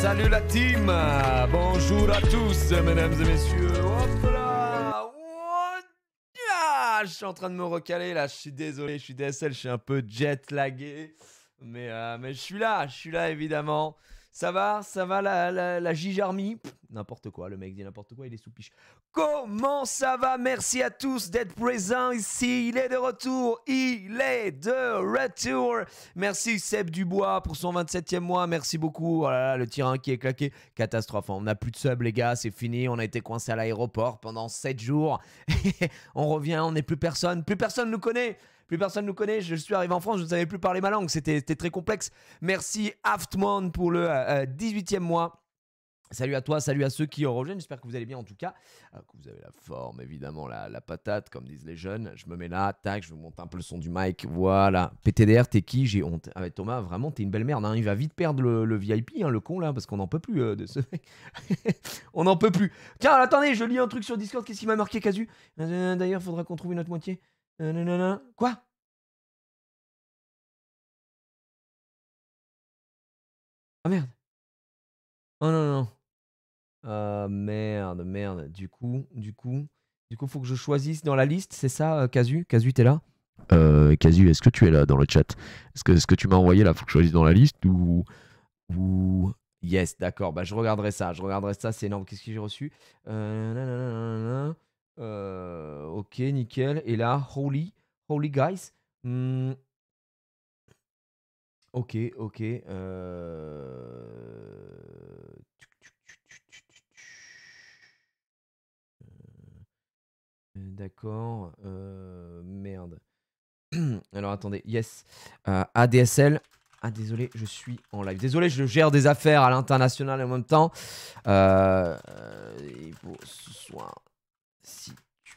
Salut la team. Bonjour à tous, mesdames et messieurs. Hop là. Je suis en train de me recaler là. Je suis désolé, je suis DSL, je suis un peu jet lagué. Mais je suis là évidemment. Ça va la Gijarmi. N'importe quoi, le mec dit n'importe quoi, il est sous piche. Comment ça va? Merci à tous d'être présents ici. Il est de retour. Merci Seb Dubois pour son 27e mois. Merci beaucoup. Oh là là, le tyran qui est claqué. Catastrophe. On n'a plus de sub, les gars. C'est fini. On a été coincé à l'aéroport pendant 7 jours. On revient. On n'est plus personne. Plus personne nous connaît. Plus personne nous connaît. Je suis arrivé en France. Je ne savais plus parler ma langue. C'était très complexe. Merci Aftmon pour le 18e mois. Salut à toi, salut à ceux qui reviennent, j'espère que vous allez bien en tout cas, que vous avez la forme évidemment, la patate comme disent les jeunes. Je me mets là, tac, je vous monte un peu le son du mic, voilà. PTDR, t'es qui? J'ai honte. Ah, Thomas, vraiment, t'es une belle merde, hein. Il va vite perdre le VIP, hein, le con là, parce qu'on n'en peut plus de ce mec. On n'en peut plus. Tiens, attendez, je lis un truc sur Discord, qu'est-ce qui m'a marqué, Casu? D'ailleurs, faudra qu'on trouve une autre moitié. Quoi? Ah merde. Oh non, non. Merde. Du coup, faut que je choisisse dans la liste, c'est ça, Casu? Casu, t'es là? Casu, est-ce que tu es là dans le chat? Est-ce que tu m'as envoyé là? Faut que je choisisse dans la liste ou... Yes, d'accord. Bah, je regarderai ça. C'est énorme. Qu'est-ce que j'ai reçu? Ok, nickel. Et là, Holy Guys. Ok. D'accord. Merde. Alors attendez, yes. ADSL. Ah désolé, je suis en live. Désolé, je gère des affaires à l'international en même temps. Il faut ce soir. Si tu...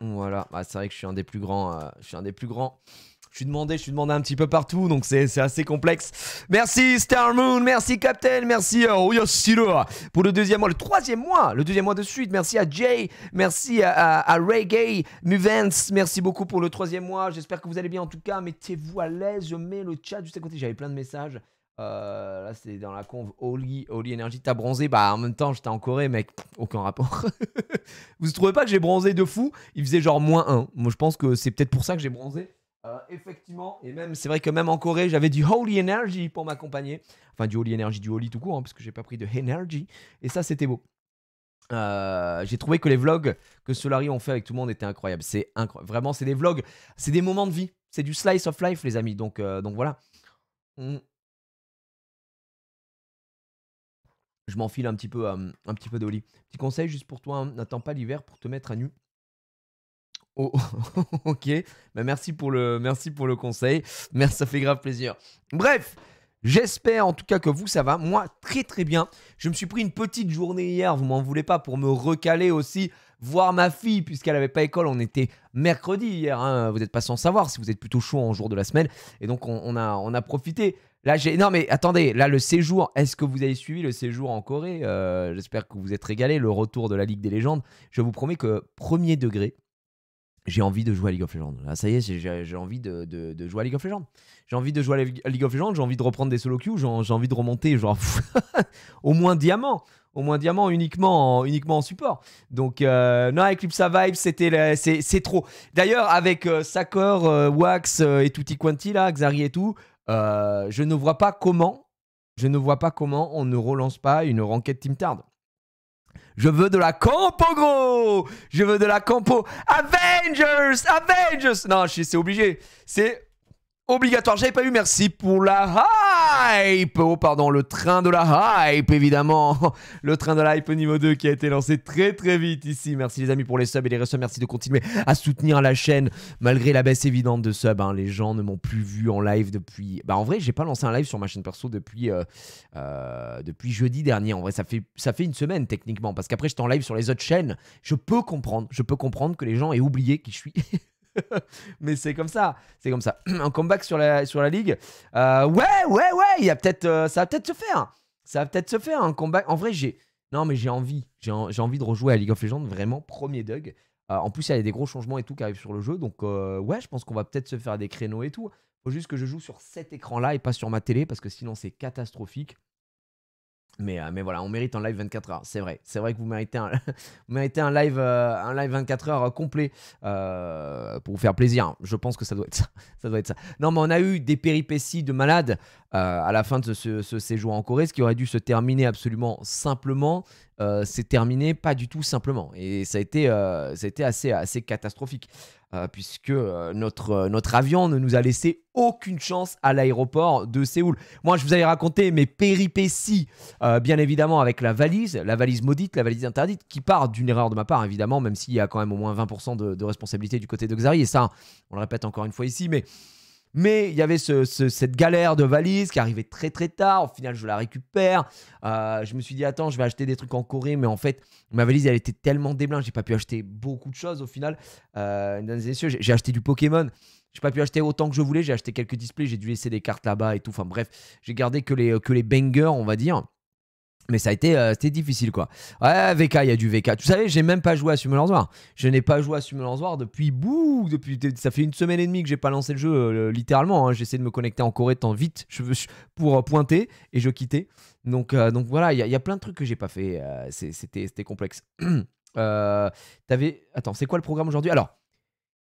Voilà. Bah, c'est vrai que je suis un des plus grands. Je suis demandé un petit peu partout, donc c'est assez complexe. Merci Star Moon, merci Captain, merci Oyashiro pour le deuxième mois, le troisième mois de suite. Merci à Jay, merci à Reggae, Muvens, merci beaucoup pour le troisième mois. J'espère que vous allez bien en tout cas. Mettez-vous à l'aise, je mets le chat juste à côté. J'avais plein de messages. Là c'est dans la conve Holy Energy. T'as bronzé? Bah en même temps j'étais en Corée, mec, aucun rapport. Vous trouvez pas que j'ai bronzé de fou? Il faisait genre -1. Moi je pense que c'est peut-être pour ça que j'ai bronzé. Effectivement, et même c'est vrai que même en Corée, j'avais du Holy Energy pour m'accompagner. Enfin, du Holy Energy, du Holy tout court, hein, parce que j'ai pas pris de Energy. Et ça, c'était beau. J'ai trouvé que les vlogs que Solari ont fait avec tout le monde étaient incroyables. C'est incroyable. Vraiment, c'est des vlogs, c'est des moments de vie. C'est du slice of life, les amis. Donc voilà. Je m'enfile un petit peu de Holy. Petit conseil juste pour toi, hein, n'attends pas l'hiver pour te mettre à nu. Oh, ok, bah merci pour le conseil. Merci, ça fait grave plaisir. Bref, j'espère en tout cas que vous, ça va. Moi, très bien. Je me suis pris une petite journée hier, vous m'en voulez pas, pour me recaler aussi, voir ma fille, puisqu'elle n'avait pas école. On était mercredi hier, hein. Vous n'êtes pas sans savoir si vous êtes plutôt chaud en jour de la semaine. Et donc, on a profité. Là, non mais attendez, là le séjour, est-ce que vous avez suivi le séjour en Corée? J'espère que vous êtes régalés, le retour de la Ligue des légendes. Je vous promets que premier degré, j'ai envie de jouer à League of Legends. Là, ça y est, j'ai envie de jouer à League of Legends. J'ai envie de jouer à League of Legends, j'ai envie de reprendre des solo queues, j'ai envie de remonter genre au moins diamant. Au moins diamant uniquement en support. Donc, non, Eclipse Vibe, c'est trop. D'ailleurs, avec Sakor, Wax et Tutti Quanti, là, Xari et tout, je ne vois pas comment on ne relance pas une ranked Team Tard. Je veux de la campo, gros. Je veux de la campo. Avengers. Non, c'est obligé. C'est obligatoire. J'avais pas eu. Merci pour la hype. Oh, pardon. Le train de la hype, évidemment. Le train de la hype niveau 2 qui a été lancé très vite ici. Merci les amis pour les subs et les resubs. Merci de continuer à soutenir la chaîne malgré la baisse évidente de subs, hein. Les gens ne m'ont plus vu en live depuis... Bah en vrai, j'ai pas lancé un live sur ma chaîne perso depuis jeudi dernier. En vrai, ça fait une semaine techniquement. Parce qu'après, j'étais en live sur les autres chaînes. Je peux comprendre que les gens aient oublié qui je suis. Mais c'est comme ça. Un comeback sur la ligue. Ouais. Il y a peut-être, ça va peut-être se faire. Un comeback. En vrai, j'ai envie de rejouer à League of Legends. Vraiment, premier Doug. En plus, il y a des gros changements et tout qui arrivent sur le jeu. Donc, ouais, je pense qu'on va peut-être se faire des créneaux et tout. Faut juste que je joue sur cet écran-là et pas sur ma télé parce que sinon, c'est catastrophique. Mais voilà, on mérite un live 24 heures. C'est vrai. C'est vrai que vous méritez vous méritez un live 24 heures complet pour vous faire plaisir. Je pense que ça doit être ça. Ça doit être ça. Non, mais on a eu des péripéties de malade à la fin de ce séjour en Corée, ce qui aurait dû se terminer absolument simplement. C'est terminé pas du tout simplement. Et ça a été assez catastrophique. Puisque notre avion ne nous a laissé aucune chance à l'aéroport de Séoul. Moi, je vous avais raconté mes péripéties, bien évidemment, avec la valise maudite, la valise interdite, qui part d'une erreur de ma part, évidemment, même s'il y a quand même au moins 20% de responsabilité du côté de Xari. Et ça, on le répète encore une fois ici, mais il y avait cette galère de valise qui arrivait très très tard. Au final, je la récupère. Je me suis dit, attends, je vais acheter des trucs en Corée. Mais en fait, ma valise, elle était tellement déblinde. J'ai pas pu acheter beaucoup de choses au final. Mesdames et messieurs, j'ai acheté du Pokémon. J'ai pas pu acheter autant que je voulais. J'ai acheté quelques displays. J'ai dû laisser des cartes là-bas et tout. Enfin bref, j'ai gardé que les bangers, on va dire. Mais ça a été c'était difficile quoi. Ouais, VK, il y a du VK. Tu savais, j'ai même pas joué à Summoners War. Je n'ai pas joué à Summoners War depuis ça fait 1 semaine et demie que j'ai pas lancé le jeu littéralement. J'essaie de me connecter en Corée tant vite pour pointer et je quittais. Donc voilà, il y a plein de trucs que j'ai pas fait. C'était complexe. Attends, c'est quoi le programme aujourd'hui? Alors,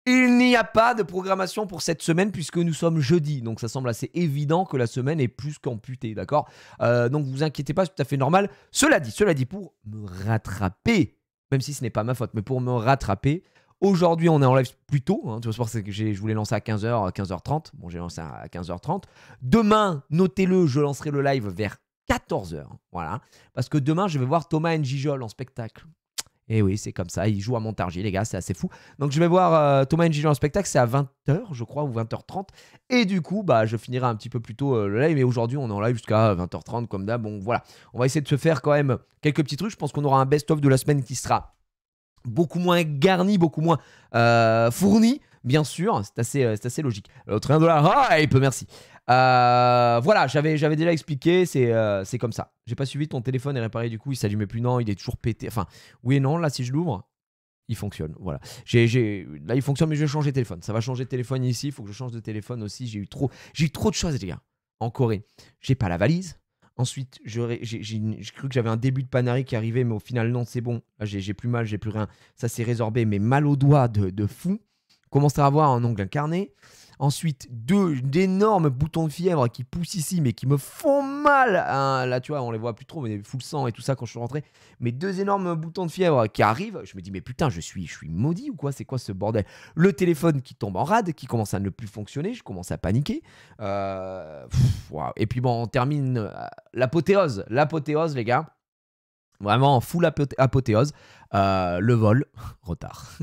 il n'y a pas de programmation pour cette semaine puisque nous sommes jeudi. Donc ça semble assez évident que la semaine est plus qu'amputée, d'accord? Donc vous inquiétez pas, c'est tout à fait normal. Cela dit, pour me rattraper, même si ce n'est pas ma faute, mais pour me rattraper, aujourd'hui on est en live plus tôt. Tu vois, c'est que je voulais lancer à 15h, 15h30. Bon, j'ai lancé à 15h30. Demain, notez-le, je lancerai le live vers 14h. Voilà. Parce que demain, je vais voir Thomas Njijol en spectacle. Et oui, c'est comme ça, il joue à Montargis, les gars, c'est assez fou. Donc je vais voir Thomas Njijol en spectacle, c'est à 20h, je crois, ou 20h30. Et du coup, je finirai un petit peu plus tôt le live. Mais aujourd'hui, on est en live jusqu'à 20h30, comme d'hab. Bon, voilà, on va essayer de se faire quand même quelques petits trucs. Je pense qu'on aura un best-of de la semaine qui sera beaucoup moins garni, beaucoup moins fourni, bien sûr. C'est assez logique. Le train de la hype, merci. Voilà, j'avais déjà expliqué, c'est comme ça. J'ai pas suivi, ton téléphone est réparé du coup, il s'allumait plus, non, il est toujours pété. Enfin, oui et non, là si je l'ouvre, il fonctionne. Voilà. Là il fonctionne, mais je vais changer de téléphone. Ça va changer de téléphone ici, il faut que je change de téléphone aussi. J'ai eu trop de choses, les gars, en Corée. J'ai pas la valise. Ensuite, j'ai cru que j'avais un début de Panari qui arrivait, mais au final, non, c'est bon. Là, j'ai plus mal, j'ai plus rien. Ça s'est résorbé, mais mal au doigt de fou. Commence à avoir un ongle incarné. Ensuite, d'énormes boutons de fièvre qui poussent ici, mais qui me font mal. Là, tu vois, on les voit plus trop, mais full sang et tout ça quand je suis rentré. Mais 2 énormes boutons de fièvre qui arrivent. Je me dis, mais putain, je suis maudit ou quoi? C'est quoi ce bordel? Le téléphone qui tombe en rade, qui commence à ne plus fonctionner. Je commence à paniquer. Wow. Et puis bon, on termine l'apothéose. L'apothéose, les gars. Vraiment full apothéose. Le vol, retard.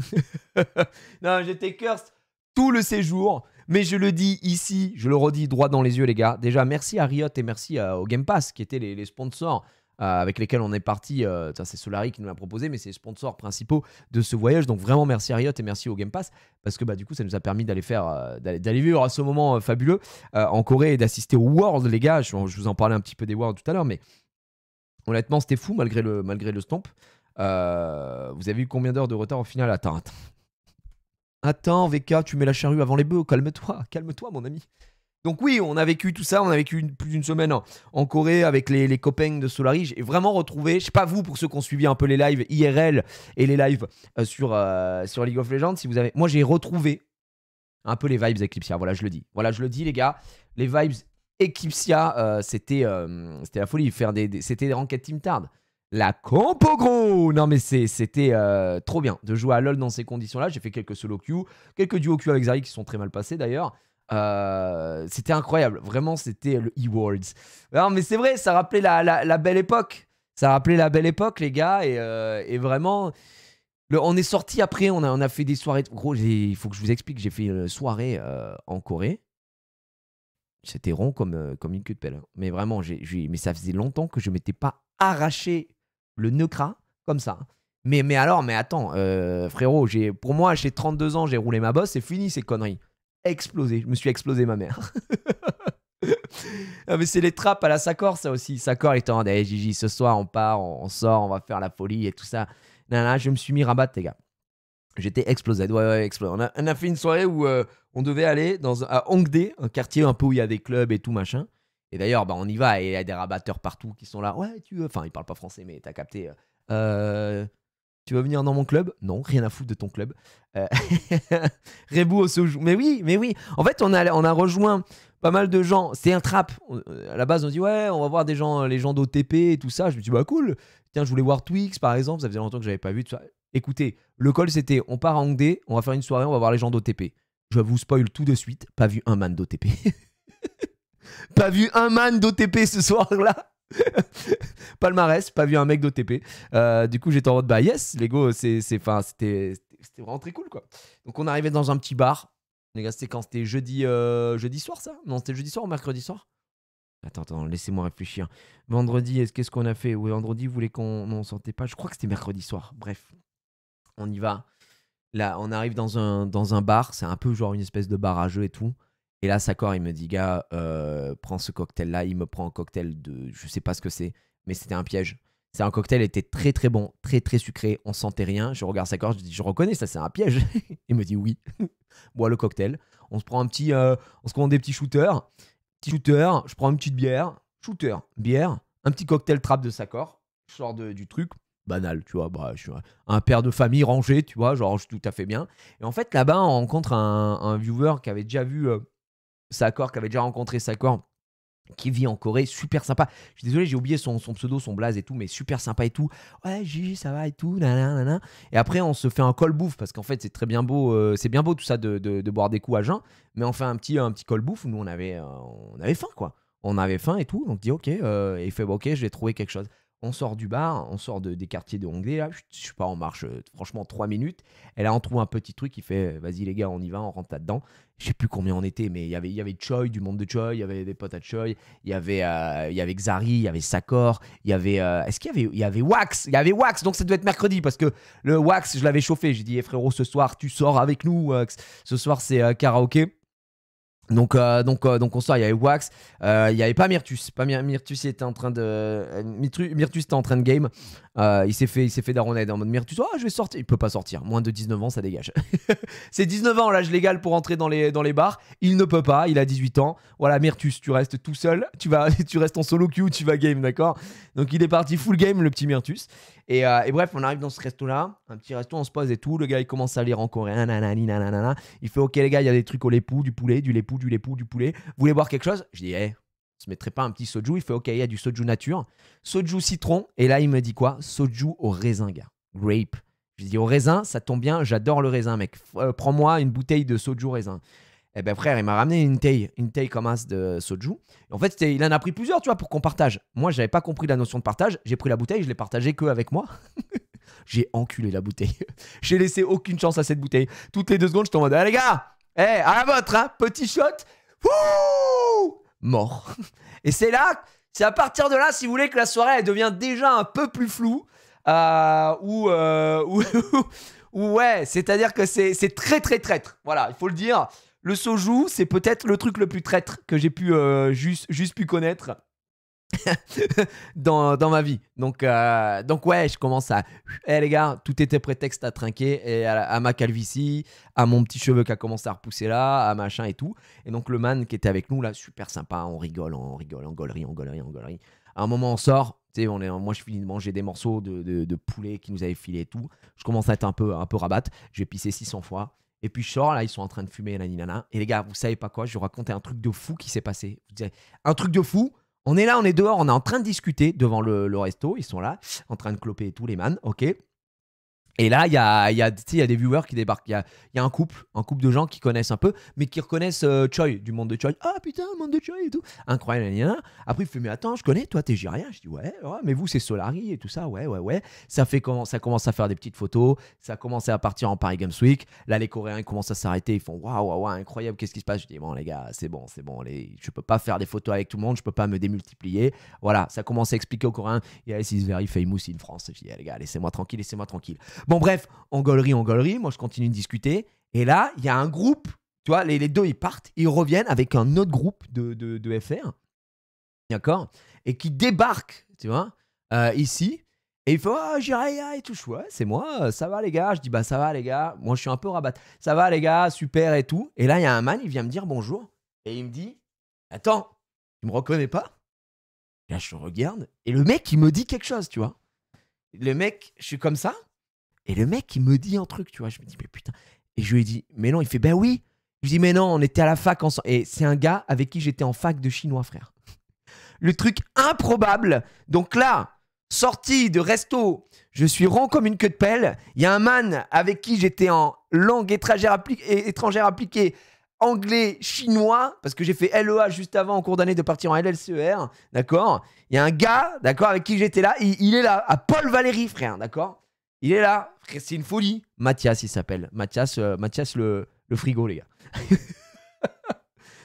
Non, j'étais cursed tout le séjour. Mais je le dis ici, je le redis droit dans les yeux, les gars. Déjà, merci à Riot et merci au Game Pass, qui étaient les sponsors avec lesquels on est parti. C'est Solari qui nous l'a proposé, mais c'est les sponsors principaux de ce voyage. Donc vraiment, merci à Riot et merci au Game Pass, parce que du coup, ça nous a permis d'aller vivre à ce moment fabuleux en Corée et d'assister au World, les gars. Je vous en parlais un petit peu des Worlds tout à l'heure, mais honnêtement, c'était fou malgré le stomp. Vous avez eu combien d'heures de retard au final? Attends, VK, tu mets la charrue avant les bœufs. Calme-toi, mon ami. Donc oui, on a vécu tout ça. On a vécu plus d'une semaine en Corée avec les copains de Solari. J'ai vraiment retrouvé, je sais pas vous, pour ceux qui ont suivi un peu les lives IRL et les lives sur League of Legends, moi j'ai retrouvé un peu les vibes Eclipsia. Voilà, je le dis, les gars. Les vibes Eclipsia, c'était la folie. C'était des ranked team tard. La compo gros. Non mais c'était trop bien de jouer à LoL dans ces conditions-là. J'ai fait quelques solo queue, quelques duo queue avec Zari qui sont très mal passés d'ailleurs. C'était incroyable. Vraiment, c'était le E-Worlds. Non mais c'est vrai, ça rappelait la belle époque. Ça rappelait la belle époque, les gars. Et vraiment, on est sorti après, on a fait des soirées. Gros, il faut que je vous explique. J'ai fait une soirée en Corée. C'était rond comme une queue de pelle. Mais vraiment, mais ça faisait longtemps que je m'étais pas arraché le neukra comme ça. Mais attends, frérot, pour moi, j'ai 32 ans, j'ai roulé ma bosse, c'est fini ces conneries. Explosé, je me suis explosé ma mère. Ah, mais c'est les trappes à la Sakor, ça aussi. Sakor était en hey, Gigi, ce soir on part, on sort, on va faire la folie et tout ça. Là, je me suis mis rabat, les gars. J'étais explosé. Ouais, explosé. On a fait une soirée où on devait aller à Hongdae, un quartier un peu où il y a des clubs et tout machin. Et d'ailleurs, bah, on y va et il y a des rabatteurs partout qui sont là. Ouais, tu veux. Enfin, ils parlent pas français, mais t'as capté. Tu veux venir dans mon club? Non, rien à foutre de ton club. Euh, Rebou au Soju. Mais oui, mais oui. En fait, on a rejoint pas mal de gens. C'est un trap. À la base, on dit ouais, on va voir des gens, les gens d'OTP et tout ça. Je me dis bah cool. Tiens, je voulais voir Twix par exemple. Ça faisait longtemps que j'avais pas vu tout ça. Écoutez, le call c'était on part à Hongdae, on va faire une soirée, on va voir les gens d'OTP. Je vous spoil tout de suite. Pas vu un man d'OTP. Pas vu un man d'OTP ce soir-là. Palmarès, pas vu un mec d'OTP. Du coup, j'étais en mode bah yes, Lego, c'était vraiment très cool quoi. Donc, on arrivait dans un petit bar. Les gars, c'était quand? C'était jeudi soir ça? Non, c'était jeudi soir ou mercredi soir? Attends, laissez-moi réfléchir. Vendredi, qu'est-ce qu'on a fait? Oui, vendredi, vous voulez qu'on non, on sortait pas? Je crois que c'était mercredi soir. Bref, on y va. Là, on arrive dans un bar. C'est un peu genre une espèce de bar à jeu et tout. Et là, Sakor, il me dit, gars, prends ce cocktail-là. Il me prend un cocktail de. Je sais pas ce que c'est, mais c'était un piège. C'est un cocktail, était très très bon, très très sucré. On sentait rien. Je regarde Sakor, je dis, je reconnais, ça, c'est un piège. Il me dit oui. Bois le cocktail. On se prend on se commande des petits shooters. Petit shooter, je prends une petite bière. Shooter, bière, un petit cocktail trap de Sakor. Je sors du truc. Banal, tu vois. Bah, je suis un père de famille rangé, tu vois. Genre, je suis tout à fait bien. Et en fait, là-bas, on rencontre un viewer qui avait déjà vu. Sakor, qui avait déjà rencontré Sakor, qui vit en Corée, super sympa. Je suis désolé, j'ai oublié son pseudo, son blaze et tout, mais super sympa et tout. Ouais, Gigi, ça va et tout, nanana. Et après, on se fait un call bouffe, parce qu'en fait, c'est très bien beau, c'est bien beau tout ça de boire des coups à jeun, mais on fait un petit call bouffe où nous, on avait faim, quoi. On avait faim et tout, donc dit ok, et il fait bah, ok, je vais trouver quelque chose. On sort du bar, on sort des quartiers de Hongdae, là, je suis pas en marche, franchement, 3 minutes. Et là, on trouve un petit truc, il fait vas-y les gars, on y va, on rentre là-dedans. Je sais plus combien on était, mais il y avait Choi, du monde de Choi, il y avait des potes à Choi, il y avait Xari, il y avait Sakor, il y avait. Est-ce il y avait Wax? Il y avait Wax, donc ça devait être mercredi, parce que le Wax, je l'avais chauffé. J'ai dit, frérot, ce soir, tu sors avec nous, Wax. Ce soir, c'est karaoké. Donc on sort, il y avait Wax, il n'y avait pas Myrtus. Myrtus était en train de. Myrtus était en train de game. Il s'est fait daronner en mode Myrtus, oh, je vais sortir. Il peut pas sortir. Moins de 19 ans, ça dégage. C'est 19 ans, l'âge légal pour entrer dans les bars. Il ne peut pas, il a 18 ans. Voilà, Myrtus, tu restes tout seul. Tu restes en solo queue, tu vas game, d'accord? Donc il est parti full game, le petit Myrtus. Et bref, on arrive dans ce resto-là, un petit resto, on se pose et tout. Le gars, il commence à lire en coréen, nanani, nanana. Il fait, ok les gars, il y a des trucs au lait-pou, du poulet, du lait-pou, du poulet. Vous voulez boire quelque chose? Je dis, on se mettrait pas un petit soju? Il fait, ok, il y a du soju nature, soju citron. Et là, il me dit quoi? Soju au raisin, gars. Grape. Je dis, au raisin, ça tombe bien, j'adore le raisin, mec. Prends-moi une bouteille de soju raisin. Eh ben frère, il m'a ramené une taille comme as de soju. Et en fait, il en a pris plusieurs, tu vois, pour qu'on partage. Moi, j'avais pas compris la notion de partage. J'ai pris la bouteille, je l'ai partagée que avec moi. J'ai enculé la bouteille. J'ai laissé aucune chance à cette bouteille. Toutes les 2 secondes, je t'en mode, les gars, à la vôtre, hein, petit shot. Wouh, mort. Et c'est à partir de là, si vous voulez, que la soirée, elle devient déjà un peu plus floue. Ouais, c'est-à-dire que c'est très très traître. Voilà, il faut le dire. Le soju, c'est peut-être le truc le plus traître que j'ai pu juste pu connaître dans ma vie. Donc ouais, je commence à. Les gars, tout était prétexte à trinquer et à ma calvitie, à mon petit cheveu qui a commencé à repousser là, à machin et tout. Et donc le man qui était avec nous là, super sympa, on rigole, gaulerie. À un moment, on sort. Tu sais, moi, je finis de manger des morceaux de poulet qui nous avaient filé et tout. Je commence à être un peu rabattre. Je vais pisser 600 fois. Et puis je sors, là, ils sont en train de fumer, naninana. Et les gars, vous savez pas quoi, je vais vous raconter un truc de fou qui s'est passé. Vous direz, un truc de fou. On est là, on est dehors, on est en train de discuter devant le resto. Ils sont là, en train de cloper et tout, les man, ok. Et là, il y a des viewers qui débarquent. Il y a un couple de gens qui connaissent un peu, mais qui reconnaissent Choi, du monde de Choi. Ah putain, monde de Choi et tout. Incroyable. Après, il fait, mais attends, je connais, toi, t'es Gérien. Je dis, ouais, mais vous, c'est Solari et tout ça. Ouais. Ça commence à faire des petites photos. Ça a commencé à partir en Paris Games Week. Là, les Coréens, ils commencent à s'arrêter. Ils font, waouh, incroyable, qu'est-ce qui se passe? Je dis, bon, les gars, c'est bon. Je peux pas faire des photos avec tout le monde. Je peux pas me démultiplier. Voilà, ça commence à expliquer aux Coréens. Yes, he's very famous in France. Je dis, les gars, laissez-moi tranquille. Bon, bref, en gaulerie. Moi, je continue de discuter. Et là, il y a un groupe, tu vois, les 2, ils partent, ils reviennent avec un autre groupe de FR, d'accord? Et qui débarque, tu vois, ici. Et il fait, oh, Jiraya et tout. Ouais, c'est moi, ça va les gars? Je dis, bah ça va les gars. Moi, je suis un peu rabat. Ça va les gars, super et tout. Et là, il y a un man, il vient me dire bonjour. Et il me dit, attends, Tu me reconnais pas? Et là, je regarde. Et le mec, il me dit quelque chose, tu vois. Le mec, je suis comme ça. Et le mec, il me dit un truc, tu vois. Je me dis, mais putain. Et je lui ai dit, mais non. Il fait, ben oui. Je dis, mais non, on était à la fac ensemble. Et c'est un gars avec qui j'étais en fac de chinois, frère. Le truc improbable. Donc là, sorti de resto, je suis rond comme une queue de pelle. Il y a un man avec qui j'étais en langue étrangère appliquée, anglais, chinois, parce que j'ai fait LEA juste avant en cours d'année de partir en LLCER, d'accord. Il y a un gars, d'accord, avec qui j'étais là. Il est là, à Paul Valéry, frère, d'accord. Il est là, frère, c'est une folie. Mathias, il s'appelle. Mathias le frigo, les gars.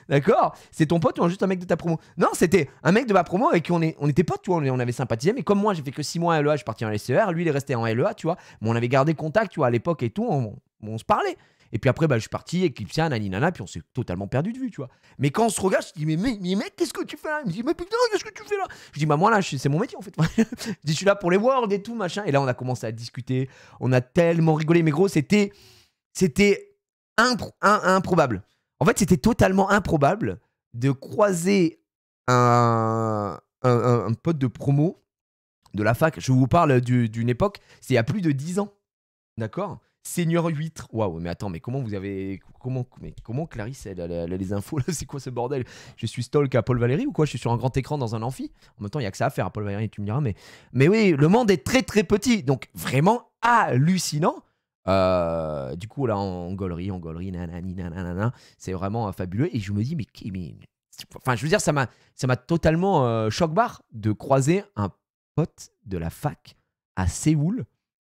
D'accord? C'est ton pote ou juste un mec de ta promo? Non, c'était un mec de ma promo avec qui on était potes, tu vois, on avait sympathisé, mais comme moi, j'ai fait que 6 mois à LEA, je suis parti en LCR, lui, il est resté en LEA, tu vois, mais on avait gardé contact, tu vois, à l'époque et tout, on se parlait. Et puis après, bah, je suis parti, éclipsia, naninana, puis on s'est totalement perdu de vue, tu vois. Mais quand on se regarde, je dis, mais mec, qu'est-ce que tu fais là? Il me dit, mais putain, qu'est-ce que tu fais là? Je dis, bah moi là, c'est mon métier en fait. Je dis, je suis là pour les words et tout, machin. Et là, on a commencé à discuter, on a tellement rigolé, mais gros, c'était improbable. En fait, c'était totalement improbable de croiser un pote de promo de la fac. Je vous parle d'une époque, c'est il y a plus de 10 ans. D'accord? Senior 8. Waouh, mais attends, mais comment vous avez. Comment Clarisse, elle a les infos là? C'est quoi ce bordel? Je suis stalk à Paul Valéry ou quoi? Je suis sur un grand écran dans un amphi. En même temps, il n'y a que ça à faire à Paul Valéry, tu me diras. Mais oui, le monde est très très petit. Donc vraiment hallucinant. Du coup, là, en gaulerie, nanani, nanana, c'est vraiment fabuleux. Et je me dis, mais enfin, je veux dire, ça m'a totalement choc-barre de croiser un pote de la fac à Séoul.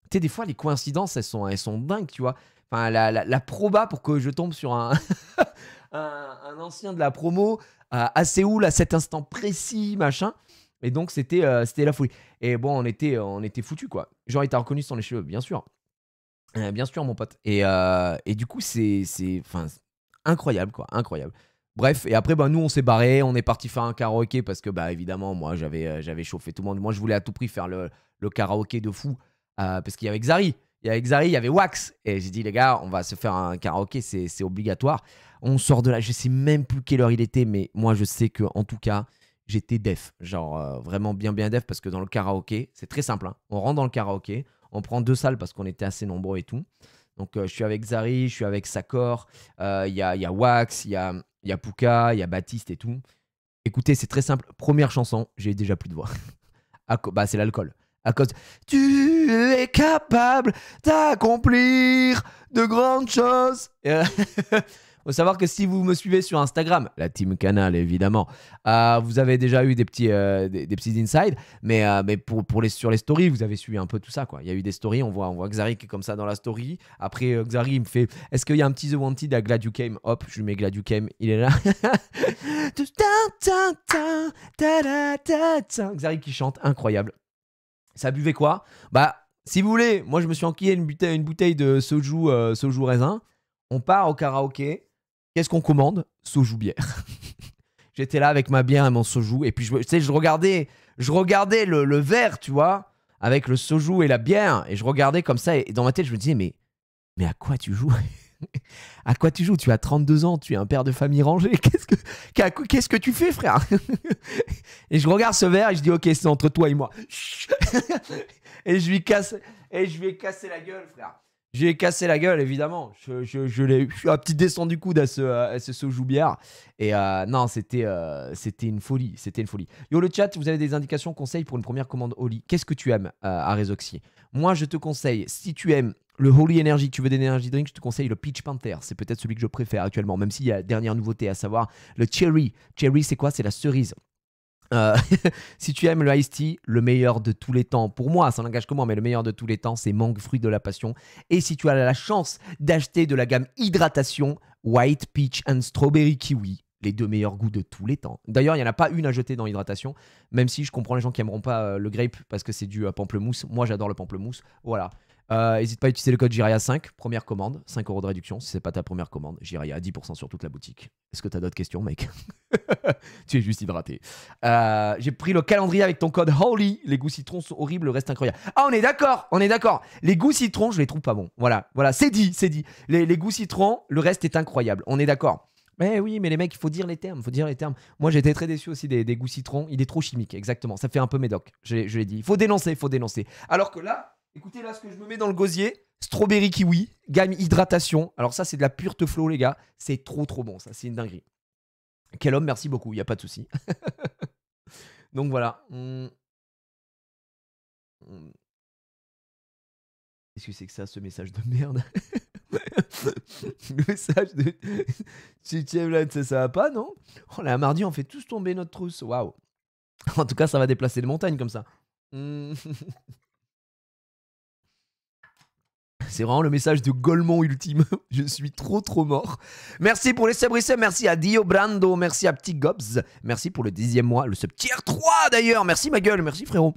Tu sais, des fois, les coïncidences, elles sont dingues, tu vois. Enfin, la proba pour que je tombe sur un ancien de la promo à Séoul à cet instant précis, machin. Et donc, c'était la folie. Et bon, on était foutus, quoi. Genre, il t'a reconnu sans les cheveux, bien sûr. Bien sûr, mon pote. Et du coup, c'est incroyable, quoi. Incroyable. Bref, et après, bah, nous, on s'est barré. On est parti faire un karaoké parce que, bah, évidemment, moi, j'avais chauffé tout le monde. Moi, je voulais à tout prix faire le karaoké de fou parce qu'il y avait Xari. Il y avait Wax. Et j'ai dit, les gars, on va se faire un karaoké, c'est obligatoire. On sort de là. Je sais même plus quelle heure il était, mais moi, je sais que en tout cas, j'étais def. Genre, vraiment bien def parce que dans le karaoké, c'est très simple, hein. On rentre dans le karaoké. On prend 2 salles parce qu'on était assez nombreux et tout. Donc, je suis avec Xari, je suis avec Sakor, il y a Wax, il y a Puka, il y a Baptiste et tout. Écoutez, c'est très simple. Première chanson, j'ai déjà plus de voix. Bah, c'est l'alcool. À cause tu es capable d'accomplir de grandes choses. Faut savoir que si vous me suivez sur Instagram, la team Canal évidemment, vous avez déjà eu des petits insides, mais sur les stories, vous avez suivi un peu tout ça, quoi. Il y a eu des stories, on voit Xari qui est comme ça dans la story. Après, Xari il me fait, est-ce qu'il y a un petit The Wanted à Glad You Came? Hop, je lui mets Glad You Came, il est là. Xari qui chante, incroyable. Ça buvait quoi? Bah, si vous voulez, moi je me suis enquillé une bouteille de soju raisin. On part au karaoké. Qu'est-ce qu'on commande? Soju bière. J'étais là avec ma bière et mon soju. Et puis, je regardais le verre, tu vois, avec le soju et la bière. Et je regardais comme ça. Et dans ma tête, je me disais, mais à quoi tu joues? À quoi tu joues? Tu as 32 ans, tu es un père de famille rangé. Qu'est-ce que tu fais, frère? Et je regarde ce verre et je dis, ok, c'est entre toi et moi. Et je lui ai cassé la gueule, frère. J'ai cassé la gueule, évidemment. Je suis un petit descend du coude à ce soju bière. Et non, c'était une folie. C'était une folie. Yo, le chat, vous avez des indications, conseils pour une première commande Holy? Qu'est-ce que tu aimes à Resoxy? Moi, je te conseille, si tu aimes le Holy Energy, que tu veux des energy drinks, je te conseille le Peach Panther. C'est peut-être celui que je préfère actuellement, même s'il y a la dernière nouveauté, à savoir le Cherry. Cherry, c'est quoi? C'est la cerise. Si tu aimes le Iced Tea, le meilleur de tous les temps, pour moi, ça n'engage que moi, mais le meilleur de tous les temps, c'est Mangue Fruit de la Passion. Et si tu as la chance d'acheter de la gamme Hydratation, White Peach and Strawberry Kiwi, les 2 meilleurs goûts de tous les temps. D'ailleurs, il n'y en a pas une à jeter dans Hydratation, même si je comprends les gens qui n'aimeront pas le grape parce que c'est du pamplemousse. Moi, j'adore le pamplemousse. Voilà. N'hésite pas à utiliser le code JIRIA5, première commande, 5 € de réduction. Si c'est pas ta première commande, JIRIA 10% sur toute la boutique. Est-ce que tu as d'autres questions, mec? Tu es juste hydraté. J'ai pris le calendrier avec ton code HOLY. Les goûts citrons sont horribles, le reste incroyable. Ah, on est d'accord. Les goûts citrons, je les trouve pas bons. Voilà, c'est dit. Les goûts citrons, le reste est incroyable. On est d'accord. Mais oui, mais les mecs, il faut dire les termes, faut dire les termes. Moi, j'étais très déçu aussi des goûts citron. Il est trop chimique, exactement. Ça fait un peu médoc. Je l'ai dit. Il faut dénoncer, il faut dénoncer. Alors que là, écoutez là ce que je me mets dans le gosier. Strawberry kiwi, gamme hydratation. Alors ça, c'est de la pure teuflo, les gars. C'est trop bon, ça. C'est une dinguerie. Quel homme, merci beaucoup. Il y a pas de souci. Donc voilà. Qu'est-ce que c'est que ça, ce message de merde? Le message de 7ème là, ça va pas, non? Oh là, mardi, on fait tous tomber notre trousse. Waouh. En tout cas, ça va déplacer les montagnes comme ça. C'est vraiment le message de Golemont ultime. Je suis trop mort. Merci pour les subs resubs. Merci à Dio Brando. Merci à Petit Gobs. Merci pour le 10e mois. Le sub tier 3 d'ailleurs. Merci ma gueule. Merci frérot.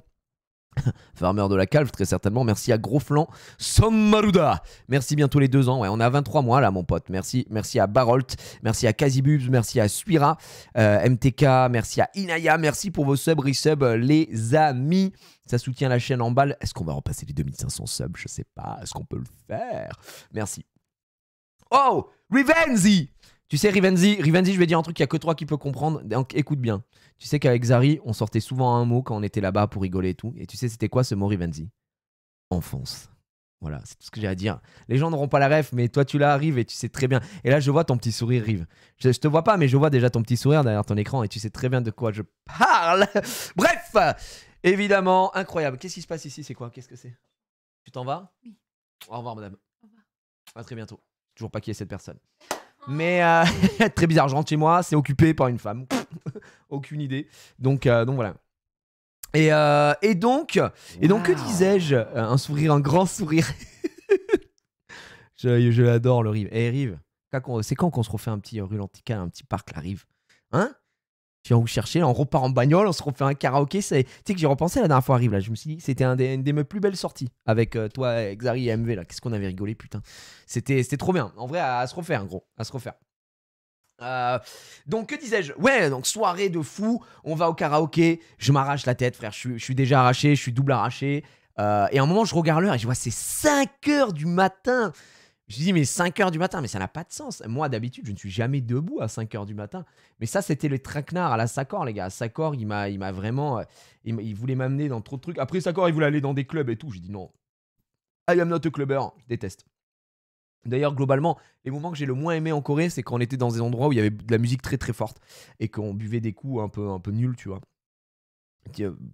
Farmer de la Calve, très certainement. Merci à Gros Flanc. Sommaruda. Merci bientôt les 2 ans. Ouais, on a 23 mois là, mon pote. Merci. Merci à Barolt. Merci à Kazibubs. Merci à Suira. MTK. Merci à Inaya. Merci pour vos subs, resubs, les amis. Ça soutient la chaîne en balle. Est-ce qu'on va repasser les 2500 subs? Je sais pas. Est-ce qu'on peut le faire? Merci. Oh, Rivenzi. Tu sais, Rivenzi, je vais dire un truc qu'il n'y a que toi qui peux comprendre. Donc, écoute bien. Tu sais qu'avec Zari, on sortait souvent un mot quand on était là-bas pour rigoler et tout. Et tu sais, c'était quoi ce mot, Rivenzi? Enfonce. Voilà, c'est tout ce que j'ai à dire. Les gens n'auront pas la ref, mais toi, tu là arrives et tu sais très bien. Et là, je vois ton petit sourire, Rive. Je te vois pas, mais je vois déjà ton petit sourire derrière ton écran et tu sais très bien de quoi je parle. Bref, évidemment, incroyable. Qu'est-ce qui se passe ici? C'est quoi? Qu'est-ce que c'est? Tu t'en vas? Oui. Au revoir, madame. Au revoir. À très bientôt. Toujours pas qui est cette personne. Mais très bizarre, je rentre chez moi, c'est occupé par une femme. Aucune idée. Donc voilà. Et donc, que disais-je? Un sourire, un grand sourire. je l'adore, le Rive. Eh, Rive, c'est quand qu'on se refait un petit Rulantica, un petit parc, la Rive? Hein? Tu viens vous chercher, on repart en bagnole, on se refait un karaoké. Tu sais que j'ai repensé la dernière fois à Rive, là. Je me suis dit, c'était une des mes plus belles sorties avec toi, Xari et MV, là. Qu'est-ce qu'on avait rigolé, putain. C'était trop bien. En vrai, à se refaire, gros. À se refaire. Donc que disais-je? Ouais, donc soirée de fou, on va au karaoké, je m'arrache la tête frère, je suis déjà arraché, je suis double arraché, et à un moment je regarde l'heure et je vois c'est 5h du matin. Je dis mais 5h du matin, mais ça n'a pas de sens. Moi d'habitude je ne suis jamais debout à 5h du matin, mais ça c'était le traquenard à la Sacor les gars. Sacor il m'a vraiment, il voulait m'amener dans trop de trucs. Après Sacor il voulait aller dans des clubs et tout, j'ai dit non, I am not a clubber, je déteste. D'ailleurs, globalement, les moments que j'ai le moins aimé en Corée, c'est quand on était dans des endroits où il y avait de la musique très forte et qu'on buvait des coups un peu nuls, tu vois.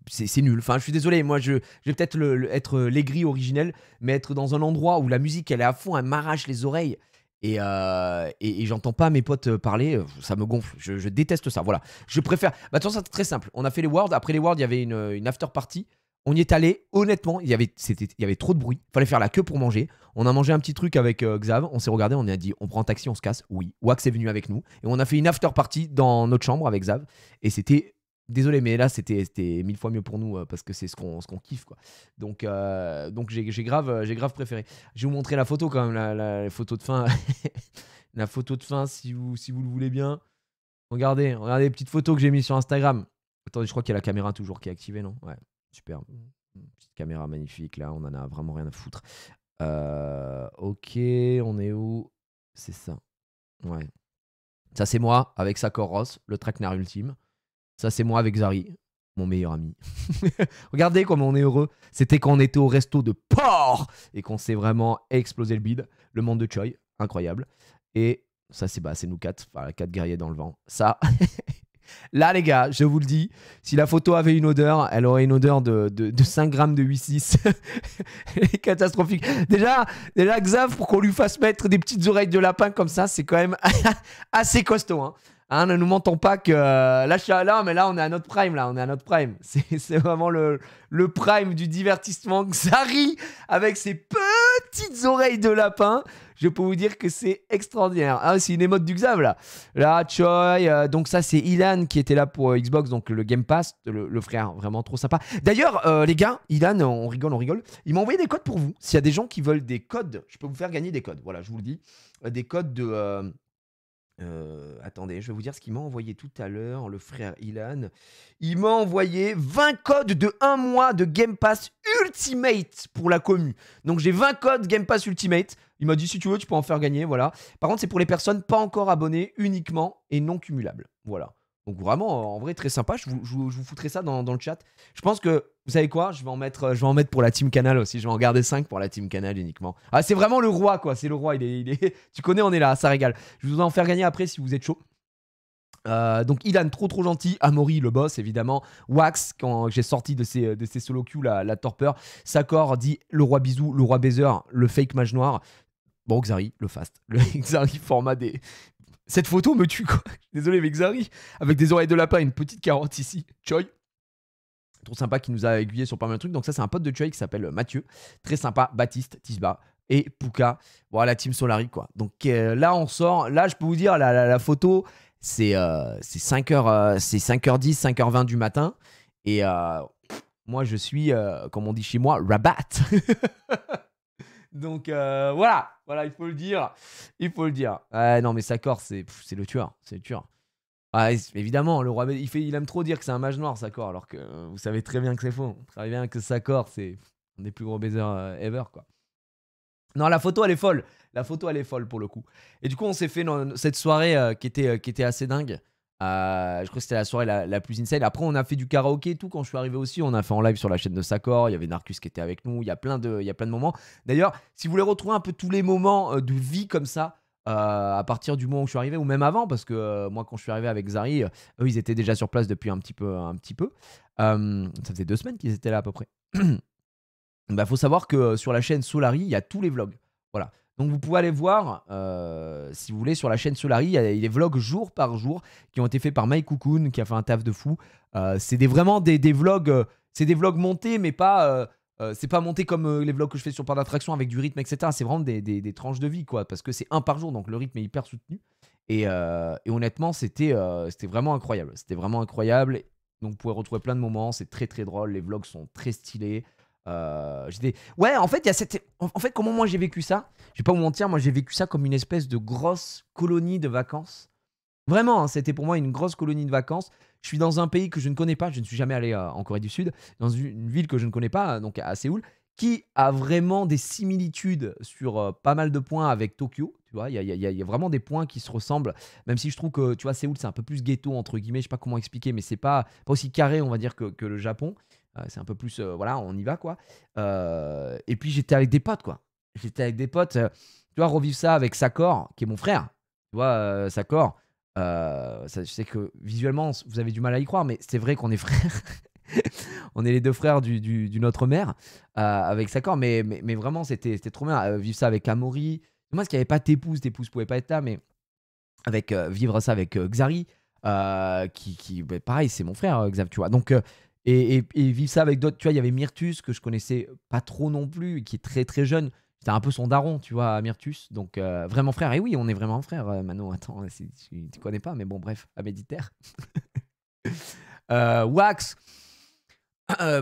C'est nul. Enfin, je suis désolé, moi, je vais peut-être être l'aigri originel, mais être dans un endroit où la musique, elle est à fond, elle m'arrache les oreilles et j'entends pas mes potes parler, ça me gonfle. Je déteste ça, voilà. Je préfère... Bah, de toute façon, c'est très simple. On a fait les Worlds. Après les Worlds, il y avait une after party. On y est allé, honnêtement, il y avait trop de bruit. Fallait faire la queue pour manger. On a mangé un petit truc avec Xav. On s'est regardé, on a dit on prend un taxi, on se casse. Oui. Wax est venu avec nous. Et on a fait une after party dans notre chambre avec Xav. Et c'était. Désolé, mais là, c'était 1000 fois mieux pour nous parce que c'est ce qu'on kiffe, quoi. Donc j'ai grave préféré. Je vais vous montrer la photo quand même, la photo de fin. La photo de fin, si vous le voulez bien. Regardez les petites photos que j'ai mises sur Instagram. Attendez, je crois qu'il y a la caméra toujours qui est activée, non? Ouais. Super, petite caméra magnifique, là, on en a vraiment rien à foutre. Ok, on est où? C'est ça. Ouais. Ça, c'est moi avec Sakor Ross, le traquenard ultime. Ça, c'est moi avec Zari, mon meilleur ami. Regardez comme on est heureux. C'était quand on était au resto de porc et qu'on s'est vraiment explosé le bide. Le monde de Choi, incroyable. Et ça, c'est nous 4, enfin, 4 guerriers dans le vent. Ça... Là, les gars, je vous le dis, si la photo avait une odeur, elle aurait une odeur de 5 grammes de 8,6. Catastrophique. Déjà, Xav, pour qu'on lui fasse mettre des petites oreilles de lapin comme ça, c'est quand même assez costaud. Hein, ne nous mentons pas que mais là, on est à notre prime. Là, on est à notre prime. C'est vraiment le prime du divertissement. Xari, avec ses petites oreilles de lapin. Je peux vous dire que c'est extraordinaire. Ah, c'est une émote du Xav là. Là, Choi. Donc ça, c'est Ilan qui était là pour Xbox, donc le Game Pass, le frère, vraiment trop sympa. D'ailleurs, les gars, Ilan, on rigole. Il m'a envoyé des codes pour vous. S'il y a des gens qui veulent des codes, je peux vous faire gagner des codes. Voilà, je vous le dis. Des codes de Attendez, je vais vous dire ce qu'il m'a envoyé tout à l'heure, le frère Ilan. Il m'a envoyé 20 codes de 1 mois de Game Pass Ultimate pour la commu. Donc j'ai 20 codes Game Pass Ultimate. Il m'a dit si tu veux, tu peux en faire gagner, voilà. Par contre, c'est pour les personnes pas encore abonnées uniquement et non cumulables. Voilà. Donc vraiment, en vrai, très sympa. Je vous foutrai ça dans le chat. Je pense que, vous savez quoi, je vais en mettre pour la Team Canal aussi. Je vais en garder 5 pour la Team Canal uniquement. Ah, c'est vraiment le roi, quoi. C'est le roi. Tu connais, on est là. Ça régale. Je vais vous en faire gagner après si vous êtes chaud. Donc Ilan, trop gentil. Amaury, le boss, évidemment. Wax, quand j'ai sorti de ses solo queues, la torpeur. Sakor dit le roi bisou, le roi baiser, le fake mage noir. Bon, Xari, le fast. Le Xari format des. Cette photo me tue, quoi. Désolé, mais Xari, avec des oreilles de lapin et une petite carotte ici. Choi. Trop sympa, qui nous a aiguillé sur pas mal de trucs. Donc ça, c'est un pote de Choi qui s'appelle Mathieu. Très sympa. Baptiste, Tisba et Puka. Voilà, Team Solari, quoi. Donc là, on sort. Là, je peux vous dire, la photo, c'est 5h, c'est 5h10, 5h20 du matin. Et moi, je suis, comme on dit chez moi, rabat. Donc voilà, il faut le dire. Non, mais Sakor, c'est le tueur. C'est le tueur. Ah, évidemment, le roi, il aime trop dire que c'est un mage noir, Sakor, alors que vous savez très bien que c'est faux. Vous savez bien que Sakor, c'est un des plus gros baisers ever, quoi. Non, la photo, elle est folle. La photo, elle est folle pour le coup. Et du coup, on s'est fait cette soirée qui était assez dingue. Je crois que c'était la soirée la plus insane. Après, on a fait du karaoké et tout. Quand je suis arrivé aussi, on a fait en live sur la chaîne de Sakor. Il y avait Narcus qui était avec nous. Il y a plein de moments. D'ailleurs, si vous voulez retrouver un peu tous les moments de vie comme ça, à partir du moment où je suis arrivé, ou même avant, parce que moi, quand je suis arrivé avec Xari, eux, ils étaient déjà sur place depuis un petit peu. Ça faisait 2 semaines qu'ils étaient là à peu près. Bah, faut savoir que sur la chaîne Solari, il y a tous les vlogs. Voilà. Donc vous pouvez aller voir, si vous voulez, sur la chaîne Solari, il y a des vlogs jour par jour qui ont été faits par Mike Cocoon, qui a fait un taf de fou. C'est vraiment des vlogs, c'est des vlogs montés, mais pas, c'est pas monté comme les vlogs que je fais sur Parc d'Attraction avec du rythme, etc. C'est vraiment des tranches de vie, quoi, parce que c'est un par jour, donc le rythme est hyper soutenu. Et honnêtement, c'était vraiment incroyable. C'était vraiment incroyable. Donc vous pouvez retrouver plein de moments, c'est très très drôle, les vlogs sont très stylés. Ouais, en fait, il y a en fait, comment moi j'ai vécu ça? Je vais pas vous mentir, moi j'ai vécu ça comme une espèce de grosse colonie de vacances. Vraiment, hein, c'était pour moi une grosse colonie de vacances. Je suis dans un pays que je ne connais pas, je ne suis jamais allé en Corée du Sud, dans une ville que je ne connais pas, donc à Séoul, qui a vraiment des similitudes sur pas mal de points avec Tokyo. Tu vois, il y a vraiment des points qui se ressemblent, même si je trouve que, tu vois, Séoul, c'est un peu plus ghetto, entre guillemets, je sais pas comment expliquer, mais c'est pas aussi carré, on va dire, que le Japon. C'est un peu plus, voilà, on y va, quoi. Et puis j'étais avec des potes, quoi. Tu vois, revivre ça avec Sakor, qui est mon frère. Tu vois, Sakor, je sais que visuellement, vous avez du mal à y croire, mais c'est vrai qu'on est frères. On est les deux frères d'une autre mère, avec Sakor, mais vraiment, c'était trop bien. Vivre ça avec Amaury. Moi, parce qu'il n'y avait pas t'épouse pouvait pas être là, mais vivre ça avec Xari, qui bah, pareil, c'est mon frère, Xav, tu vois. Donc, et vivre ça avec d'autres, tu vois, il y avait Myrtus, que je connaissais pas trop non plus, qui est très très jeune. C'était un peu son daron, tu vois, Myrtus. Donc, vraiment frère. Et oui, on est vraiment frère, Mano. Attends, tu connais pas, mais bon, bref, à Méditerre. Wax.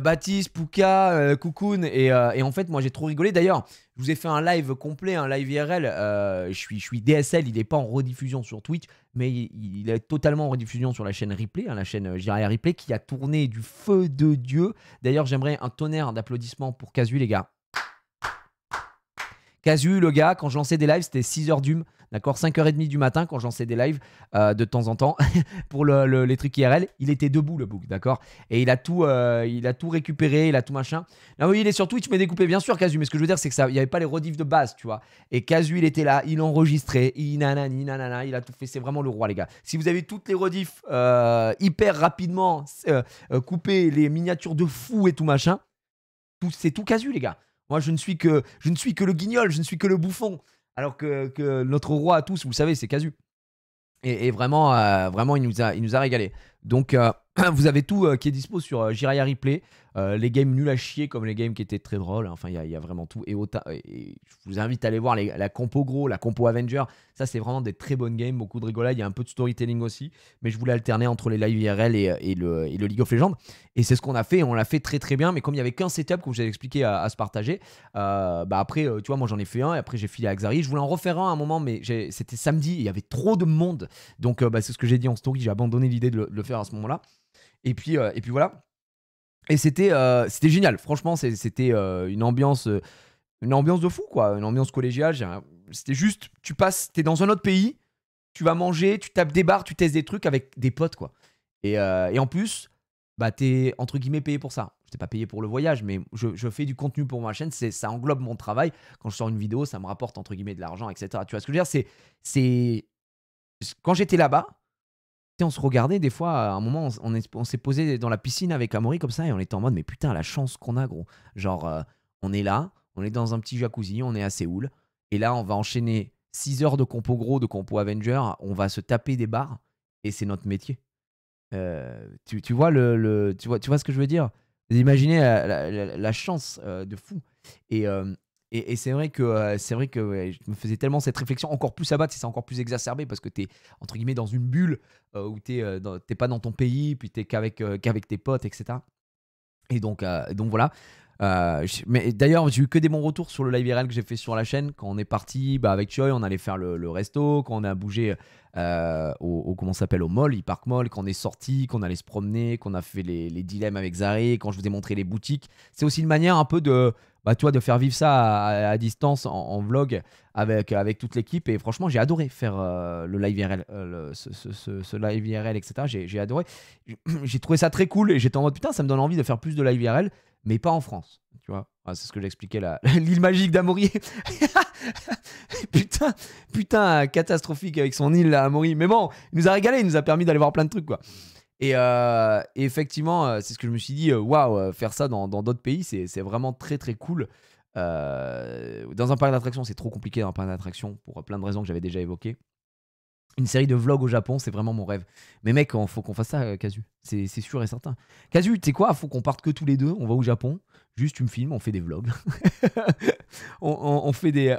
Baptiste, Puka, Cocoon et en fait moi j'ai trop rigolé. D'ailleurs je vous ai fait un live complet, un live IRL. Je suis DSL, il est pas en rediffusion sur Twitch, mais il est totalement en rediffusion sur la chaîne Replay, hein, la chaîne Jiraya Replay, qui a tourné du feu de Dieu. D'ailleurs j'aimerais un tonnerre d'applaudissements pour Casu, les gars. Casu, le gars, quand je lançais des lives, c'était 6h d'hum, d'accord, 5h30 du matin, quand je lançais des lives de temps en temps, pour les trucs IRL, il était debout, le bouc, d'accord. Et il a tout récupéré, il a tout machin. Là, oui, il est sur Twitch, mais découpé, bien sûr, Casu, mais ce que je veux dire, c'est que ça, il n'y avait pas les rediffs de base, tu vois. Et Casu, il était là, il enregistrait, il a tout fait, c'est vraiment le roi, les gars. Si vous avez toutes les rediffs hyper rapidement coupées, les miniatures de fou et tout machin, c'est tout Casu, les gars. Moi, je ne suis que le guignol, je ne suis que le bouffon. Alors que notre roi à tous, vous le savez, c'est Casu. Et vraiment, il nous a régalé. Donc, vous avez tout qui est dispo sur Jiraya Replay. les games nuls à chier comme les games qui étaient très drôles. Enfin, il y a vraiment tout. Et je vous invite à aller voir la compo gros, la compo Avenger. Ça, c'est vraiment des très bonnes games, beaucoup de rigolade. Il y a un peu de storytelling aussi. Mais je voulais alterner entre les live IRL et le League of Legends. Et c'est ce qu'on a fait. On l'a fait très très bien. Mais comme il n'y avait qu'un setup, comme je vous ai expliqué, à se partager, après, tu vois, moi j'en ai fait un. Et après, j'ai filé à Xari. Je voulais en refaire un à un moment, mais c'était samedi. Il y avait trop de monde. Donc, c'est ce que j'ai dit en story. J'ai abandonné l'idée de le faire à ce moment-là. Et puis voilà. Et c'était génial. Franchement, c'était une ambiance de fou, quoi. Une ambiance collégiale. C'était juste, t'es dans un autre pays, tu vas manger, tu tapes des bars, tu testes des trucs avec des potes, quoi. Et en plus, bah, t'es entre guillemets payé pour ça. Je t'ai pas payé pour le voyage, mais je fais du contenu pour ma chaîne. Ça englobe mon travail. Quand je sors une vidéo, ça me rapporte entre guillemets de l'argent, etc. Tu vois ce que je veux dire? Quand j'étais là-bas, on se regardait des fois, à un moment, on s'est posé dans la piscine avec Amaury comme ça et on était en mode, mais putain, la chance qu'on a, gros. Genre, on est là, on est dans un petit jacuzzi, on est à Séoul. Et là, on va enchaîner 6 heures de compo gros, de compo Avenger. On va se taper des bars et c'est notre métier. Tu vois tu vois ce que je veux dire? Vous imaginez la chance de fou. Et c'est vrai que, ouais, je me faisais tellement cette réflexion, encore plus à battre, c'est encore plus exacerbé parce que tu es entre guillemets dans une bulle où t'es pas dans ton pays, puis t'es qu'avec tes potes, etc. Et donc voilà. Mais d'ailleurs, j'ai eu que des bons retours sur le live IRL que j'ai fait sur la chaîne. Quand on est parti avec Choi, on allait faire le resto. Quand on a bougé comment ça s'appelle, au mall, e-park mall, quand on est sorti, qu'on allait se promener, qu'on a fait les dilemmes avec Zari, quand je vous ai montré les boutiques. C'est aussi une manière un peu de faire vivre ça à distance en vlog avec toute l'équipe. Et franchement, j'ai adoré faire le live IRL, ce live IRL, etc. J'ai adoré. J'ai trouvé ça très cool et j'étais en mode putain, ça me donne envie de faire plus de live IRL, mais pas en France. Tu vois, c'est ce que j'expliquais là. L'île magique d'Amaury. putain, catastrophique avec son île là, Amaury. Mais bon, il nous a régalé, il nous a permis d'aller voir plein de trucs, quoi. Et effectivement, c'est ce que je me suis dit, waouh, faire ça dans d'autres pays, c'est vraiment très très cool. Dans un parc d'attractions, c'est trop compliqué dans un parc d'attractions pour plein de raisons que j'avais déjà évoquées. Une série de vlogs au Japon, c'est vraiment mon rêve. Mais mec, faut qu'on fasse ça, Casu. C'est sûr et certain. Casu, tu sais quoi? Faut qu'on parte que tous les deux. On va au Japon. Juste, tu me filmes, on fait des vlogs. on fait des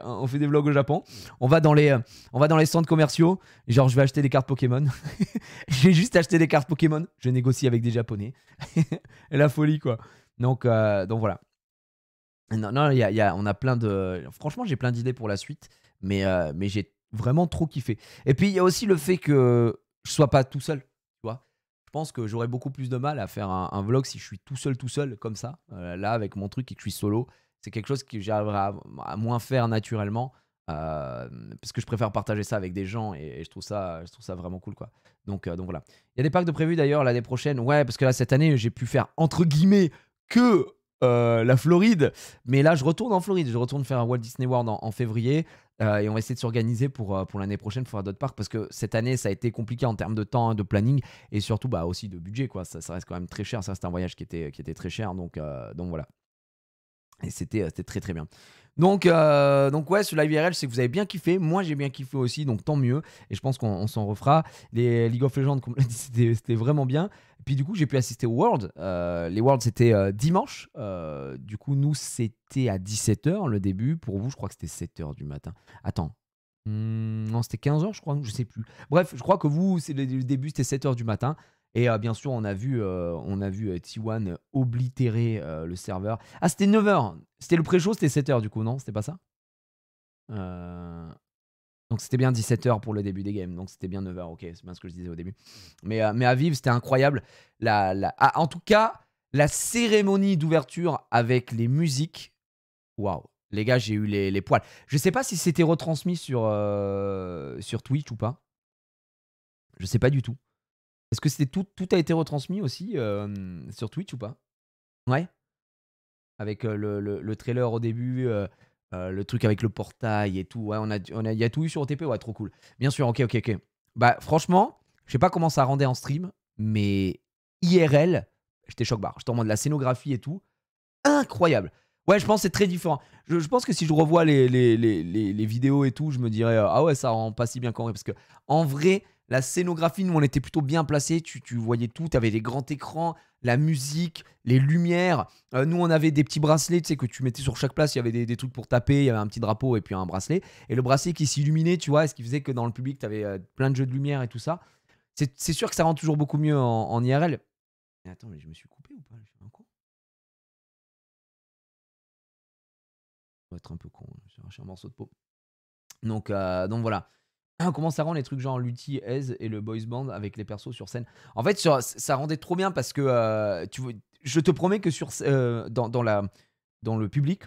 vlogs au Japon. On va dans les centres commerciaux. Genre, je vais acheter des cartes Pokémon. Je vais juste acheter des cartes Pokémon. Je négocie avec des Japonais. La folie, quoi. Donc voilà. Non, on a plein de. Franchement, j'ai plein d'idées pour la suite. Mais j'ai vraiment trop kiffé. Et puis, il y a aussi le fait que je sois pas tout seul. Tu vois, je pense que j'aurais beaucoup plus de mal à faire un vlog si je suis tout seul, comme ça. Là, avec mon truc et que je suis solo, c'est quelque chose que j'arriverai à moins faire naturellement. Parce que je préfère partager ça avec des gens et je trouve ça vraiment cool, quoi. Donc voilà. Il y a des packs de prévus d'ailleurs l'année prochaine. Ouais, parce que là, cette année, j'ai pu faire entre guillemets que la Floride. Mais là, je retourne en Floride. Je retourne faire un Walt Disney World en février. Et on va essayer de s'organiser pour l'année prochaine pour faire d'autres parcs parce que cette année ça a été compliqué en termes de temps, de planning et surtout aussi de budget, quoi. Ça reste quand même très cher, ça reste un voyage qui était très cher, donc voilà. Et c'était très très bien. Donc ouais, ce live IRL, c'est que vous avez bien kiffé. Moi, j'ai bien kiffé aussi, donc tant mieux. Et je pense qu'on s'en refera. Les League of Legends, comme on l'a dit, c'était vraiment bien. Et puis du coup, j'ai pu assister aux Worlds. Les Worlds, c'était dimanche. Du coup, nous, c'était à 17h le début. Pour vous, je crois que c'était 7h du matin. Attends. Non, c'était 15h, je crois. Je sais plus. Bref, je crois que vous, le début, c'était 7h du matin. Et bien sûr, on a vu T1 oblitérer le serveur. Ah, c'était 9h. C'était le pré-show, c'était 7h du coup, non? C'était pas ça? Donc c'était bien 17h pour le début des games. Donc c'était bien 9h, ok, c'est bien ce que je disais au début. Mais à vivre, c'était incroyable. En tout cas, la cérémonie d'ouverture avec les musiques, waouh. Les gars, j'ai eu les poils. Je sais pas si c'était retransmis sur Twitch ou pas. Je sais pas du tout. Est-ce que c'était tout a été retransmis aussi sur Twitch ou pas? Ouais. Avec le trailer au début, le truc avec le portail et tout. Ouais, il y a tout eu sur OTP, ouais, trop cool. Bien sûr, ok. Bah franchement, je sais pas comment ça rendait en stream, mais IRL, j'étais choc-barre. J'étais en mode de la scénographie et tout. Incroyable. Ouais, je pense que c'est très différent. Je pense que si je revois les vidéos et tout, je me dirais ah ouais, ça rend pas si bien qu'en vrai. Parce que en vrai, La scénographie, nous, on était plutôt bien placés. Tu voyais tout. Tu avais les grands écrans, la musique, les lumières. Nous, on avait des petits bracelets, tu sais, que tu mettais sur chaque place. Il y avait des trucs pour taper. Il y avait un petit drapeau et puis un bracelet. Et le bracelet qui s'illuminait, tu vois, ce qui faisait que dans le public, tu avais plein de jeux de lumière et tout ça. C'est sûr que ça rend toujours beaucoup mieux en IRL. Mais attends, mais je me suis coupé ou pas? J'ai fait un coup. Ça doit être un peu con. J'ai arraché un morceau de peau. Donc voilà. Comment ça rend les trucs genre Lutti, Ez et le boys band avec les persos sur scène? En fait, ça rendait trop bien parce que je te promets que dans le public,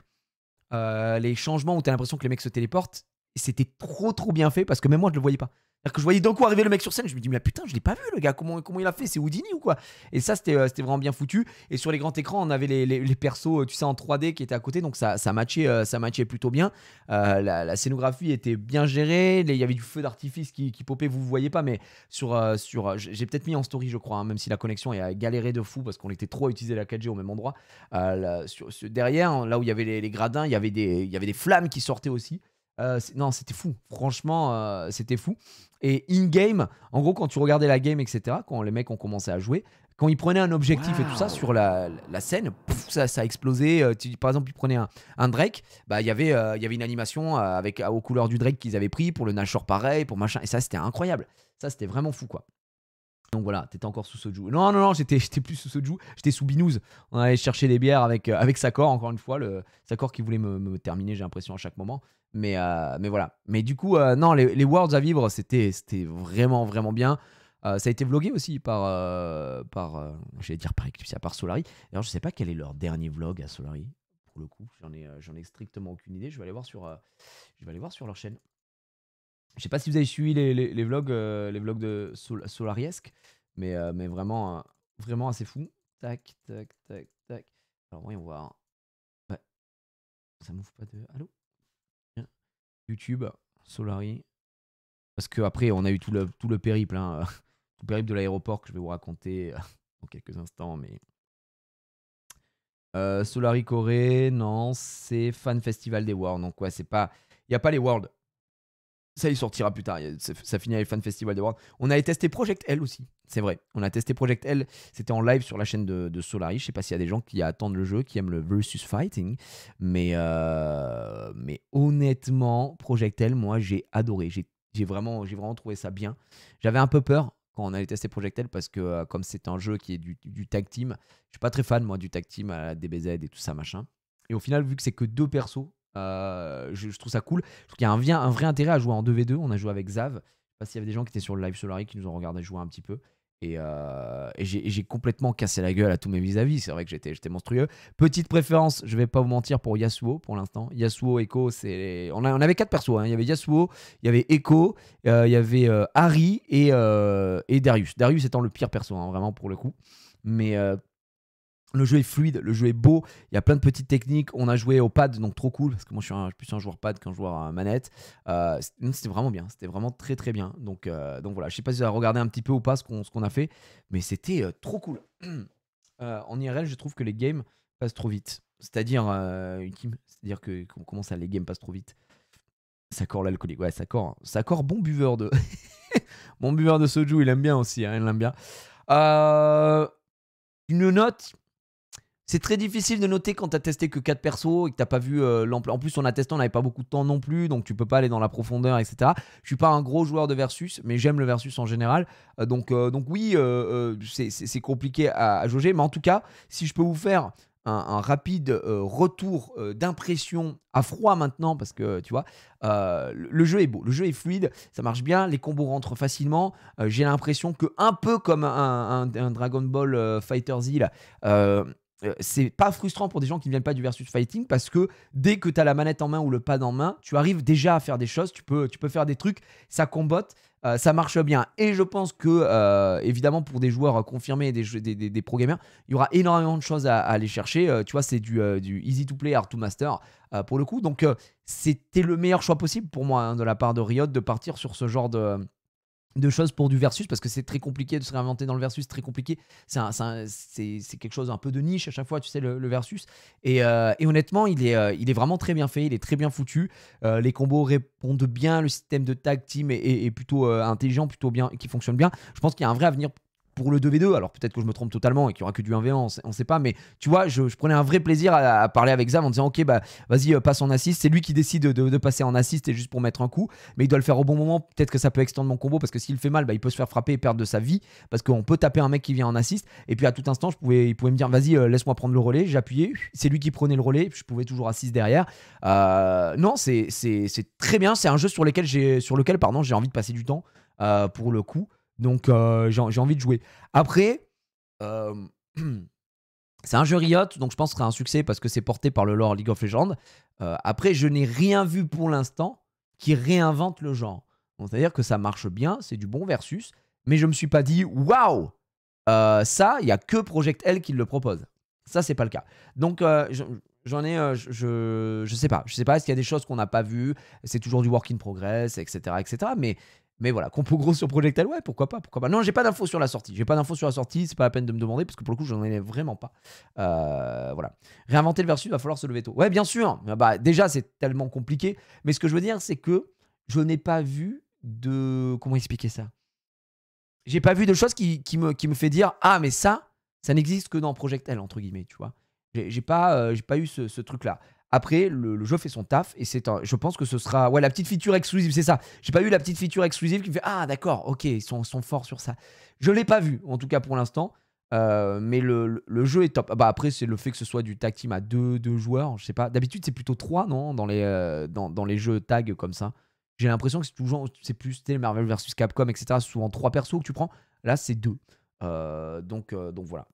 les changements où tu as l'impression que les mecs se téléportent, c'était trop bien fait parce que même moi je le voyais pas. C'est-à-dire que je voyais d'un coup arriver le mec sur scène, je me dis mais putain, je l'ai pas vu le gars, comment il a fait? C'est Houdini ou quoi? Et ça c'était vraiment bien foutu. Et sur les grands écrans, on avait les persos, tu sais, en 3D qui étaient à côté, donc ça matchait plutôt bien. La scénographie était bien gérée, il y avait du feu d'artifice qui popait, vous voyez pas, mais j'ai peut-être mis en story, je crois, hein, même si la connexion a galéré de fou parce qu'on était trop à utiliser la 4G au même endroit. Derrière, là où il y avait les gradins, il y avait des flammes qui sortaient aussi. Non, c'était fou. Franchement, c'était fou. Et in-game, en gros, quand tu regardais la game, etc., quand les mecs ont commencé à jouer, quand ils prenaient un objectif et tout ça sur la scène, pouf, ça explosait. Par exemple, ils prenaient un Drake, bah, il y avait une animation aux couleurs du Drake qu'ils avaient pris, pour le Nashor pareil, pour machin. Et ça, c'était incroyable. Ça, c'était vraiment fou, quoi. Donc voilà, t'étais encore sous Soju. Non, j'étais plus sous Soju, j'étais sous Binous. On allait chercher des bières avec Sakor, encore une fois. Le Sakor qui voulait me terminer, j'ai l'impression, à chaque moment. Mais voilà. Mais du coup, non, les Worlds à vivre, c'était vraiment bien. Ça a été vlogué aussi j'allais dire par Eclipsia, par Solari. Alors, je sais pas quel est leur dernier vlog à Solari, pour le coup. J'en ai strictement aucune idée. Je vais aller voir sur leur chaîne. Je sais pas si vous avez suivi les vlogs de Solariesque, mais vraiment, vraiment assez fou. Tac, tac, tac, tac. Alors, voyons voir. Ouais, ça m'ouvre pas de. Allô? Tiens. YouTube, Solari. Parce qu'après, on a eu tout le périple, hein, tout le périple de l'aéroport que je vais vous raconter dans quelques instants. Mais Solari Corée, non, c'est Fan Festival des Worlds. Donc, ouais, c'est pas. Il n'y a pas les Worlds. Ça, il sortira plus tard. Ça finit avec Fan Festival des Worlds. On avait testé Project L aussi. C'est vrai. On a testé Project L. C'était en live sur la chaîne de Solari. Je sais pas s'il y a des gens qui attendent le jeu, qui aiment le versus fighting. Mais honnêtement, Project L, moi, j'ai adoré. J'ai vraiment trouvé ça bien. J'avais un peu peur quand on allait tester Project L parce que comme c'est un jeu qui est du tag team, je suis pas très fan, moi, du tag team à la DBZ et tout ça, machin. Et au final, vu que c'est que 2 persos, je trouve ça cool. Je trouve qu'il y a un vrai intérêt à jouer en 2v2. On a joué avec Zav. Je sais pas s'il y avait des gens qui étaient sur le live Solari qui nous ont regardé jouer un petit peu. Et j'ai complètement cassé la gueule à tous mes vis-à-vis. C'est vrai que j'étais monstrueux. Petite préférence, je vais pas vous mentir, pour Yasuo pour l'instant. Yasuo, Echo, on avait 4 persos. Hein. Il y avait Yasuo, il y avait Echo, il y avait Harry et Darius. Darius étant le pire perso, hein, vraiment pour le coup. Mais le jeu est fluide, le jeu est beau, il y a plein de petites techniques. On a joué au pad, donc trop cool, parce que moi je suis plus un joueur pad qu'un joueur manette. C'était vraiment bien, c'était vraiment très bien. Donc voilà, je sais pas si vous avez regardé un petit peu ou pas ce qu'on a fait, mais c'était trop cool. En IRL, je trouve que les games passent trop vite. C'est-à-dire comment ça, les games passent trop vite? Sakor l'alcoolique, ouais, Sakor, bon buveur de bon buveur de soju, il aime bien aussi, hein, il l'aime bien. Une note. C'est très difficile de noter quand t'as testé que 4 persos et que t'as pas vu l'ampleur. En plus, on a testé, on n'avait pas beaucoup de temps non plus, donc tu peux pas aller dans la profondeur, etc. Je suis pas un gros joueur de versus, mais j'aime le versus en général. Donc oui, c'est compliqué à jauger, mais en tout cas, si je peux vous faire un rapide retour d'impression à froid maintenant, parce que tu vois, le jeu est beau, le jeu est fluide, ça marche bien, les combos rentrent facilement. J'ai l'impression que un peu comme un Dragon Ball Fighter Z là, c'est pas frustrant pour des gens qui ne viennent pas du versus fighting parce que dès que tu as la manette en main ou le pad en main, tu arrives déjà à faire des choses, tu peux faire des trucs, ça combotte, ça marche bien. Et je pense que, évidemment, pour des joueurs confirmés, des pro gamers, il y aura énormément de choses à aller chercher. Tu vois, c'est du easy to play, hard to master pour le coup. Donc, c'était le meilleur choix possible pour moi, hein, de la part de Riot, de partir sur ce genre de choses pour du versus parce que c'est très compliqué de se réinventer dans le versus, très compliqué. C'est quelque chose un peu de niche à chaque fois, tu sais, le versus. Et honnêtement, il est vraiment très bien fait, il est très bien foutu. Les combos répondent bien, le système de tag team est plutôt intelligent, plutôt bien, qui fonctionne bien. Je pense qu'il y a un vrai avenir pour le 2v2. Alors peut-être que je me trompe totalement et qu'il y aura que du 1v1, on sait pas. Mais tu vois, je prenais un vrai plaisir à parler avec Zam en disant ok, bah vas-y, passe en assist. C'est lui qui décide de passer en assist et juste pour mettre un coup. Mais il doit le faire au bon moment. Peut-être que ça peut extendre mon combo parce que s'il fait mal, bah, il peut se faire frapper et perdre de sa vie. Parce qu'on peut taper un mec qui vient en assist. Et puis à tout instant, il pouvait me dire vas-y, laisse-moi prendre le relais. J'appuyais. C'est lui qui prenait le relais. Je pouvais toujours assist derrière. Non, c'est très bien. C'est un jeu sur lequel pardon, j'ai envie de passer du temps pour le coup. Donc j'ai envie de jouer. Après, euh, c'est un jeu Riot, donc je pense que ce sera un succès parce que c'est porté par le lore League of Legends. Après, je n'ai rien vu pour l'instant qui réinvente le genre. C'est-à-dire que ça marche bien, c'est du bon versus, mais je me suis pas dit waouh, ça, il y a que Project L qui le propose. Ça, c'est pas le cas. Donc j'en ai, je sais pas, est-ce qu'il y a des choses qu'on n'a pas vues. C'est toujours du work in progress, etc., etc. Mais voilà, compo gros sur Project L, ouais, pourquoi pas, pourquoi pas. Non, j'ai pas d'infos sur la sortie. C'est pas la peine de me demander parce que pour le coup, j'en ai vraiment pas. Voilà. Réinventer le versus, va falloir se lever tôt. Ouais, bien sûr. Bah, déjà, c'est tellement compliqué. Mais ce que je veux dire, c'est que je n'ai pas vu de. Comment expliquer ça? J'ai pas vu de choses qui me fait dire ah, mais ça n'existe que dans Project L, entre guillemets, tu vois. J'ai pas eu ce truc-là. Après, le jeu fait son taf et je pense que ce sera ouais, la petite feature exclusive, c'est ça. J'ai pas eu la petite feature exclusive qui me fait ah, d'accord, ok, ils sont forts sur ça. Je l'ai pas vu, en tout cas pour l'instant. Mais le jeu est top. Bah, après, c'est le fait que ce soit du tag team à deux joueurs. Je sais pas. D'habitude, c'est plutôt 3, non, dans les jeux tag comme ça. J'ai l'impression que c'est plus Marvel versus Capcom, etc. C'est souvent 3 persos que tu prends. Là, c'est 2. Donc voilà.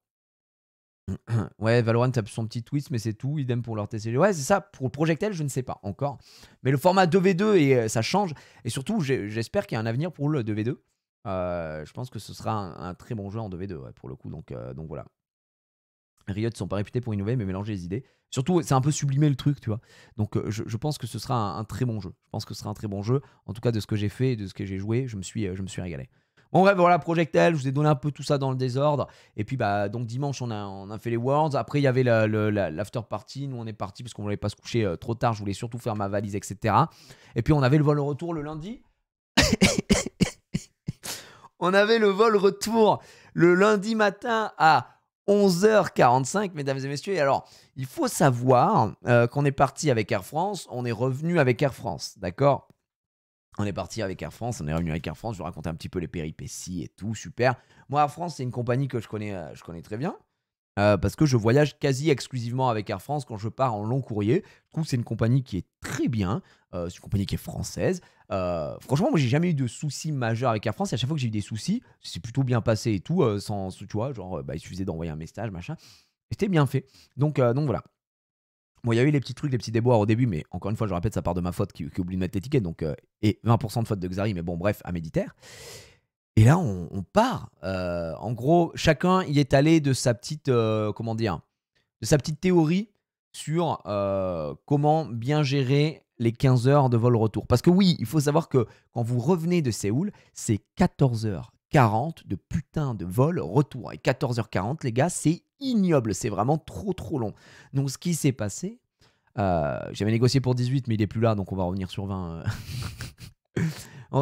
Ouais, Valorant a son petit twist, mais c'est tout. Idem pour leur TCG. Ouais, c'est ça. Pour le Projectel, je ne sais pas encore. Mais le format 2v2, ça change. Et surtout, j'espère qu'il y a un avenir pour le 2v2. Je pense que ce sera un très bon jeu en 2v2, ouais, pour le coup. Donc voilà. Riot ne sont pas réputés pour innover, mais mélanger les idées. Surtout, c'est un peu sublimé le truc, tu vois. Donc je pense que ce sera un très bon jeu. Je pense que ce sera un très bon jeu. En tout cas, de ce que j'ai fait et de ce que j'ai joué, je me suis régalé. Bon bref, voilà, Project L, je vous ai donné un peu tout ça dans le désordre. Et puis bah donc dimanche, on a fait les Worlds. Après, il y avait l'after party. Nous, on est parti parce qu'on voulait pas se coucher trop tard. Je voulais surtout faire ma valise, etc. Et puis, on avait le vol retour le lundi. On avait le vol retour le lundi matin à 11h45, mesdames et messieurs. Et alors, il faut savoir qu'on est parti avec Air France, on est revenu avec Air France, d'accord? On est parti avec Air France, on est revenu avec Air France, je vais raconter un petit peu les péripéties et tout, super. Moi, Air France, c'est une compagnie que je connais très bien. Parce que je voyage quasi exclusivement avec Air France quand je pars en long courrier. Je trouve que c'est une compagnie qui est très bien. C'est une compagnie qui est française. Franchement, moi, j'ai jamais eu de soucis majeurs avec Air France. Et à chaque fois que j'ai eu des soucis, c'est plutôt bien passé et tout. Sans, tu vois, genre, il suffisait d'envoyer un message, machin. C'était bien fait. Donc voilà. Bon, il y a eu les petits trucs, les petits déboires au début, mais encore une fois, je répète, ça part de ma faute qui oublie de mettre l'étiquette. Donc, et 20% de faute de Xari, mais bon, bref, à Méditaire. Et là, on part. En gros, chacun y est allé de sa petite, comment dire, de sa petite théorie sur comment bien gérer les 15 heures de vol retour. Parce que oui, il faut savoir que quand vous revenez de Séoul, c'est 14h40 de putain de vol retour. Et 14h40, les gars, c'est ignoble. C'est vraiment trop, trop long. Donc, ce qui s'est passé, j'avais négocié pour 18, mais il est plus là, donc on va revenir sur 20.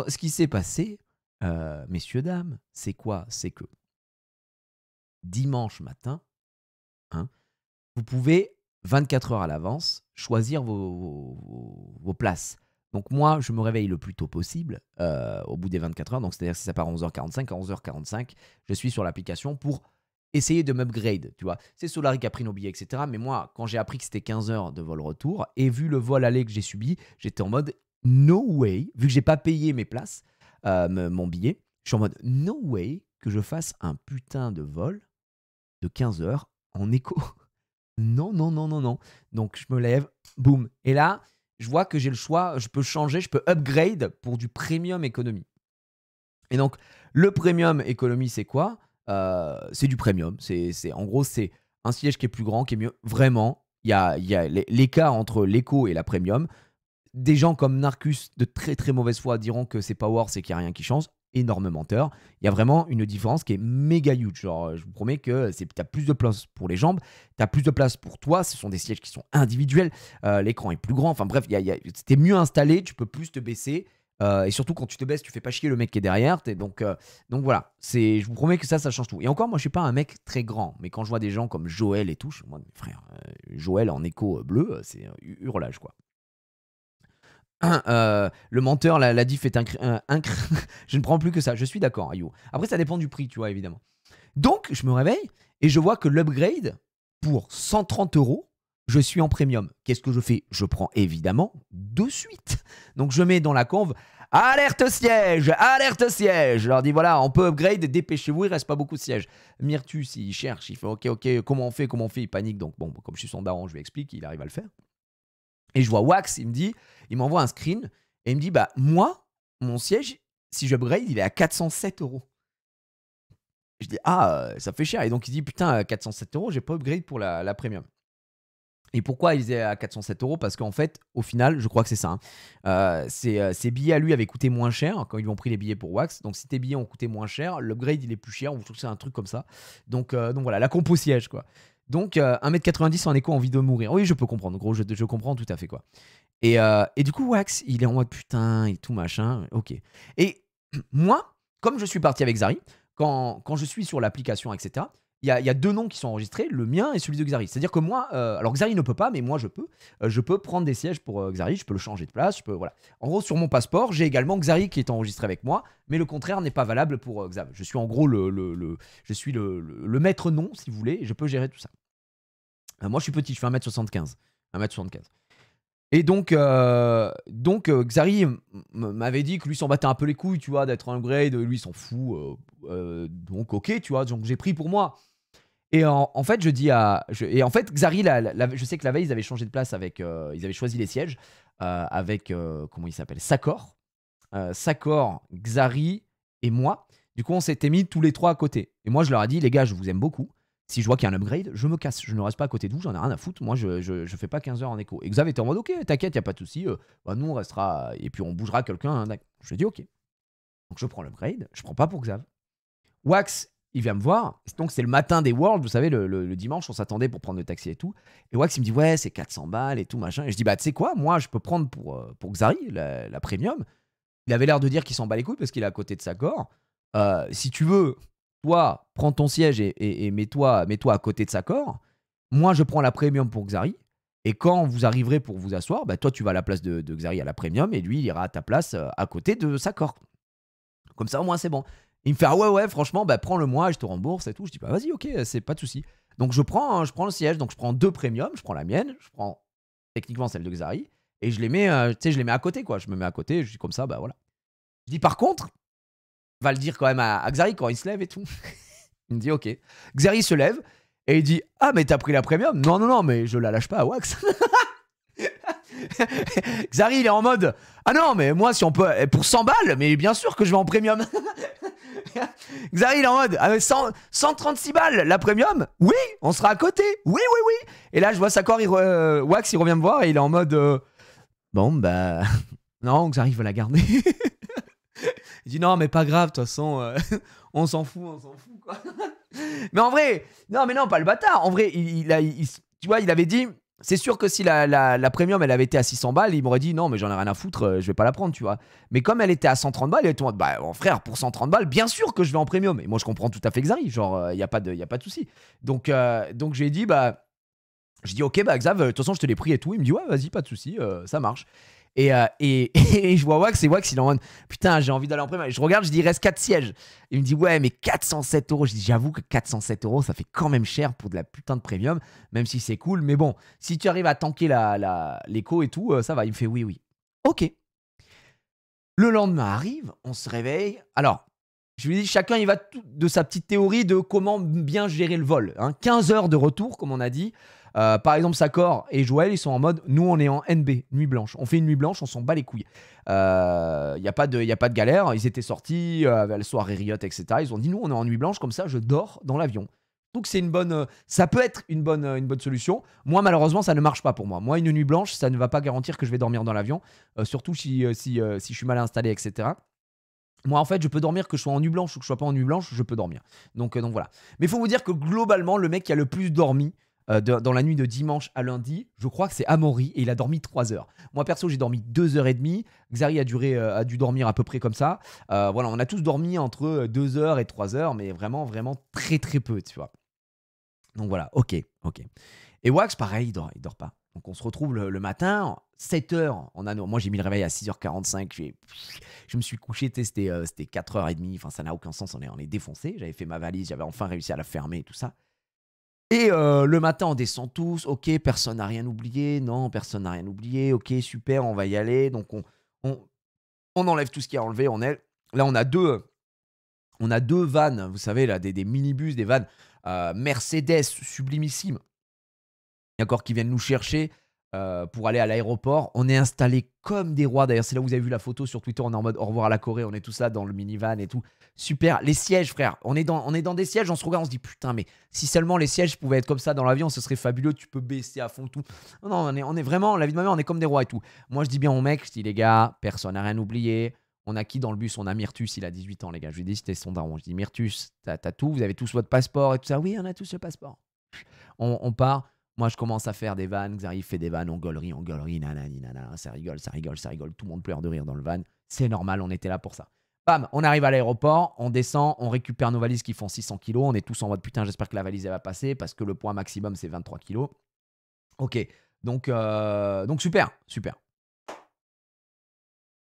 Ce qui s'est passé, messieurs, dames, c'est quoi? C'est que dimanche matin, hein, vous pouvez, 24 heures à l'avance, choisir vos places. Donc moi, je me réveille le plus tôt possible, au bout des 24 heures. Donc c'est-à-dire que si ça part à 11h45, à 11h45, je suis sur l'application pour essayer de m'upgrade, tu vois. C'est Solari qui a pris nos billets, etc. Mais moi, quand j'ai appris que c'était 15 heures de vol retour, et vu le vol aller que j'ai subi, j'étais en mode no way, vu que j'ai pas payé mes places, mon billet, je suis en mode no way que je fasse un putain de vol de 15 heures en éco. Non, non, non, non, non. Donc je me lève, boum. Et là, je vois que j'ai le choix, je peux changer, je peux upgrade pour du premium économie. Et donc, le premium économie, c'est quoi? C'est du premium. En gros, c'est un siège qui est plus grand, qui est mieux. Vraiment, il y a l'écart entre l'éco et la premium. Des gens comme Narcus, de très très mauvaise foi, diront que c'est pas worth et qu'il n'y a rien qui change. énorme menteur. Il y a vraiment une différence qui est méga huge. Genre, je vous promets que tu as plus de place pour les jambes, tu as plus de place pour toi. Ce sont des sièges qui sont individuels. L'écran est plus grand. Enfin bref, c'était mieux installé. Tu peux plus te baisser. Et surtout, quand tu te baisses, tu fais pas chier le mec qui est derrière. Donc voilà, je vous promets que ça change tout. Et encore, moi, je suis pas un mec très grand. Mais quand je vois des gens comme Joël et tout, moi, frère, Joël en écho bleu, c'est hurlage, quoi. Le menteur, la diff est je ne prends plus que ça. Je suis d'accord, Ayo. Après, ça dépend du prix, tu vois, évidemment. Donc, je me réveille et je vois que l'upgrade, pour 130 €, je suis en premium. Qu'est-ce que je fais? Je prends évidemment de suite. Donc, je mets dans la conve alerte siège, alerte siège. Je leur dis voilà, on peut upgrade, dépêchez-vous, il reste pas beaucoup de sièges. Myrtus, il cherche, il fait ok, comment on fait, il panique. Donc, bon, comme je suis son daron, je lui explique, il arrive à le faire. Et je vois Wax, il m'envoie un screen et il me dit bah moi, mon siège, si j'upgrade, il est à 407 €. Je dis ah, ça fait cher. Et donc il dit putain, 407 €, j'ai pas upgrade pour la premium. Et pourquoi il est à 407 €? Parce qu'en fait, au final, je crois que c'est ça. Ses billets à lui avaient coûté moins cher quand ils lui ont pris les billets pour Wax. Donc si tes billets ont coûté moins cher, l'upgrade il est plus cher. On trouve que c'est un truc comme ça. Donc voilà, la compo siège quoi. Donc 1m90 en écho, envie de mourir. Oui, je peux comprendre. Gros, je comprends tout à fait quoi. Et du coup, Wax, il est en mode putain et tout machin. Ok. Et moi, comme je suis parti avec Zari, quand je suis sur l'application, etc., il y a 2 noms qui sont enregistrés, le mien et celui de Xari. C'est-à-dire que moi, alors Xari ne peut pas, mais moi je peux. Je peux prendre des sièges pour Xari, je peux le changer de place, voilà. En gros, sur mon passeport, j'ai également Xari qui est enregistré avec moi, mais le contraire n'est pas valable pour Xav. Je suis en gros je suis le maître nom, si vous voulez, et je peux gérer tout ça. Moi, je suis petit, je fais 1m75. 1m75. Et donc Xari m'avait dit que lui s'en battait un peu les couilles, tu vois, d'être un upgrade, lui il s'en fout. Donc ok, tu vois, donc j'ai pris pour moi. Et en fait, et en fait, Xari, je sais que la veille, ils avaient changé de place avec. Ils avaient choisi les sièges avec. Comment il s'appelle? Sakor. Sakor, Xari et moi. Du coup, on s'était mis tous les 3 à côté. Et moi, je leur ai dit, les gars, je vous aime beaucoup. Si je vois qu'il y a un upgrade, je me casse. Je ne reste pas à côté de vous, j'en ai rien à foutre. Moi, je fais pas 15 heures en écho. Et Xav était en mode, ok, t'inquiète, y a pas de souci. Bah, nous, on restera. Et puis, on bougera quelqu'un. Hein, je lui ai dit, ok. Donc, je prends l'upgrade. Je prends pas pour Xav. Wax, il vient me voir. Donc, c'est le matin des Worlds. Vous savez, le dimanche, on s'attendait pour prendre le taxi et tout. Et Wax, il me dit, ouais, c'est 400 balles et tout, machin. Et je dis, bah, tu sais quoi, moi, je peux prendre pour Xari, la premium. Il avait l'air de dire qu'il s'en bat les couilles parce qu'il est à côté de Sakor. Si tu veux, toi, prends ton siège et mets-toi à côté de Sakor. Moi, je prends la premium pour Xari. Et quand vous arriverez pour vous asseoir, bah, toi, tu vas à la place de Xari à la premium et lui, il ira à ta place à côté de Sakor. Comme ça, au moins, c'est bon. Il me fait ah ouais, franchement, bah, prends-le moi, je te rembourse et tout. Je dis bah vas-y, ok, c'est pas de souci. Donc je prends le siège, donc je prends 2 premiums, je prends la mienne, je prends techniquement celle de Xari et je les mets, je les mets à côté quoi. Je me mets à côté, je dis comme ça, bah voilà. Je dis par contre, va le dire quand même à Xari quand il se lève et tout. Il me dit ok. Xari se lève et il dit ah mais t'as pris la premium? Non, mais je la lâche pas à Wax. Xari il est en mode ah non mais moi si on peut pour 100 balles mais bien sûr que je vais en premium. Xari il est en mode ah, 136 balles la premium, oui on sera à côté, oui. Et là je vois Sakor, Wax il revient me voir et il est en mode bon bah non Xari veut la garder. Il dit non mais pas grave de toute façon on s'en fout quoi. Mais en vrai non pas le bâtard, en vrai tu vois il avait dit c'est sûr que si la premium elle avait été à 600 balles, il m'aurait dit non mais j'en ai rien à foutre, je vais pas la prendre tu vois. Mais comme elle était à 130 balles, il était en mode bah mon frère pour 130 balles bien sûr que je vais en premium. Et moi je comprends tout à fait Xari, genre y a pas de souci. Donc j'ai dit bah je dis ok bah Xav de toute façon je te l'ai pris et tout. Il me dit ouais vas-y pas de souci, ça marche. Et je vois Wax, et Wax il est en mode putain j'ai envie d'aller en premium. Et je regarde, je dis il reste 4 sièges. Il me dit ouais mais 407 €. Je dis j'avoue que 407 € ça fait quand même cher pour de la putain de premium, même si c'est cool. Mais bon, si tu arrives à tanker l'écho et tout, ça va. Il me fait oui. Ok. Le lendemain arrive, on se réveille. Alors, je lui dis chacun il va de sa petite théorie de comment bien gérer le vol. 15 heures de retour comme on a dit. Par exemple, Sakor et Joël, ils sont en mode nous, on est en NB, nuit blanche. On fait une nuit blanche, on s'en bat les couilles. Y a pas de galère. Ils étaient sortis à la soirée Riot, etc. Ils ont dit nous, on est en nuit blanche, comme ça, je dors dans l'avion. Donc, c'est ça peut être une bonne solution. Moi, malheureusement, ça ne marche pas pour moi. Moi, une nuit blanche, ça ne va pas garantir que je vais dormir dans l'avion, surtout si je suis mal installé, etc. Moi, en fait, je peux dormir que je sois en nuit blanche ou que je sois pas en nuit blanche, je peux dormir. Donc voilà. Mais il faut vous dire que globalement, le mec qui a le plus dormi dans la nuit de dimanche à lundi, je crois que c'est Amaury et il a dormi 3 heures. Moi, perso, j'ai dormi 2h30. Xari a dû dormir à peu près comme ça. Voilà, on a tous dormi entre 2 heures et 3 heures, mais vraiment, vraiment très, très peu, tu vois. Donc voilà, ok. Et Wax, pareil, il dort pas. Donc on se retrouve le matin, 7h. Moi, j'ai mis le réveil à 6h45. Je me suis couché, c'était 4h30. Enfin, ça n'a aucun sens, on est défoncé. J'avais fait ma valise, j'avais enfin réussi à la fermer et tout ça. Et le matin, on descend tous. Ok, personne n'a rien oublié. Non, personne n'a rien oublié. Ok, super, on va y aller. Donc on enlève tout ce qui est enlevé. Là, on a deux vannes, vous savez, là, des minibus, des vannes Mercedes sublimissimes, d'accord, qui viennent nous chercher pour aller à l'aéroport. On est installés comme des rois. D'ailleurs, c'est là où vous avez vu la photo sur Twitter. On est en mode au revoir à la Corée. On est tous là dans le minivan et tout. Super. Les sièges, frère. On est dans des sièges. On se regarde. On se dit putain, mais si seulement les sièges pouvaient être comme ça dans l'avion, ce serait fabuleux. Tu peux baisser à fond tout. Non, on est vraiment, la vie de ma mère, on est comme des rois et tout. Moi, je dis bien au mec, je dis les gars, personne n'a rien oublié. On a qui dans le bus? On a Myrtus, il a 18 ans, les gars. Je lui ai dit, c'était son daron. Je dis, Myrtus, t'as tout, vous avez tous votre passeport et tout ça. Oui, on a tous le passeport. On part. Moi, je commence à faire des vannes. Xari fait des vannes. On gueulerie, nanani, nanana. Ça rigole. Tout le monde pleure de rire dans le van. C'est normal, on était là pour ça. Bam, on arrive à l'aéroport. On descend. On récupère nos valises qui font 600 kilos. On est tous en mode putain, j'espère que la valise elle va passer parce que le poids maximum c'est 23 kilos. Ok, donc super.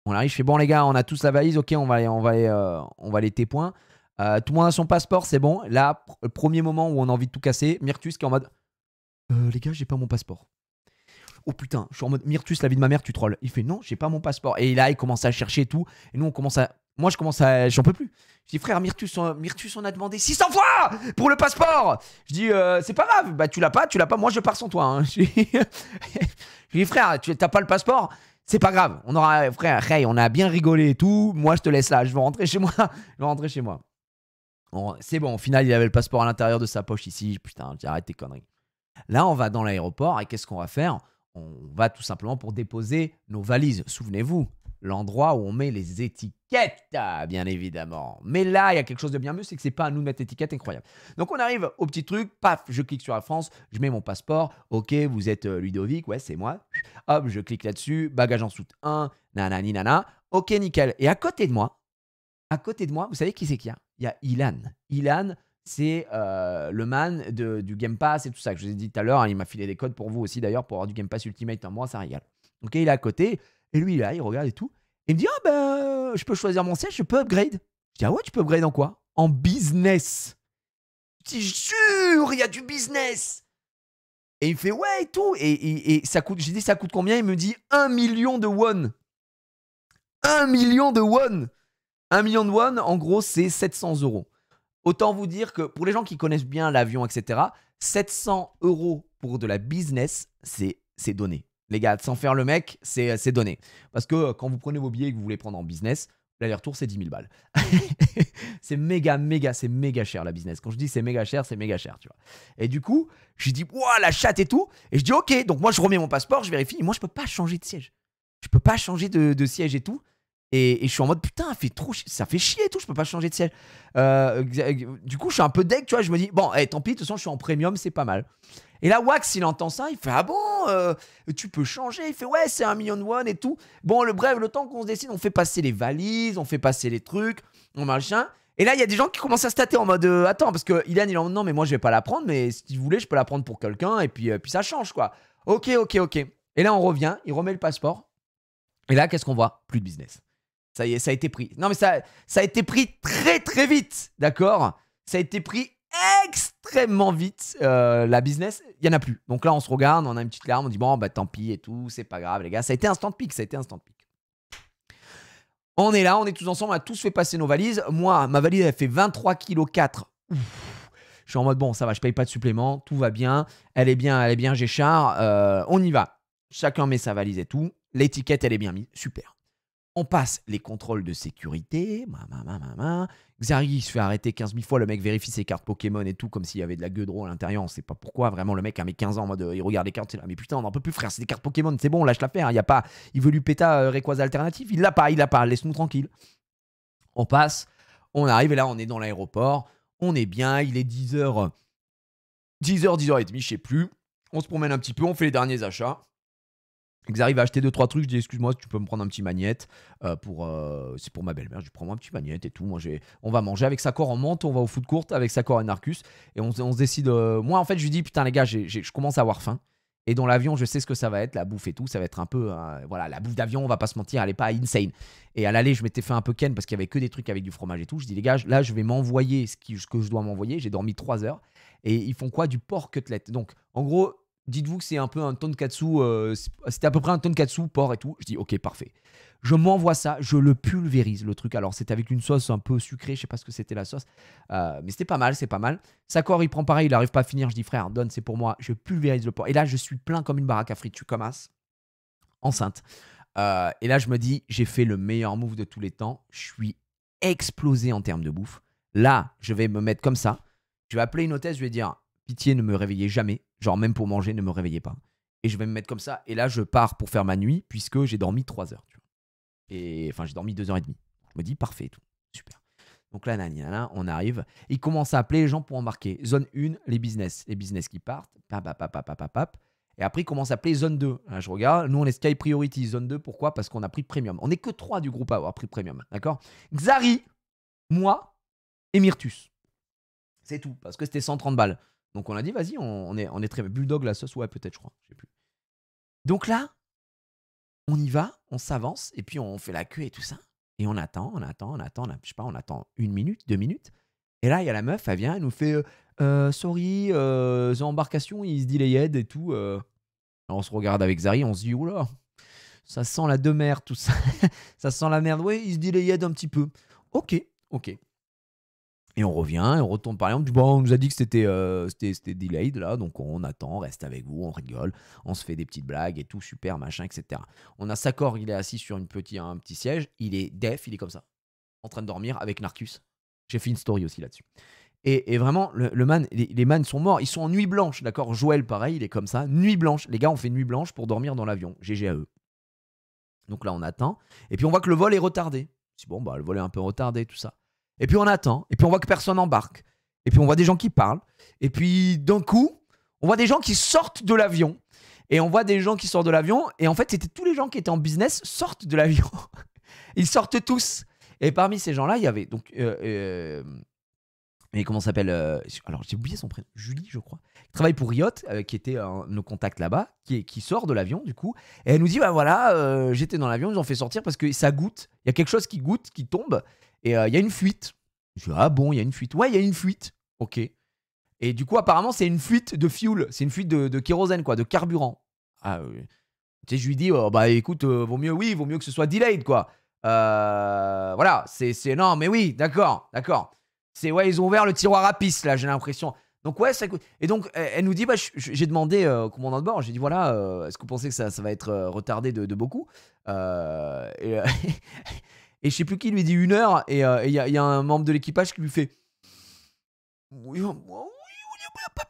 On arrive, je fais bon les gars, on a tous la valise, ok, on va aller tépoins. Tout le monde a son passeport, c'est bon. Là, le premier moment où on a envie de tout casser, Myrtus qui est en mode les gars, j'ai pas mon passeport. Oh putain, je suis en mode Myrtus, la vie de ma mère, tu trolls. Il fait non, j'ai pas mon passeport. Et là, il commence à chercher et tout. Et nous, moi, j'en peux plus. Je dis frère, Myrtus, on a demandé 600 fois pour le passeport. Je dis c'est pas grave, bah tu l'as pas, moi je pars sans toi. Hein. Je dis frère, tu t'as pas le passeport? C'est pas grave, frère, hey, on a bien rigolé et tout. Moi, je te laisse là, je vais rentrer chez moi. C'est bon, au final, il avait le passeport à l'intérieur de sa poche ici. Putain, arrête tes conneries. Là, on va dans l'aéroport et qu'est-ce qu'on va faire? On va tout simplement pour déposer nos valises. Souvenez-vous, l'endroit où on met les étiquettes, bien évidemment. Mais là, il y a quelque chose de bien mieux, c'est que c'est pas à nous de mettre l'étiquette, incroyable. Donc on arrive au petit truc, paf, je clique sur la France, je mets mon passeport. Ok, vous êtes Ludovic, ouais, c'est moi. Hop, je clique là-dessus, bagage en soute 1, nanani nana. Ok, nickel. Et à côté de moi, vous savez qui c'est qu'il y a? Il y a Ilan. Ilan, c'est le man du Game Pass et tout ça que je vous ai dit tout à l'heure. Hein, il m'a filé des codes pour vous aussi d'ailleurs pour avoir du Game Pass Ultimate. Hein, moi, ça régale. Ok, il est à côté et lui, là, il regarde et tout. Et il me dit ah ben, je peux choisir mon siège, je peux upgrade. Je dis ah ouais, tu peux upgrade en quoi? En business. Je dis jure, il y a du business. Et il me fait ouais et tout. Et ça coûte. J'ai dit ça coûte combien? Il me dit 1 million de won. 1 million de won. 1 million de won, en gros, c'est 700 €. Autant vous dire que pour les gens qui connaissent bien l'avion, etc., 700 € pour de la business, c'est donné. Les gars, sans faire le mec, c'est donné. Parce que quand vous prenez vos billets et que vous voulez prendre en business, l'aller-retour, c'est 10 000 balles. C'est méga cher la business. Quand je dis c'est méga cher, tu vois. Et du coup, je dis, ouah, la chatte et tout. Et je dis, ok, donc moi, je remets mon passeport, je vérifie. Moi, je peux pas changer de siège. Je peux pas changer de siège et tout. Et je suis en mode putain, ça fait chier et tout, je peux pas changer de siège. Du coup, je suis un peu deg, tu vois. Je me dis, bon, tant pis, de toute façon, je suis en premium, c'est pas mal. Et là, Wax, il entend ça, il fait ah bon, tu peux changer. Il fait ouais, c'est 1 million de won et tout. Bon, bref, le temps qu'on se décide, on fait passer les valises, on fait passer les trucs, on machin. Et là, il y a des gens qui commencent à se tâter en mode attends, parce que Ilan, il est en mode non, mais moi, je vais pas la prendre, mais si vous voulez, je peux la prendre pour quelqu'un, et puis ça change, quoi. Ok. Et là, on revient, il remet le passeport. Et là, qu'est-ce qu'on voit? Plus de business. Ça y est, ça a été pris. Non, mais ça a été pris très, très vite. D'accord? Ça a été pris extrêmement vite. La business, il n'y en a plus. Donc là, on se regarde, on a une petite larme, on dit bon, bah tant pis et tout, c'est pas grave, les gars. Ça a été instant pic. On est là, on est tous ensemble, on a tous fait passer nos valises. Moi, ma valise, elle fait 23,4 kg. Je suis en mode bon, ça va, je paye pas de supplément, tout va bien. Elle est bien, Géchard. On y va. Chacun met sa valise et tout. L'étiquette, elle est bien mise. Super. On passe les contrôles de sécurité. Xari se fait arrêter 15 000 fois. Le mec vérifie ses cartes Pokémon et tout, comme s'il y avait de la gueudreau à l'intérieur. On ne sait pas pourquoi. Vraiment, le mec a mis 15 ans en mode il regarde les cartes. Il est là, mais putain, on n'en peut plus, frère. C'est des cartes Pokémon. C'est bon, lâche l'affaire. Il y a pas. Il veut lui péter Rayquaza alternatif. Il l'a pas. Laisse-nous tranquille. On passe, on arrive et là, on est dans l'aéroport. On est bien, il est 10h, 10h30, je sais plus. On se promène un petit peu, on fait les derniers achats. Ils arrivent à acheter 2-3 trucs. Je dis, excuse-moi, tu peux me prendre un petit magnette c'est pour ma belle-mère. Je lui prends un petit magnette et tout. Moi, on va manger avec Sakor, on monte, on va au food court avec Sakor et Narcus. Et on se décide. Moi, en fait, je lui dis, putain, les gars, je commence à avoir faim. Et dans l'avion, je sais ce que ça va être, la bouffe et tout. Ça va être un peu. Voilà, la bouffe d'avion, on va pas se mentir, elle est pas insane. Et à l'aller, je m'étais fait un peu ken parce qu'il y avait que des trucs avec du fromage et tout. Je dis, les gars, là, je vais m'envoyer ce que je dois m'envoyer. J'ai dormi 3 heures. Et ils font quoi? Du porc cutlet. Donc, en gros, dites-vous que c'est un peu un tonkatsu. C'était à peu près un tonkatsu, porc et tout. Je dis, ok, parfait. Je m'envoie ça, je le pulvérise, le truc. Alors, c'était avec une sauce un peu sucrée. Je sais pas ce que c'était la sauce. Mais c'était pas mal, c'est pas mal. Sakor, il prend pareil, il arrive pas à finir. Je dis, frère, donne, c'est pour moi. Je pulvérise le porc. Et là, je suis plein comme une baraque à frites. Je suis comme as, enceinte. Et là, je me dis, j'ai fait le meilleur move de tous les temps. Je suis explosé en termes de bouffe. Là, je vais me mettre comme ça. Je vais appeler une hôtesse, je vais dire, pitié, ne me réveillez jamais. Genre, même pour manger, ne me réveillez pas. Et je vais me mettre comme ça. Et là, je pars pour faire ma nuit, puisque j'ai dormi 3 heures. Tu vois. Et enfin, j'ai dormi 2h30. Je me dis, parfait, tout. Super. Donc là, on arrive. Il commence à appeler les gens pour embarquer. Zone 1, les business. Les business qui partent. Pap. Et après, il commence à appeler zone 2. Là, je regarde. Nous, on est Sky Priority. Zone 2, pourquoi? Parce qu'on a pris Premium. On n'est que 3 du groupe à avoir pris Premium. D'accord? Xari, moi et Myrtus. C'est tout. Parce que c'était 130 balles. Donc, on a dit, vas-y, on est très. Bulldog, la sauce, ouais, peut-être, je crois. Je sais plus. Donc là, on y va, on s'avance. Et puis, on fait la queue et tout ça. Et on attend. Je sais pas, on attend 1 minute, 2 minutes. Et là, il y a la meuf, elle vient, elle nous fait sorry, embarcation, il se dit les aides et tout. Alors, on se regarde avec Zari, on se dit, oula, ça sent la demeure, tout ça. Ça sent la merde. Oui, il se dit les aides un petit peu. Ok. Et on revient, on retourne parler, on dit, bon, on nous a dit que c'était delayed là, donc on attend, on reste avec vous, on rigole, on se fait des petites blagues et tout, super, machin, etc. On a Sakor, il est assis sur un petit siège, il est def, il est comme ça, en train de dormir avec Narcus. J'ai fait une story aussi là-dessus. Et vraiment, le man, les man sont morts. Ils sont en nuit blanche, d'accord? Joël, pareil, il est comme ça. Nuit blanche. Les gars, on fait nuit blanche pour dormir dans l'avion. GG à eux. Donc là, on attend. Et puis, on voit que le vol est retardé. C'est bon, bah, le vol est un peu retardé, tout ça. Et puis, on attend. Et puis, on voit que personne embarque. Et puis, on voit des gens qui parlent. Et puis, d'un coup, on voit des gens qui sortent de l'avion. Et on voit des gens qui sortent de l'avion. Et en fait, c'était tous les gens qui étaient en business sortent de l'avion. Ils sortent tous. Et parmi ces gens-là, il y avait donc. Mais comment s'appelle alors, j'ai oublié son prénom. Julie, je crois. Elle travaille pour Riot, qui était nos contacts là-bas, qui sort de l'avion, du coup. Et elle nous dit, bah voilà, j'étais dans l'avion, ils ont fait sortir parce que ça goûte. Il y a quelque chose qui goûte, qui tombe. Et il y a une fuite. Je dis, ah bon, il y a une fuite. Ouais, il y a une fuite. Ok. Et du coup, apparemment, c'est une fuite de fuel. C'est une fuite de kérosène, quoi, de carburant. Ah, tu sais, je lui dis, oh, bah écoute, vaut mieux que ce soit delayed, quoi. Voilà, c'est non, mais oui, d'accord. C'est ouais, ils ont ouvert le tiroir à pisse là, j'ai l'impression. Donc ouais, ça coûte. Et donc elle nous dit, bah j'ai demandé au commandant de bord, j'ai dit voilà, est-ce que vous pensez que ça va être retardé de beaucoup et je sais plus qui lui dit 1 heure et il y a un membre de l'équipage qui lui fait oui, pas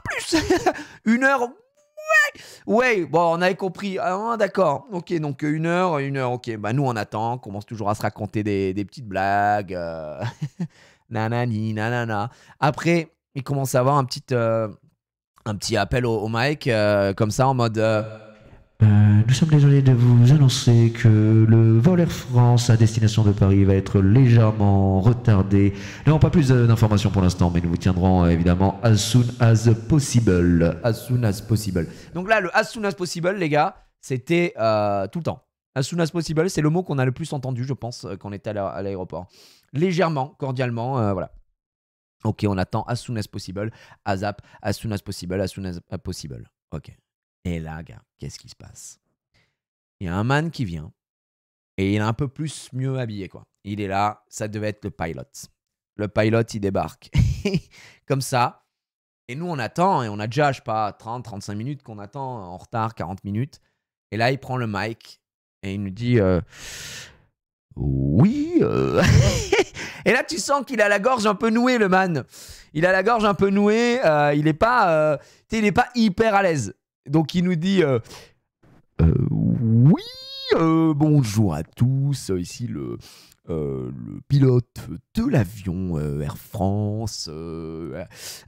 plus. 1 heure. Ouais, bon, on avait compris. Ah, d'accord. Ok, donc 1 heure. Ok, bah nous on attend, on commence toujours à se raconter des petites blagues. Nanani, nanana. Après, il commence à avoir un petit appel au mic, comme ça, en mode. Nous sommes désolés de vous annoncer que le vol Air France à destination de Paris va être légèrement retardé. Nous n'avons pas plus d'informations pour l'instant, mais nous vous tiendrons évidemment as soon as possible. As soon as possible. Donc là, le as soon as possible, les gars, c'était tout le temps. As soon as possible, c'est le mot qu'on a le plus entendu, je pense, quand on était à l'aéroport. Légèrement, cordialement, voilà. Ok, on attend as soon as possible, ASAP, as soon as possible, as soon as possible. Ok. Et là, gars, qu'est-ce qui se passe? Il y a un man qui vient et il est un peu plus mieux habillé, quoi. Il est là, ça devait être le pilot. Le pilot, il débarque. Comme ça. Et nous, on attend et on a déjà, je sais pas, 30, 35 minutes qu'on attend en retard, 40 minutes. Et là, il prend le mic et il nous dit oui. Et là, tu sens qu'il a la gorge un peu nouée, le man. Il a la gorge un peu nouée. Il est pas hyper à l'aise. Donc, il nous dit oui. bonjour à tous. Ici le pilote de l'avion Air France.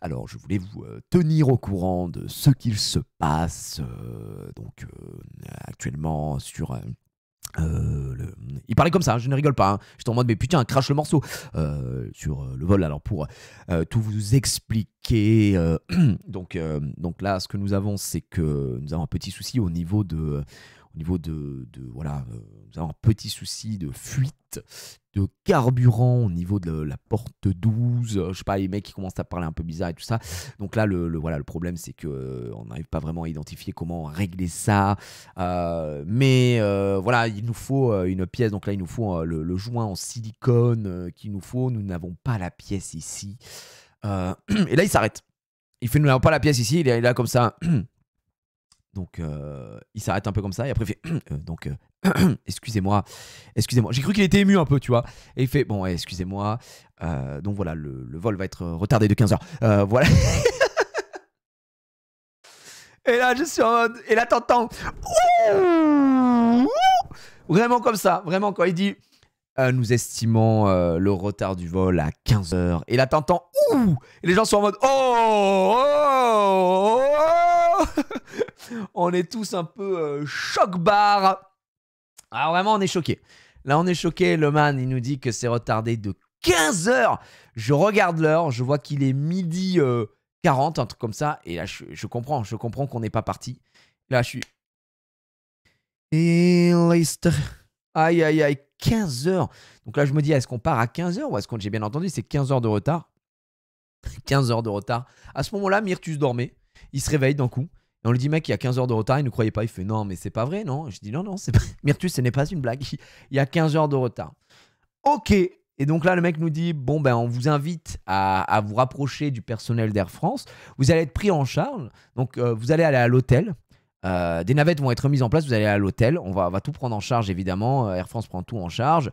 Alors, je voulais vous tenir au courant de ce qu'il se passe actuellement sur. Il parlait comme ça, je ne rigole pas. Hein. J'étais en mode, mais putain, crache le morceau sur le vol. Alors, pour tout vous expliquer, donc là, ce que nous avons, c'est que nous avons un petit souci au niveau de. Voilà, nous avons un petit souci de fuite de carburant au niveau de la porte 12. Je sais pas, les mecs qui commencent à parler un peu bizarre et tout ça. Donc là, voilà, le problème, c'est que on n'arrive pas vraiment à identifier comment régler ça. Mais voilà, il nous faut une pièce. Donc là, il nous faut le joint en silicone qu'il nous faut. Nous n'avons pas la pièce ici. Et là, il s'arrête. Il fait, nous n'avons pas la pièce ici. Il est là comme ça. Donc, il s'arrête un peu comme ça et après il fait excusez-moi. J'ai cru qu'il était ému un peu, tu vois. Et il fait bon, ouais, excusez-moi. Donc voilà, le vol va être retardé de 15 heures. Voilà. Et là, je suis en mode. Et là, t'entends. Vraiment comme ça. Vraiment, quand il dit nous estimons le retard du vol à 15 heures. Et là, t'entends. Et les gens sont en mode on est tous un peu choc-barre. Alors vraiment, on est choqués. Là, on est choqués. Le man, il nous dit que c'est retardé de 15 heures. Je regarde l'heure. Je vois qu'il est midi 40, un truc comme ça. Et là, je comprends qu'on n'est pas parti. Là, je suis... Et aïe, aïe, aïe, 15 heures. Donc là, je me dis, est-ce qu'on part à 15 heures ou est-ce qu'on... J'ai bien entendu, c'est 15 heures de retard. 15 heures de retard. À ce moment-là, Myrtus dormait. Il se réveille d'un coup. Et on lui dit, mec, il y a 15 heures de retard. Il ne croyait pas. Il fait, non, mais c'est pas vrai, non. Je dis, non, c'est pas... Myrtus, ce n'est pas une blague. Il y a 15 heures de retard. Ok. Et donc là, le mec nous dit, bon, ben, on vous invite à vous rapprocher du personnel d'Air France. Vous allez être pris en charge. Donc, vous allez aller à l'hôtel. Des navettes vont être mises en place, vous allez à l'hôtel, on va tout prendre en charge évidemment, Air France prend tout en charge,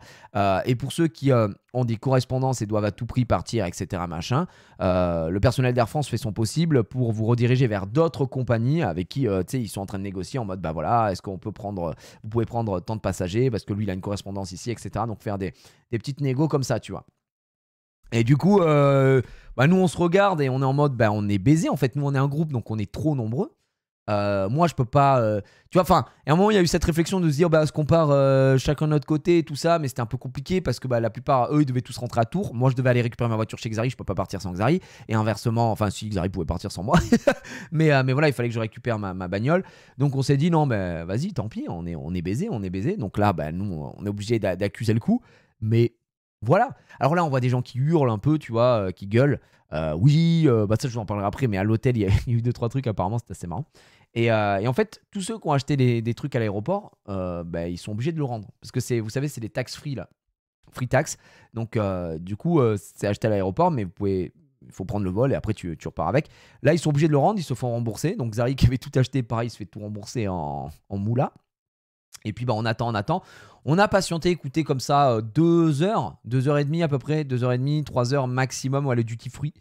et pour ceux qui ont des correspondances et doivent à tout prix partir, etc. machin, le personnel d'Air France fait son possible pour vous rediriger vers d'autres compagnies avec qui ils sont en train de négocier en mode bah voilà, est-ce qu'on peut prendre, vous pouvez prendre tant de passagers parce que lui il a une correspondance ici, etc. Donc faire des petites négos comme ça, tu vois. Et du coup, nous on se regarde et on est en mode bah on est baisé en fait, nous on est un groupe donc on est trop nombreux. Moi je peux pas tu vois, enfin, et à un moment il y a eu cette réflexion de se dire bah est-ce qu'on part chacun de notre côté et tout ça, mais c'était un peu compliqué parce que bah la plupart eux ils devaient tous rentrer à Tours, moi je devais aller récupérer ma voiture chez Xari, je peux pas partir sans Xari, et inversement, enfin si Xari pouvait partir sans moi mais voilà, il fallait que je récupère ma bagnole, donc on s'est dit non mais vas-y tant pis, on est baisé, donc là bah nous on est obligé d'accuser le coup, mais voilà. Alors là on voit des gens qui hurlent un peu, tu vois, qui gueulent. Oui, bah ça je vous en parlerai après, mais à l'hôtel il y a eu 2-3 trucs apparemment, c'était assez marrant. Et en fait, tous ceux qui ont acheté des trucs à l'aéroport, ils sont obligés de le rendre. Parce que vous savez, c'est des taxes free là. Free tax. Donc du coup, c'est acheté à l'aéroport, mais il faut prendre le vol et après tu repars avec. Là, ils sont obligés de le rendre, ils se font rembourser. Donc Xari qui avait tout acheté, pareil, il se fait tout rembourser en moula. Et puis on attend. On a patienté, écoutez, comme ça 2 heures, 2h30 à peu près, 2h30, 3 heures maximum, le duty free.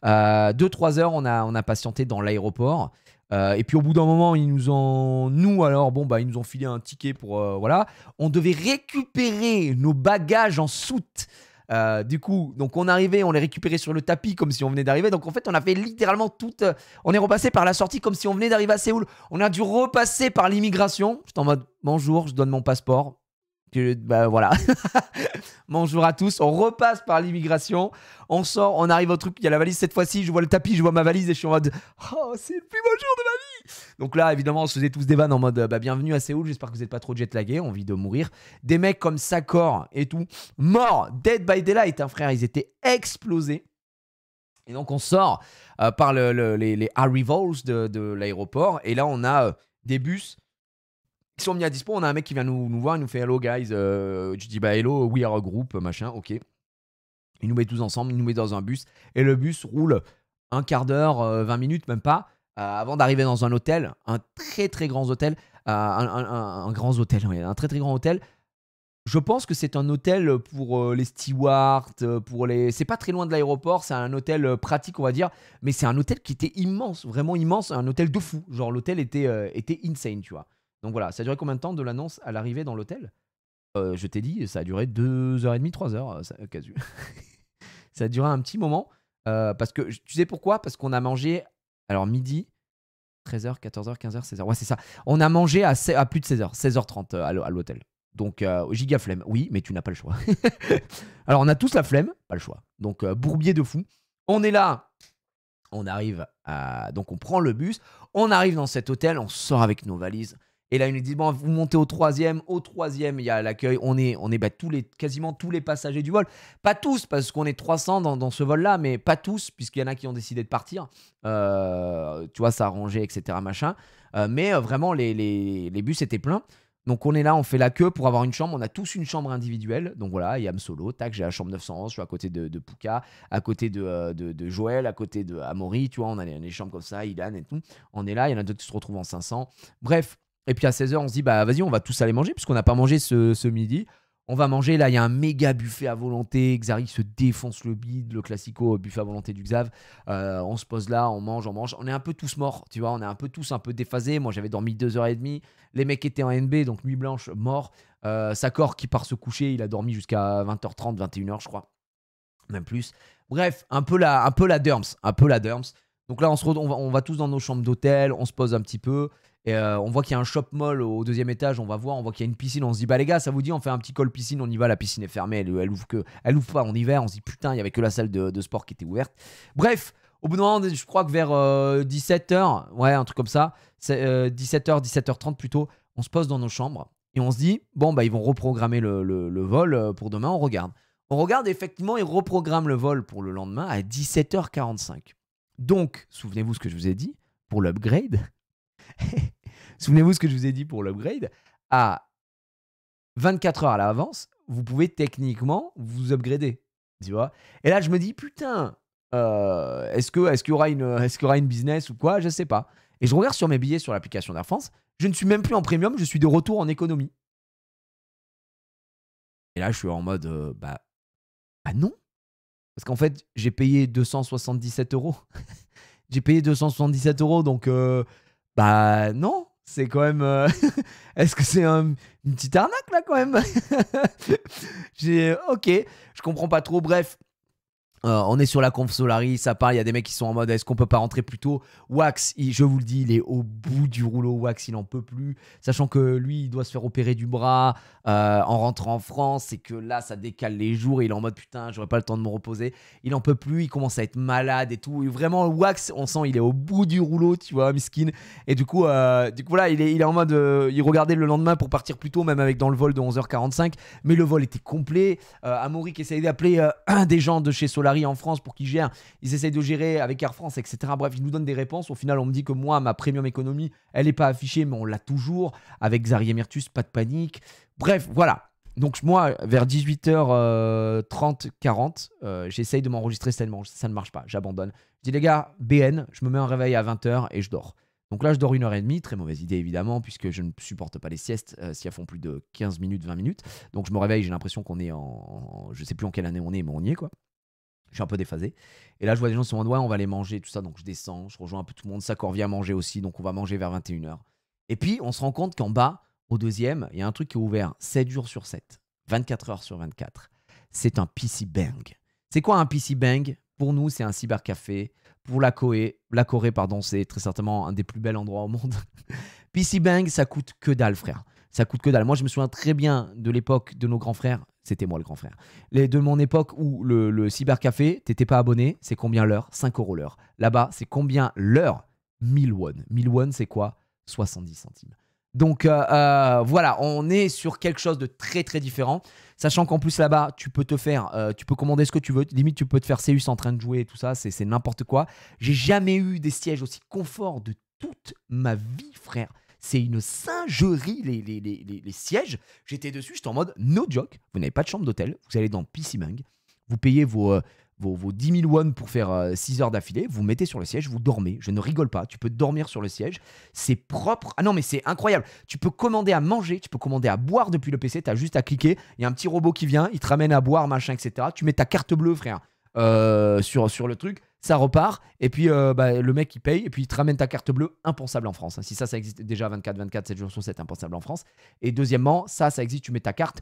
2-3 heures, on a patienté dans l'aéroport. Et puis au bout d'un moment, ils nous ont filé un ticket pour voilà. On devait récupérer nos bagages en soute. Du coup, donc on arrivait, on les récupérait sur le tapis comme si on venait d'arriver. Donc en fait, on a fait littéralement on est repassé par la sortie comme si on venait d'arriver à Séoul. On a dû repasser par l'immigration. J'étais en mode bonjour, je donne mon passeport. Voilà. Bonjour à tous. On repasse par l'immigration. On sort, on arrive au truc. Il y a la valise cette fois-ci. Je vois le tapis, je vois ma valise et je suis en mode oh, c'est le plus beau jour de ma vie. Donc là, évidemment, on se faisait tous des vannes en mode bienvenue à Séoul. J'espère que vous n'êtes pas trop jet-lagués. On vit de mourir. Des mecs comme Sakor et tout, morts, dead by daylight, hein, frère. Ils étaient explosés. Et donc, on sort par les arrivals de l'aéroport. Et là, on a des bus qui sont mis à dispo. On a un mec qui vient nous voir, il nous fait hello guys. Je dis bah hello, we are a group, machin, ok. Il nous met tous ensemble, il nous met dans un bus et le bus roule un quart d'heure, 20 minutes, même pas, avant d'arriver dans un hôtel, un très très grand hôtel, un grand hôtel, oui, un très très grand hôtel. Je pense que c'est un hôtel pour les stewards, c'est pas très loin de l'aéroport, c'est un hôtel pratique on va dire, mais c'est un hôtel qui était immense, vraiment immense, un hôtel de fou. Genre l'hôtel était insane, tu vois. Donc voilà, ça a duré combien de temps de l'annonce à l'arrivée dans l'hôtel? Je t'ai dit, ça a duré 2h30, 3 heures, casu. Ça a duré un petit moment, parce que tu sais pourquoi? Parce qu'on a mangé, alors midi, 13h, 14h, 15h, 16h. Ouais, c'est ça. On a mangé à plus de 16h, 16h30 à l'hôtel. Donc, giga flemme. Oui, mais tu n'as pas le choix. Alors, on a tous la flemme, pas le choix. Donc, bourbier de fou. On est là. On arrive à. Donc, on prend le bus. On arrive dans cet hôtel. On sort avec nos valises. Et là, ils nous disent bon, vous montez au troisième. Au troisième, il y a l'accueil. On est bah, quasiment tous les passagers du vol. Pas tous, parce qu'on est 300 dans ce vol-là, mais pas tous, puisqu'il y en a qui ont décidé de partir. Tu vois, ça a rangé, etc. Machin. Mais vraiment, les bus étaient pleins. Donc, on est là, on fait la queue pour avoir une chambre. On a tous une chambre individuelle. Donc, voilà, Yam Solo, tac, j'ai la chambre 911. Je suis à côté de Pouka, à côté de Joël, à côté de Amaury. Tu vois, on a les chambres comme ça, Ilan et tout. On est là, il y en a d'autres qui se retrouvent en 500. Bref. Et puis à 16h, on se dit, bah vas-y, on va tous aller manger, puisqu'on n'a pas mangé ce midi. On va manger, là, il y a un méga buffet à volonté. Xari se défonce le bide, le classico buffet à volonté du Xav. On se pose là, on mange. On est un peu tous morts, tu vois, on est un peu tous un peu déphasés. Moi, j'avais dormi 2h30. Les mecs étaient en NB, donc nuit blanche, mort. Sakor qui part se coucher, il a dormi jusqu'à 20h30, 21h, je crois. Même plus. Bref, un peu la derms. Donc là, on va tous dans nos chambres d'hôtel, on se pose un petit peu. Et on voit qu'il y a un shop mall au 2e étage, on voit qu'il y a une piscine, on se dit bah les gars, ça vous dit, on fait un petit call piscine, on y va, la piscine est fermée, elle ouvre pas en hiver, on se dit putain, il y avait que la salle de sport qui était ouverte. Bref, au bout d'un moment, je crois que vers 17h, ouais, un truc comme ça, 17h, 17h30 plutôt, on se pose dans nos chambres et on se dit bon bah ils vont reprogrammer le vol pour demain, on regarde. On regarde, effectivement, ils reprogramment le vol pour le lendemain à 17h45. Donc, souvenez-vous ce que je vous ai dit pour l'upgrade. Souvenez-vous ce que je vous ai dit pour l'upgrade. À 24 heures à l'avance, vous pouvez techniquement vous upgrader. Tu vois? Et là, je me dis, putain, est-ce qu'il y aura une business ou quoi? Je sais pas. Et je regarde sur mes billets sur l'application d'Air France. Je ne suis même plus en premium, je suis de retour en économie. Et là, je suis en mode, bah non. Parce qu'en fait, j'ai payé 277 €. J'ai payé 277 €, donc bah non. C'est quand même. Est-ce que c'est une petite arnaque là quand même? Ok, je comprends pas trop. Bref. On est sur la conf Solari, ça parle, il y a des mecs qui sont en mode est-ce qu'on peut pas rentrer plus tôt? Wax, je vous le dis, il est au bout du rouleau. Wax, il en peut plus, sachant que lui, il doit se faire opérer du bras en rentrant en France, et que là, ça décale les jours, et il est en mode putain, j'aurais pas le temps de me reposer. Il en peut plus, il commence à être malade et tout. Et vraiment, Wax, on sent, il est au bout du rouleau, tu vois, miskin. Et du coup là, il est en mode, il regardait le lendemain pour partir plus tôt, même avec dans le vol de 11h45, mais le vol était complet. Amaury qui essayait d'appeler des gens de chez Solari en France pour qu'ils gèrent, ils essayent de gérer avec Air France, etc. Bref, ils nous donnent des réponses. Au final, on me dit que moi, ma premium économie, elle n'est pas affichée, mais on l'a toujours. Avec Xari Myrtus, pas de panique. Bref, voilà. Donc moi, vers 18h30, 40, j'essaye de m'enregistrer, ça ne marche pas, j'abandonne. Je dis les gars, BN, je me mets un réveil à 20h et je dors. Donc là, je dors 1h30, très mauvaise idée évidemment, puisque je ne supporte pas les siestes si elles font plus de 15 minutes, 20 minutes. Donc je me réveille, j'ai l'impression qu'on est je sais plus en quelle année on est, mais on y est quoi. Je suis un peu déphasé. Et là, je vois des gens qui sont en mode ouais, on va aller manger, tout ça. Donc je descends, je rejoins un peu tout le monde. Sakor vient manger aussi, donc on va manger vers 21h. Et puis, on se rend compte qu'en bas, au 2e, il y a un truc qui est ouvert 7 jours sur 7, 24 heures sur 24. C'est un PC Bang. C'est quoi un PC Bang? Pour nous, c'est un cybercafé. Pour la Corée, c'est très certainement un des plus bels endroits au monde. PC Bang, ça coûte que dalle, frère. Ça coûte que dalle. Moi, je me souviens très bien de l'époque de nos grands frères. C'était moi le grand frère. De mon époque où le cybercafé, t'étais pas abonné, c'est combien l'heure? 5 € l'heure. Là-bas, c'est combien l'heure? 1000 won. 1000 won, c'est quoi? 70 centimes. Donc voilà, on est sur quelque chose de très très différent. Sachant qu'en plus là-bas, tu peux commander ce que tu veux. Limite, tu peux te faire Céus en train de jouer et tout ça. C'est n'importe quoi. J'ai jamais eu des sièges aussi confort de toute ma vie, frère. C'est une singerie, les sièges. J'étais dessus, j'étais en mode no joke. Vous n'avez pas de chambre d'hôtel, vous allez dans PC Bang, vous payez vos 10 000 won pour faire 6 heures d'affilée, vous mettez sur le siège, vous dormez. Je ne rigole pas, tu peux dormir sur le siège. C'est propre. Ah non, mais c'est incroyable. Tu peux commander à manger, tu peux commander à boire depuis le PC, tu as juste à cliquer. Il y a un petit robot qui vient, il te ramène à boire, machin, etc. Tu mets ta carte bleue, frère, sur le truc. ça repart, et puis le mec il paye, et puis il te ramène ta carte bleue, impensable en France. Hein. Si ça existe déjà 24/24, 7 jours sur 7, impensable en France. Et deuxièmement, ça existe, tu mets ta carte,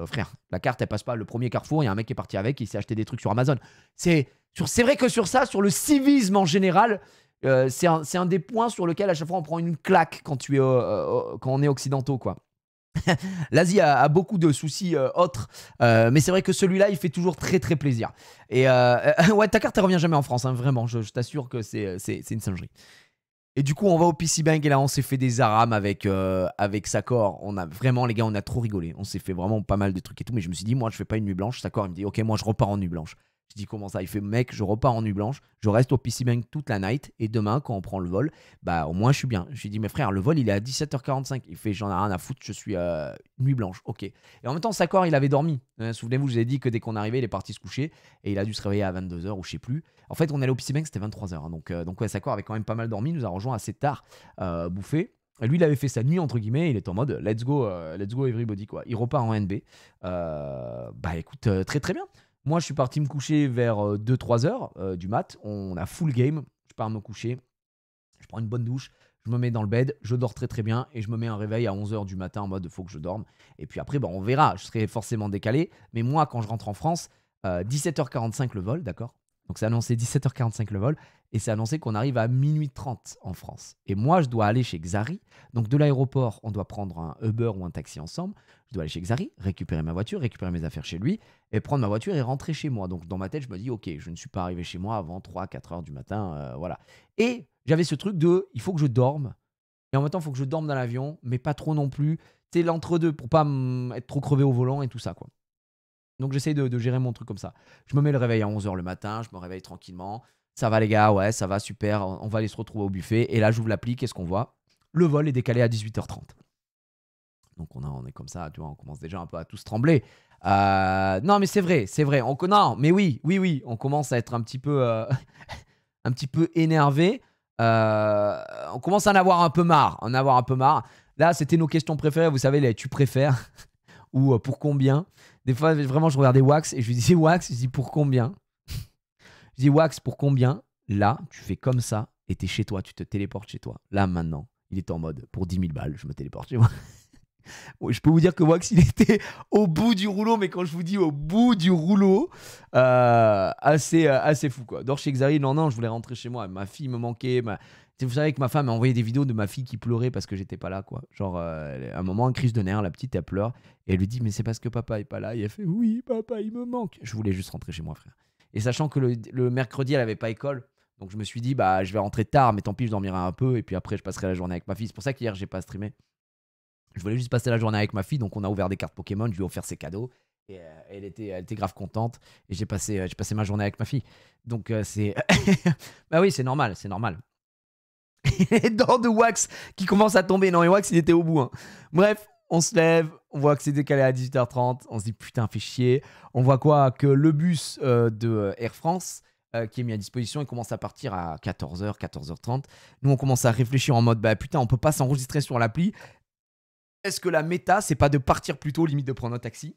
frère, la carte elle passe pas le premier Carrefour, il y a un mec qui est parti avec, il s'est acheté des trucs sur Amazon. C'est vrai que sur ça, sur le civisme en général, c'est un des points sur lequel à chaque fois on prend une claque quand on est occidentaux, quoi. L'Asie a beaucoup de soucis autres, mais c'est vrai que celui-là, il fait toujours très très plaisir. Et ouais, ta carte, elle revient jamais en France, hein, vraiment, je t'assure que c'est une singerie. Et du coup, on va au PC Bank et là, on s'est fait des arames avec Sakor. On a vraiment, les gars, on a trop rigolé. On s'est fait vraiment pas mal de trucs et tout, mais je me suis dit, moi, je fais pas une nuit blanche. Sakor, il me dit, ok, moi, je repars en nuit blanche. Je dis, comment ça? Il fait, mec, je repars en nuit blanche, je reste au PC Bank toute la night, et demain, quand on prend le vol, bah, au moins, je suis bien. Je lui dis, mais frère, le vol, il est à 17h45. Il fait, j'en ai rien à foutre, je suis nuit blanche. Ok. Et en même temps, Sakor, il avait dormi. Souvenez-vous, je vous ai dit que dès qu'on arrivait, il est parti se coucher, et il a dû se réveiller à 22h ou je sais plus. En fait, on allait au PC Bank, c'était 23h. Hein, donc ouais, Sakor avait quand même pas mal dormi, il nous a rejoint assez tard, bouffer. Et lui, il avait fait sa nuit, entre guillemets, il est en mode let's go everybody, quoi. Il repart en NB. Bah écoute, très très bien. Moi, je suis parti me coucher vers 2-3 heures du mat. On a full game. Je pars me coucher. Je prends une bonne douche. Je me mets dans le bed. Je dors très très bien. Et je me mets un réveil à 11h du matin en mode faut que je dorme. Et puis après, bah, on verra. Je serai forcément décalé. Mais moi, quand je rentre en France, 17h45 le vol, d'accord? Donc c'est annoncé 17h45 le vol. Et c'est annoncé qu'on arrive à minuit 30 en France. Et moi, je dois aller chez Xari. Donc de l'aéroport, on doit prendre un Uber ou un taxi ensemble. Je dois aller chez Xari, récupérer ma voiture, récupérer mes affaires chez lui, et prendre ma voiture et rentrer chez moi. Donc dans ma tête, je me dis, ok, je ne suis pas arrivé chez moi avant 3-4 heures du matin. Voilà. Et j'avais ce truc de, il faut que je dorme. Et en même temps, il faut que je dorme dans l'avion, mais pas trop non plus. C'est l'entre-deux pour pas être trop crevé au volant et tout ça, quoi. Donc j'essaye de gérer mon truc comme ça. Je me mets le réveil à 11h le matin, je me réveille tranquillement. Ça va les gars, ouais, ça va, super. On va aller se retrouver au buffet. Et là, j'ouvre l'appli, qu'est-ce qu'on voit? Le vol est décalé à 18h30. Donc on est comme ça, tu vois, on commence déjà un peu à tous trembler. Non, mais c'est vrai. Non, mais oui, on commence à être un petit peu, un petit peu énervé. On commence à en avoir un peu marre. Là, c'était nos questions préférées, vous savez, les tu préfères ou pour combien. Des fois, vraiment, je regardais Wax et je lui disais, Wax, je dis pour combien? Je dis, Wax, pour combien? Là, tu fais comme ça et t'es chez toi, tu te téléportes chez toi. Là, maintenant, il est en mode, pour 10 000 balles, je me téléporte chez moi. Ouais, je peux vous dire que Wax, il était au bout du rouleau, mais quand je vous dis au bout du rouleau, assez fou, quoi. Dors chez Xari, non, je voulais rentrer chez moi. Ma fille me manquait. Vous savez que ma femme m'a envoyé des vidéos de ma fille qui pleurait parce que j'étais pas là, quoi. Genre, à un moment, une crise de nerfs, la petite, elle pleure. Et elle lui dit, mais c'est parce que papa est pas là. Et elle fait, oui, papa, il me manque. Je voulais juste rentrer chez moi, frère. Et sachant que le mercredi, elle avait pas école. Donc je me suis dit, bah, je vais rentrer tard, mais tant pis, je dormirai un peu. Et puis après, je passerai la journée avec ma fille. C'est pour ça qu'hier, j'ai pas streamé. Je voulais juste passer la journée avec ma fille, donc on a ouvert des cartes Pokémon, je lui ai offert ses cadeaux, et elle était grave contente, et j'ai passé ma journée avec ma fille. Donc c'est... bah oui, c'est normal. Les dents de Wax qui commencent à tomber. Non, et Wax, il était au bout. Hein. Bref, on se lève, on voit que c'est décalé à 18h30, on se dit putain, fait chier. On voit quoi? Que le bus de Air France, qui est mis à disposition, il commence à partir à 14h, 14h30. Nous, on commence à réfléchir en mode, bah putain, on peut pas s'enregistrer sur l'appli. Est-ce que la méta, c'est pas de partir plus tôt, limite de prendre un taxi,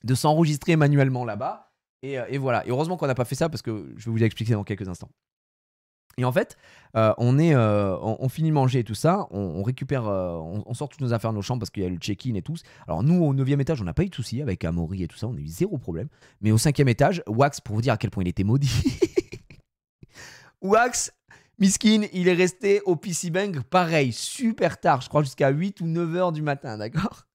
de s'enregistrer manuellement là-bas, et voilà. Et heureusement qu'on n'a pas fait ça parce que je vais vous expliquer dans quelques instants. Et en fait, on finit de manger et tout ça, on récupère, on sort toutes nos affaires de nos chambres parce qu'il y a le check-in et tout. Alors nous, au 9e étage, on n'a pas eu de soucis avec Amaury et tout ça, on a eu zéro problème. Mais au 5e étage, Wax, pour vous dire à quel point il était maudit, Wax... Miskin, il est resté au PC Bank, pareil, super tard, je crois jusqu'à 8 ou 9 heures du matin, d'accord?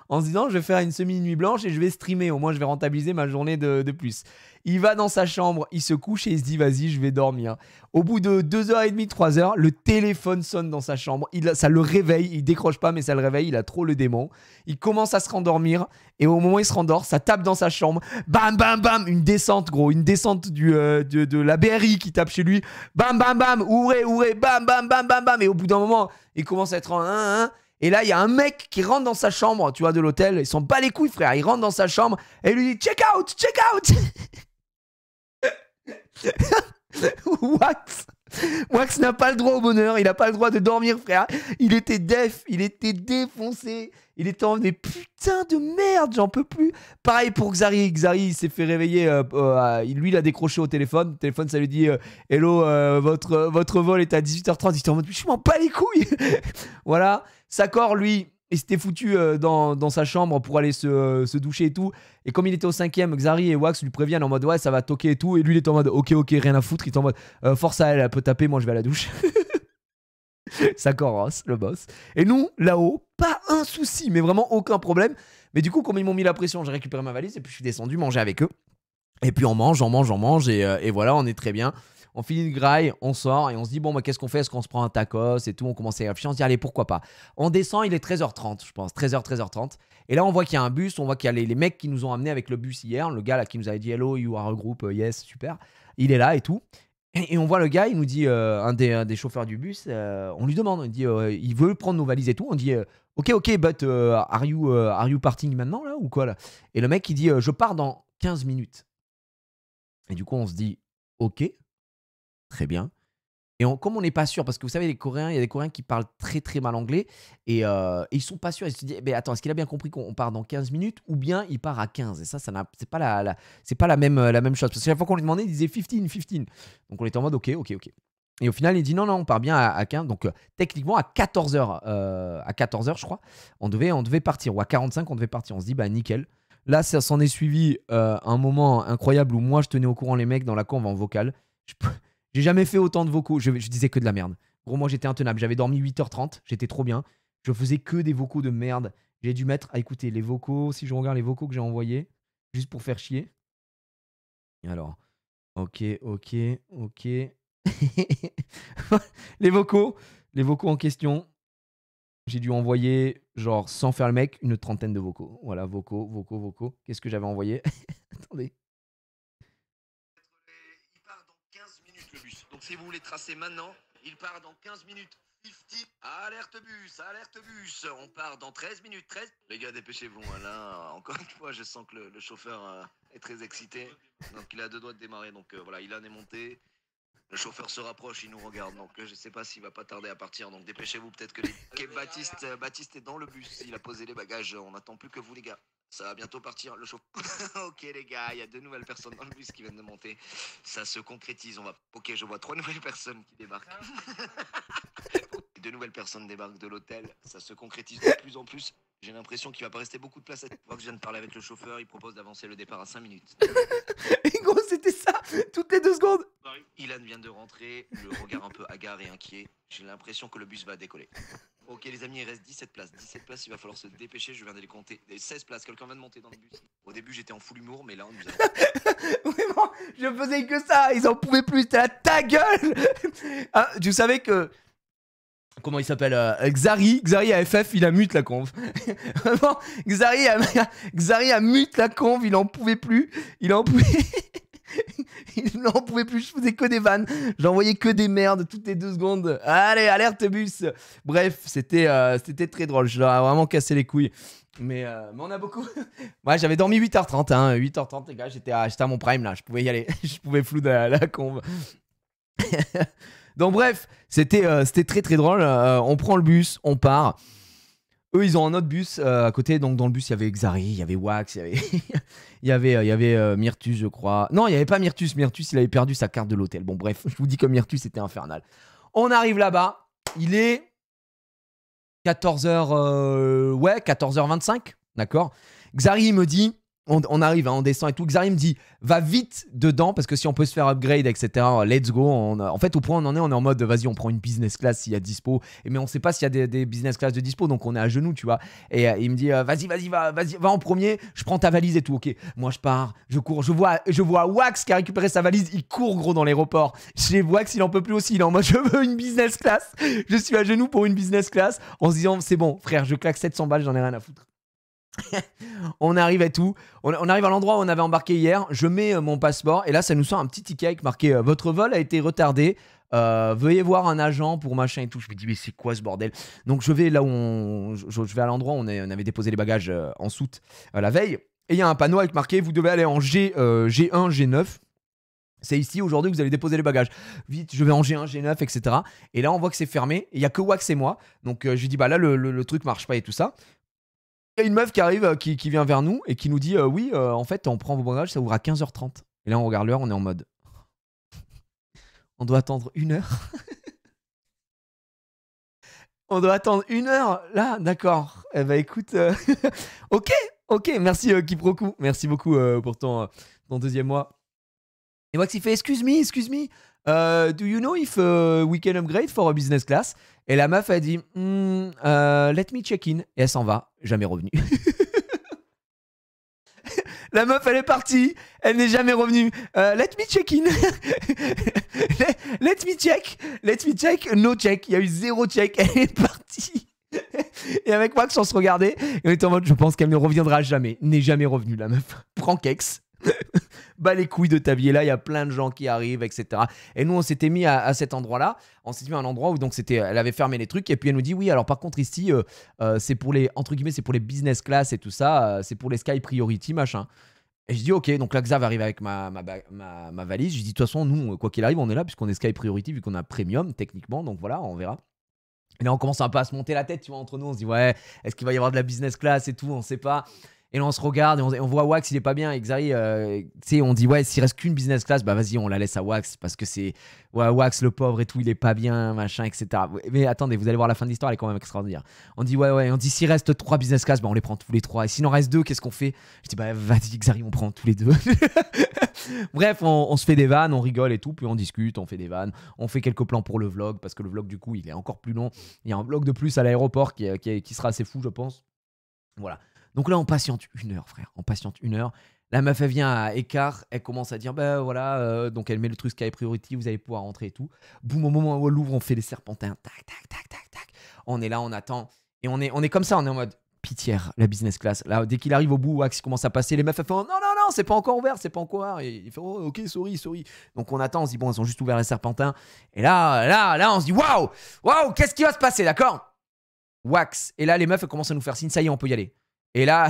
En se disant, je vais faire une semi-nuit blanche et je vais streamer, au moins je vais rentabiliser ma journée de plus. Il va dans sa chambre, il se couche et il se dit, vas-y, je vais dormir. Au bout de 2h30, 3h, le téléphone sonne dans sa chambre, ça le réveille, il décroche pas, mais ça le réveille, il a trop le démon. Il commence à se rendormir et au moment où il se rendort, ça tape dans sa chambre, bam, bam, bam, une descente, gros, une descente de la BRI qui tape chez lui, bam, bam, bam, ouvrez, bam, bam, bam, bam, bam, et au bout d'un moment, il commence à être en 1-1. Et là, il y a un mec qui rentre dans sa chambre, tu vois, de l'hôtel. Ils s'en bat les couilles, frère. Il rentre dans sa chambre et il lui dit « Check out, check out !» What? Wax n'a pas le droit au bonheur, il n'a pas le droit de dormir, frère. Il était def, il était défoncé. Il était en mode, mais putain de merde, j'en peux plus. Pareil pour Xari. Xari, il s'est fait réveiller. Lui, il a décroché au téléphone. Le téléphone, ça lui dit hello, votre vol est à 18h30. Il était en mode, je m'en bats les couilles. Voilà. Sakor, lui, il s'était foutu dans sa chambre pour aller se doucher et tout. Et comme il était au 5ème, Xari et Wax lui préviennent en mode, ouais, ça va toquer et tout. Et lui, il est en mode, ok, rien à foutre. Il est en mode, force à elle, elle peut taper, moi je vais à la douche. Sakor Ross, le boss. Et nous, là-haut, pas un souci, mais vraiment aucun problème. Mais du coup, comme ils m'ont mis la pression, j'ai récupéré ma valise et puis je suis descendu manger avec eux. Et puis on mange. Et voilà, on est très bien. On finit le graille, on sort et on se dit, bon, bah, qu'est-ce qu'on fait? Est-ce qu'on se prend un tacos et tout? On commence à y réfléchir. On se dit, allez, pourquoi pas? On descend, il est 13h30, je pense. 13h30. Et là, on voit qu'il y a un bus. On voit qu'il y a les mecs qui nous ont amenés avec le bus hier. Le gars là qui nous avait dit, hello, you are a group, yes, super. Il est là et tout. Et on voit le gars, il nous dit, un des chauffeurs du bus, on lui demande, il dit, il veut prendre nos valises et tout. On dit, ok, but are you parting maintenant là ou quoi là? Et le mec, il dit, je pars dans 15 minutes. Et du coup, on se dit, ok, très bien. Et comme on n'est pas sûr, parce que vous savez, les Coréens, il y a des Coréens qui parlent très très mal anglais et ils sont pas sûrs. Ils se disent, mais attends, est-ce qu'il a bien compris qu'on part dans 15 minutes ou bien il part à 15? Et ça c'est pas la même chose. Parce que chaque fois qu'on lui demandait, il disait 15. Donc on était en mode, ok. Et au final, il dit, non, on part bien à 15. Donc techniquement, à 14h, je crois, on devait partir. Ou à 45, on devait partir. On se dit, bah nickel. Là, ça s'en est suivi un moment incroyable où moi, je tenais au courant les mecs dans la conve en vocal. J'ai jamais fait autant de vocaux, je disais que de la merde. Gros, moi j'étais intenable, j'avais dormi 8h30, j'étais trop bien. Je faisais que des vocaux de merde. J'ai dû mettre à écouter les vocaux, si je regarde les vocaux que j'ai envoyés, juste pour faire chier. Alors, ok. les vocaux en question, j'ai dû envoyer, genre sans faire le mec, une 30aine de vocaux. Voilà, vocaux. Qu'est-ce que j'avais envoyé? Attendez. Le bus. Donc si vous voulez tracer maintenant, il part dans 15 minutes. 50. Alerte bus. On part dans 13 minutes. 13. Les gars, dépêchez-vous. Là, encore une fois, je sens que le chauffeur est très excité. Donc il a 2 doigts de démarrer. Donc voilà, il en est monté. Le chauffeur se rapproche, il nous regarde. Donc je sais pas s'il va pas tarder à partir. Donc dépêchez-vous, peut-être que Ok, Baptiste est dans le bus. Il a posé les bagages. On n'attend plus que vous, les gars. Ça va bientôt partir, le chauffeur. Ok les gars, il y a 2 nouvelles personnes dans le bus qui viennent de monter. Ça se concrétise, Ok, je vois 3 nouvelles personnes qui débarquent. 2 nouvelles personnes débarquent de l'hôtel. Ça se concrétise de plus en plus. J'ai l'impression qu'il va pas rester beaucoup de place. Une fois que je viens de parler avec le chauffeur, il propose d'avancer le départ à 5 minutes. Et gros, c'était ça, toutes les 2 secondes. Ilan vient de rentrer, le regard un peu hagard et inquiet. J'ai l'impression que le bus va décoller. Ok les amis, il reste 17 places. 17 places, il va falloir se dépêcher, je viens de les compter. 16 places, quelqu'un vient de monter dans le bus. Au début, j'étais en full humour, mais là, on nous a... Vraiment, je faisais que ça, ils en pouvaient plus, c'était à ta gueule. Tu savais que... Comment il s'appelle Xari à FF, il a mute la conve. Vraiment, Xari a mute la conve, il en pouvait plus. Il en pouvait plus, je faisais que des vannes. J'envoyais que des merdes toutes les 2 secondes. Allez, alerte bus. Bref, c'était très drôle. Je leur ai vraiment cassé les couilles. Mais on a beaucoup. Ouais, j'avais dormi 8h30. 8h30, les gars, j'étais à mon prime là. Je pouvais y aller. Je pouvais flou de la conve. Donc bref, c'était très très drôle. On prend le bus, on part. Eux, ils ont un autre bus à côté. Donc dans le bus, il y avait Xari, il y avait Wax, il y avait Myrtus, je crois. Non, il n'y avait pas Myrtus. Myrtus, il avait perdu sa carte de l'hôtel. Bon bref, je vous dis que Myrtus était infernal. On arrive là-bas. Il est 14h... 14h25. D'accord. Xari me dit... On arrive, on descend et tout. Xari me dit, va vite dedans parce que si on peut se faire upgrade, etc., let's go. En fait, au point où on est en mode, vas-y, on prend une business class s'il y a dispo. Mais on sait pas s'il y a des business class de dispo, donc on est à genoux, tu vois. Et il me dit, vas-y, va en premier, je prends ta valise et tout. Ok, moi je pars, je cours, je vois Wax qui a récupéré sa valise, il court gros dans l'aéroport. Chez Wax, il en peut plus aussi, il est en mode, je veux une business class. Je suis à genoux pour une business class en se disant, c'est bon, frère, je claque 700 balles, j'en ai rien à foutre. On arrive et tout. On arrive à l'endroit où on avait embarqué hier. Je mets mon passeport et là, ça nous sort un petit ticket avec marqué votre vol a été retardé. Veuillez voir un agent pour machin et tout. Je me dis, mais c'est quoi ce bordel? Donc, je vais là où je vais à l'endroit où on avait déposé les bagages en soute la veille. Et il y a un panneau avec marqué vous devez aller en G1, G9. C'est ici, aujourd'hui, vous allez déposer les bagages. Vite, je vais en G1, G9, etc. Et là, on voit que c'est fermé. Il n'y a que Wax et moi. Donc, je lui dis, bah là, le truc marche pas et tout ça. Il y a une meuf qui arrive, qui vient vers nous et qui nous dit, oui, en fait, on prend vos bagages, ça ouvre à 15h30. Et là, on regarde l'heure, on est en mode, on doit attendre 1 heure. On doit attendre 1 heure. Là, d'accord. Eh ben, écoute, ok, merci Kiproku. Merci beaucoup pour ton deuxième mois. Et Wax, il fait excuse me, do you know if we can upgrade for a business class? Et la meuf, elle dit, let me check in. Et elle s'en va, jamais revenue. La meuf, elle est partie, elle n'est jamais revenue. Let me check in. let me check, no check. Il y a eu 0 check, elle est partie. Et avec Wax, on se regardait et on était en mode, je pense qu'elle ne reviendra jamais. N'est jamais revenue, la meuf. Prends Kex. Bah les couilles de ta vie. Et là, il y a plein de gens qui arrivent, etc. Et nous, on s'était mis à cet endroit-là. On s'était mis à un endroit où donc elle avait fermé les trucs. Et puis elle nous dit, oui, alors par contre, ici, c'est pour les, entre guillemets, c'est pour les business class et tout ça. C'est pour les Sky Priority, machin. Et je dis, ok. Donc là, Xav arrive avec ma valise. Je dis, de toute façon, nous, quoi qu'il arrive, on est là puisqu'on est Sky Priority, vu qu'on a Premium, techniquement. Donc voilà, on verra. Et là, on commence un peu à se monter la tête, tu vois, entre nous. On se dit, ouais, est-ce qu'il va y avoir de la business class et tout? On sait pas. Et là, on se regarde et on voit Wax, il est pas bien. Et Xari, tu sais, on dit, ouais, s'il reste qu'une business class, bah vas-y, on la laisse à Wax parce que c'est. Ouais, Wax, le pauvre et tout, il est pas bien, machin, etc. Mais attendez, vous allez voir la fin de l'histoire, elle est quand même extraordinaire. On dit, ouais, on dit, s'il reste 3 business class, bah on les prend tous les 3. Et s'il en reste 2, qu'est-ce qu'on fait? Je dis, bah vas-y, Xari, on prend tous les 2. Bref, on se fait des vannes, on rigole et tout, puis on discute, on fait des vannes. On fait quelques plans pour le vlog parce que le vlog, du coup, il est encore plus long. Il y a un vlog de plus à l'aéroport qui sera assez fou, je pense. Voilà. Donc là, on patiente 1 heure, frère. On patiente 1 heure. La meuf, elle vient à écart. Elle commence à dire, bah voilà. Donc elle met le truc Sky Priority. Vous allez pouvoir rentrer et tout. Boum, au moment où elle l'ouvre, on fait les serpentins. Tac, tac, tac, tac, tac. On est là, on attend. Et on est comme ça. On est en mode pitière, la business class. Là, dès qu'il arrive au bout, Wax commence à passer. Les meufs, elles font, non, c'est pas encore ouvert, c'est pas encore ouvert. Et il fait, oh, ok, sorry. Donc on attend. On se dit, bon, ils ont juste ouvert les serpentins. Et là, on se dit, waouh, qu'est-ce qui va se passer, d'accord? Wax. Et là, les meufs, elles commencent à nous faire signe. Ça y est, on peut y aller. Et là,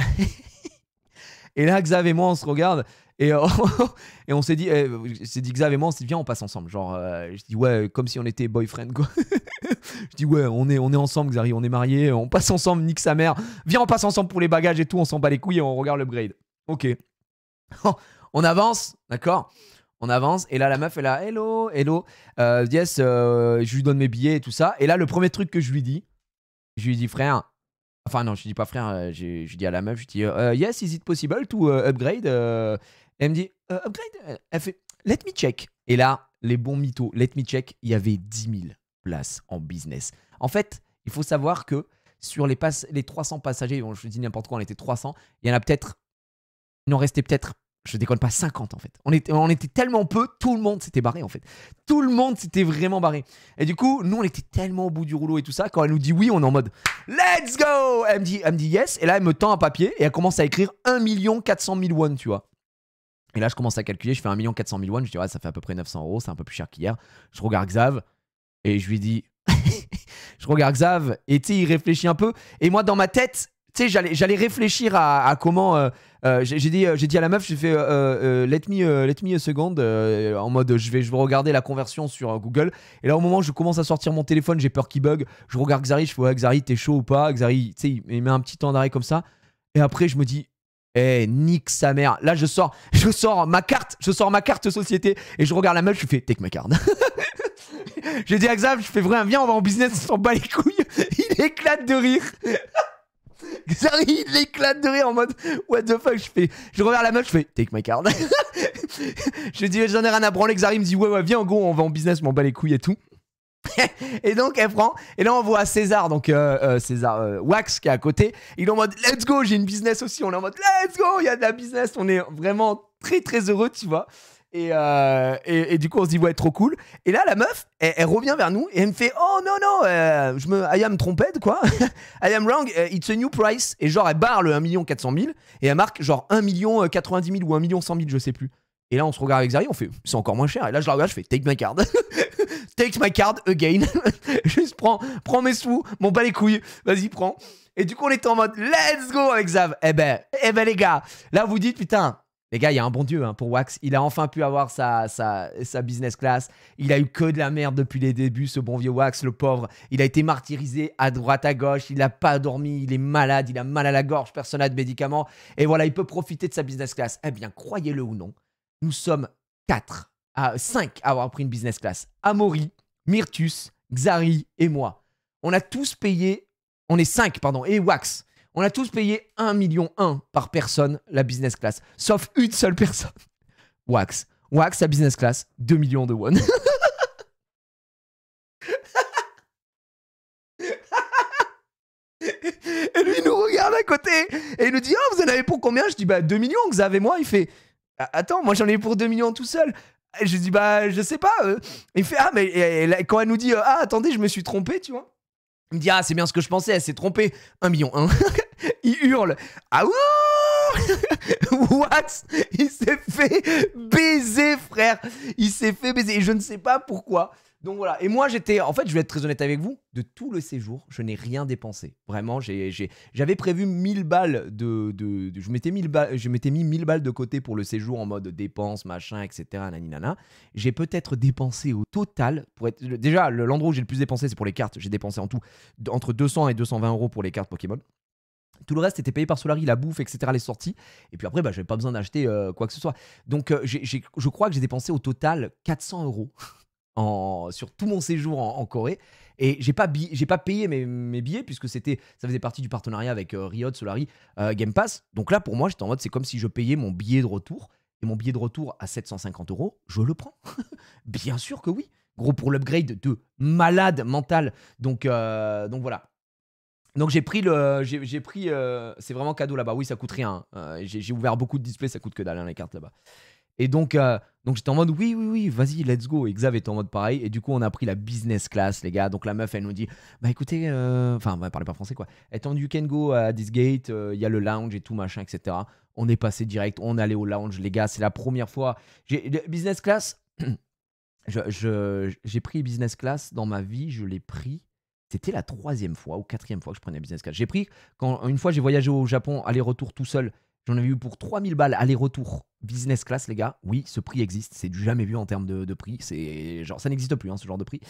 Xav et moi, on se regarde et on s'est dit, Xav et moi, on s'est dit, viens, on passe ensemble. Genre, je dis, ouais, comme si on était boyfriend, quoi. Je dis, ouais, on est ensemble, Xav, on est mariés, on passe ensemble, nique sa mère. Viens, on passe ensemble pour les bagages et tout, on s'en bat les couilles et on regarde l'upgrade. Ok. On avance, d'accord? On avance et là, la meuf, elle a, hello. Yes, je lui donne mes billets et tout ça. Et là, le premier truc que je lui dis, frère. Enfin non, je dis pas frère, je dis à la meuf, je dis yes, is it possible to upgrade? Elle me dit upgrade? Elle fait let me check. Et là, les bons mythos, let me check, il y avait 10 000 places en business. En fait, il faut savoir que sur les 300 passagers, bon, je dis n'importe quoi, on était 300, il y en a peut-être, il en restait peut-être, je déconne pas, 50 en fait. On était tellement peu, tout le monde s'était barré en fait. Tout le monde s'était vraiment barré. Et du coup, nous on était tellement au bout du rouleau et tout ça, quand elle nous dit oui, on est en mode let's go. Elle me dit yes, et là elle me tend un papier et elle commence à écrire 1 400 000 won, tu vois. Et là je commence à calculer, je fais 1 400 000 won, je dis ouais, ça fait à peu près 900 €, c'est un peu plus cher qu'hier. Je regarde Xav et je lui dis je regarde Xav et tu sais, il réfléchit un peu. Et moi dans ma tête, tu sais, j'allais réfléchir à comment. J'ai dit à la meuf, j'ai fait let me a second, en mode je vais regarder la conversion sur Google. Et là, au moment où je commence à sortir mon téléphone, j'ai peur qu'il bug. Je regarde Xari, je fais ouais, Xari, t'es chaud ou pas? Xari, tu sais, il met un petit temps d'arrêt comme ça. Et après, je me dis, nique sa mère. Là, je sors ma carte société et je regarde la meuf, je fais take my card. J'ai dit à Xav, je fais vrai, viens, on va en business, on s'en bat les couilles. Il éclate de rire. Xari, il éclate de rire en mode what the fuck. Je regarde la meuf, je fais take my card. Je dis j'en ai rien à branler. Xari me dit ouais viens go, on va en business, m'en bat les couilles et tout. Et donc elle prend et là on voit César, donc César Wax qui est à côté. Il est en mode let's go, j'ai une business aussi. On est en mode let's go, il y a de la business. On est vraiment très très heureux, tu vois. Et du coup on se dit ouais, trop cool. Et là la meuf elle revient vers nous et elle me fait oh non I am tromped quoi. I am wrong, it's a new price. Et genre elle barre le 1 400 000 et elle marque genre 1 90 000 ou 1 100 000, je sais plus. Et là on se regarde avec Xari, on fait c'est encore moins cher. Et là je la regarde, je fais take my card. Take my card again. Juste prends mes sous, m'en bats les couilles, vas-y prends. Et du coup on était en mode let's go avec Xav. Eh ben les gars, là vous dites putain, Les gars, il y a un bon Dieu hein, pour Wax. Il a enfin pu avoir sa business class. Il a eu que de la merde depuis les débuts, ce bon vieux Wax, le pauvre. Il a été martyrisé à droite, à gauche. Il n'a pas dormi. Il est malade. Il a mal à la gorge. Personne n'a de médicaments. Et voilà, il peut profiter de sa business class. Eh bien, croyez-le ou non, nous sommes 5 à avoir pris une business class. Amaury, Myrtus, Xari et moi. On a tous payé. On est 5, pardon, et Wax. On a tous payé 1,1 million par personne la business class. Sauf une seule personne. Wax. Wax, la business class, 2 millions de won. Et lui, il nous regarde à côté. Et il nous dit, oh, vous en avez pour combien? Je dis, bah 2 millions, Xav et moi. Il fait, attends, moi j'en ai pour 2 millions tout seul. Et je dis, bah je sais pas. Il fait, ah, mais quand elle nous dit, ah, attendez, je me suis trompé, tu vois. Il me dit, ah, c'est bien ce que je pensais, elle s'est trompée. 1,1 million. Il hurle, ah ouh. Wax, il s'est fait baiser, frère. Il s'est fait baiser. Et je ne sais pas pourquoi. Donc voilà. Et moi, en fait, je vais être très honnête avec vous. De tout le séjour, je n'ai rien dépensé. Vraiment, j'avais prévu 1000 balles je m'étais mis 1000 balles de côté pour le séjour en mode dépenses, machin, etc. Naninana. J'ai peut-être dépensé au total, déjà, l'endroit où j'ai le plus dépensé, c'est pour les cartes. J'ai dépensé en tout entre 200 et 220 euros pour les cartes Pokémon. Tout le reste était payé par Solari, la bouffe, etc., les sorties. Et puis après, j'avais pas besoin d'acheter quoi que ce soit. Donc, je crois que j'ai dépensé au total 400 euros sur tout mon séjour en Corée. Et j'ai pas payé mes billets puisque ça faisait partie du partenariat avec Riot, Solari, Game Pass. Donc là, pour moi, j'étais en mode, c'est comme si je payais mon billet de retour. Et mon billet de retour à 750 euros, je le prends. Bien sûr que oui. Gros, pour l'upgrade de malade mental. Donc voilà. Donc j'ai pris c'est vraiment cadeau là-bas. Oui, ça coûte rien. J'ai ouvert beaucoup de displays, ça coûte que dalle hein, les cartes là-bas. Et donc j'étais en mode oui, vas-y, let's go. Et Xav était en mode pareil. Et du coup, on a pris la business class, les gars. Donc la meuf, elle nous dit, bah écoutez, enfin, elle parlait pas français quoi. Elle dit, you can go à this gate. Il y a le lounge et tout machin, etc. On est passé direct. On est allé au lounge, les gars. C'est la première fois. Business class. J'ai pris business class dans ma vie. Je l'ai pris. C'était la 3e fois ou 4e fois que je prenais business class. J'ai pris, une fois j'ai voyagé au Japon, aller-retour tout seul, j'en avais eu pour 3000 balles aller-retour business class, les gars. Oui, ce prix existe, c'est du jamais vu en termes de prix. C'est genre, ça n'existe plus, hein, ce genre de prix.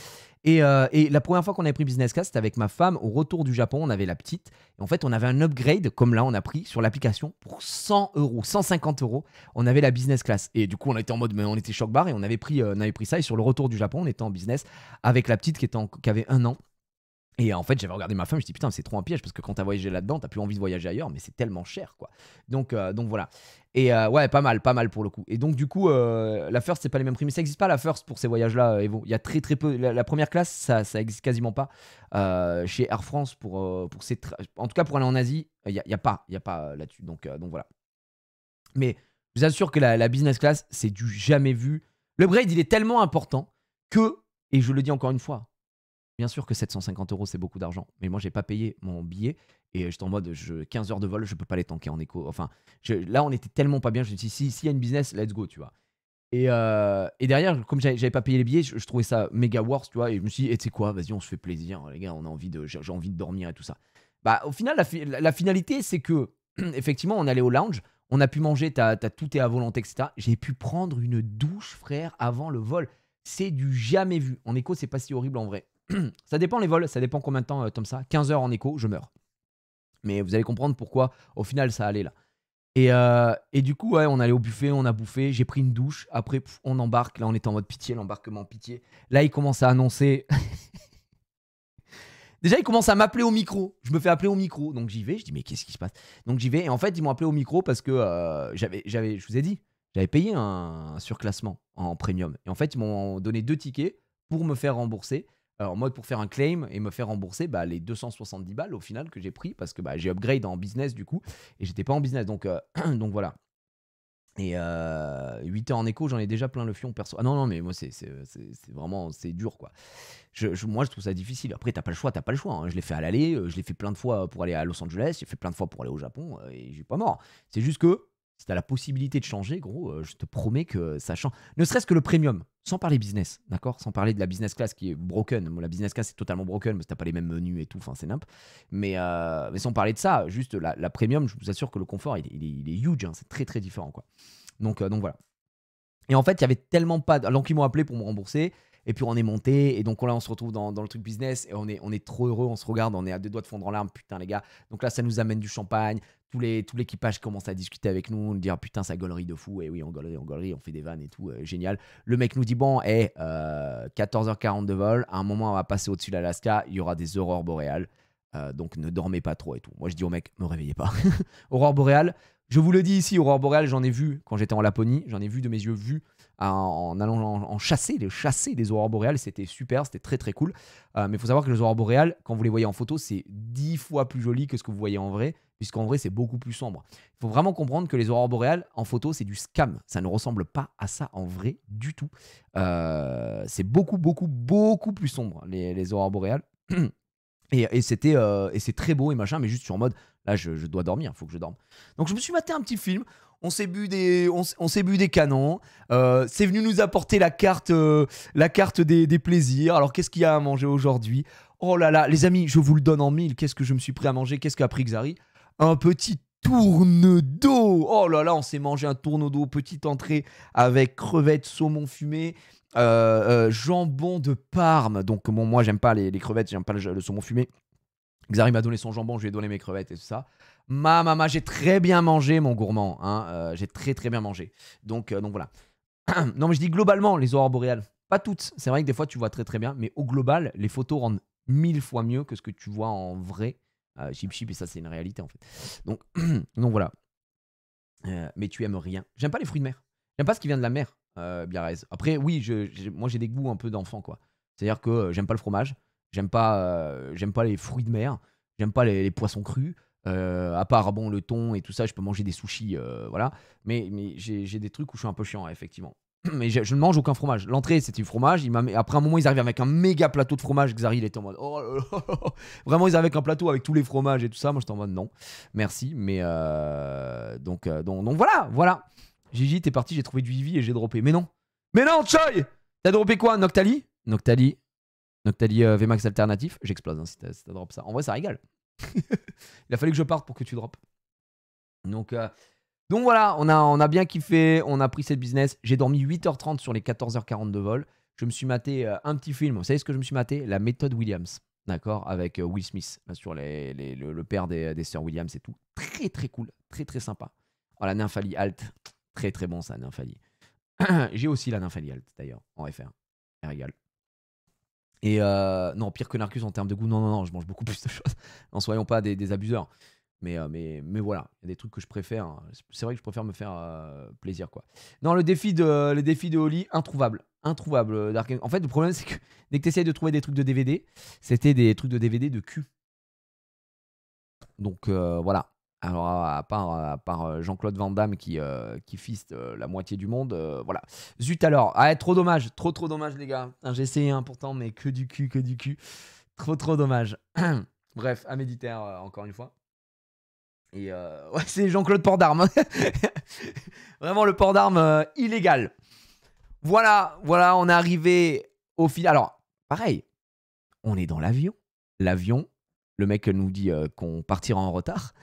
Et la première fois qu'on avait pris business class, c'était avec ma femme au retour du Japon. On avait la petite. Et en fait, on avait un upgrade, comme là, on a pris sur l'application pour 100 euros, 150 euros. On avait la business class. Et du coup, on était en mode, mais on était choc-barre et on avait pris ça. Et sur le retour du Japon, on était en business avec la petite qui avait 1 an. Et en fait, j'avais regardé ma femme, je me dis putain, c'est trop un piège parce que quand t'as voyagé là-dedans, t'as plus envie de voyager ailleurs, mais c'est tellement cher quoi. Donc voilà. Et ouais, pas mal pour le coup. Et donc du coup, la First, c'est pas les mêmes prix, mais ça existe pas la First pour ces voyages-là, Evo. Il y a très peu. La première classe, ça existe quasiment pas. Chez Air France, en tout cas pour aller en Asie, il y a pas là-dessus. Donc voilà. Mais je vous assure que la business class, c'est du jamais vu. L'upgrade, il est tellement important que, et je le dis encore une fois, bien sûr que 750 euros, c'est beaucoup d'argent. Mais moi, j'ai pas payé mon billet. Et j'étais en mode, 15 heures de vol, je peux pas les tanker en éco. Enfin, là, on était tellement pas bien. Je me suis dit, s'il y a une business, let's go, tu vois. Et derrière, comme j'avais pas payé les billets, je trouvais ça méga worse, tu vois. Et je me suis dit, tu sais quoi, vas-y, on se fait plaisir. Les gars, j'ai envie de dormir et tout ça. Bah, au final, la finalité, c'est que, effectivement, on allait au lounge. On a pu manger, tout est à volonté, etc. J'ai pu prendre une douche, frère, avant le vol. C'est du jamais vu. En éco, c'est pas si horrible en vrai. Ça dépend les vols, ça dépend combien de temps comme ça. 15 heures en éco, je meurs. Mais vous allez comprendre pourquoi au final ça allait là. Et du coup, ouais, on allait au buffet, on a bouffé, j'ai pris une douche. Après, on embarque. Là, on était en mode pitié, l'embarquement pitié. Là, il commence à annoncer. Déjà, il commence à m'appeler au micro. Je me fais appeler au micro. Donc j'y vais, je dis mais qu'est-ce qui se passe? Donc j'y vais. Et en fait, ils m'ont appelé au micro parce que je vous ai dit, j'avais payé un surclassement en premium. Et en fait, ils m'ont donné 2 tickets pour me faire rembourser. En mode pour faire un claim et me faire rembourser les 270 balles au final que j'ai pris parce que j'ai upgrade en business du coup et j'étais pas en business donc voilà. Et 8 heures en éco, j'en ai déjà plein le fion perso. Ah non, mais moi c'est vraiment c'est dur quoi. Moi je trouve ça difficile. Après t'as pas le choix hein. Je l'ai fait à l'aller, je l'ai fait plein de fois pour aller à Los Angeles, j'ai fait plein de fois pour aller au Japon et j'ai pas mort. C'est juste que si t'as la possibilité de changer, gros, je te promets que ça change. Ne serait-ce que le premium, sans parler business, d'accord? Sans parler de la business class qui est broken. La business class, c'est totalement broken parce que t'as pas les mêmes menus et tout, enfin, c'est nimp. Mais sans parler de ça, juste la premium, je vous assure que le confort, il est huge, hein, c'est très très différent, quoi. Donc voilà. Et en fait, il y avait tellement pas. Donc, ils m'ont appelé pour me rembourser. Et puis, on est monté. Et donc, là, on se retrouve dans le truc business. Et on est trop heureux. On se regarde. On est à deux doigts de fondre en larmes. Putain, les gars. Donc là, ça nous amène du champagne. Tout l'équipage commence à discuter avec nous. On dit, ah, putain, ça gaulerie de fou. Et oui, on gaulerie. On fait des vannes et tout. Génial. Le mec nous dit, bon, 14h40 de vol. À un moment, on va passer au-dessus de l'Alaska. Il y aura des aurores boréales. Donc, ne dormez pas trop et tout. Moi, je dis au mec, me réveillez pas. Aurore boréale. Je vous le dis ici, aurore boréale, j'en ai vu quand j'étais en Laponie. J'en ai vu de mes yeux vus en allant en chasser des aurores boréales. C'était super, c'était très très cool. Mais il faut savoir que les aurores boréales, quand vous les voyez en photo, c'est 10 fois plus joli que ce que vous voyez en vrai, puisqu'en vrai, c'est beaucoup plus sombre. Il faut vraiment comprendre que les aurores boréales, en photo, c'est du scam. Ça ne ressemble pas à ça en vrai du tout. C'est beaucoup, beaucoup, beaucoup plus sombre, les aurores boréales. Et c'est très beau et machin, mais juste sur mode, là, je dois dormir, il faut que je dorme. Donc, je me suis maté un petit film. On s'est bu des canons. C'est venu nous apporter la carte des plaisirs. Alors, qu'est-ce qu'il y a à manger aujourd'hui? Oh là là, les amis, je vous le donne en mille. Qu'est-ce que je me suis pris à manger? Qu'est-ce qu'a pris Xari? Un petit tourne d'eau. Oh là là, on s'est mangé un tourne d'eau, petite entrée avec crevettes, saumon fumé. Jambon de Parme. Donc, bon, moi, j'aime pas les crevettes, j'aime pas le saumon fumé. Xari m'a donné son jambon, je lui ai donné mes crevettes et tout ça. Maman, j'ai très bien mangé, mon gourmand. Hein. J'ai très, très bien mangé. Donc voilà. Non, mais je dis globalement, les aurores boréales. Pas toutes. C'est vrai que des fois, tu vois très, très bien. Mais au global, les photos rendent 1000 fois mieux que ce que tu vois en vrai. Chip, et ça, c'est une réalité, en fait. Donc voilà. Mais tu aimes rien. J'aime pas les fruits de mer. J'aime pas ce qui vient de la mer, Biarritz. Après, oui, moi, j'ai des goûts un peu d'enfant, quoi. C'est-à-dire que j'aime pas le fromage. J'aime pas les fruits de mer. J'aime pas les poissons crus. À part bon, le thon et tout ça, je peux manger des sushis, voilà. Mais j'ai des trucs où je suis un peu chiant, effectivement. Mais je ne mange aucun fromage. L'entrée, c'était du fromage. Après un moment, ils arrivent avec un méga plateau de fromage. Xari, il était en mode oh là là. Vraiment, ils arrivent avec un plateau avec tous les fromages et tout ça. Moi, j'étais en mode non, merci. Mais donc voilà. Gigi, t'es parti, j'ai trouvé du Vivi et j'ai droppé. Mais non, Choi, t'as droppé quoi? Noctali VMAX alternatif. J'explose hein, si t'as drop ça. En vrai, ça régale. Il a fallu que je parte pour que tu droppes. Donc voilà, on a bien kiffé. On a pris cette business. J'ai dormi 8h30 sur les 14h40 de vol. Je me suis maté un petit film. Vous savez ce que je me suis maté? La méthode Williams. D'accord? Avec Will Smith sur le père des sœurs Williams et tout. Très très cool. Très très sympa. Oh, la Nymphalie Alt. Très très bon ça, Nymphalie. J'ai aussi la Nymphalie Alt d'ailleurs en FR. Elle régale. Et non, pire que Narcus en termes de goût, non, je mange beaucoup plus de choses. N'en soyons pas des abuseurs. Mais voilà, il y a des trucs que je préfère. Hein. C'est vrai que je préfère me faire plaisir, quoi. Non, le défi de Oli, introuvable. Introuvable. En fait, le problème, c'est que dès que tu essayes de trouver des trucs de DVD, c'était des trucs de DVD de cul. Donc voilà. Alors, à part Jean-Claude Van Damme qui fiste la moitié du monde, voilà. Zut alors. Ah, trop dommage. Trop dommage, les gars. J'ai essayé pourtant, mais que du cul. Trop dommage. Bref, à méditer encore une fois. Et ouais, c'est Jean-Claude Port d'Armes. Vraiment le port d'armes illégal. Voilà, on est arrivé au final. Alors, pareil, on est dans l'avion. L'avion, le mec nous dit qu'on partira en retard.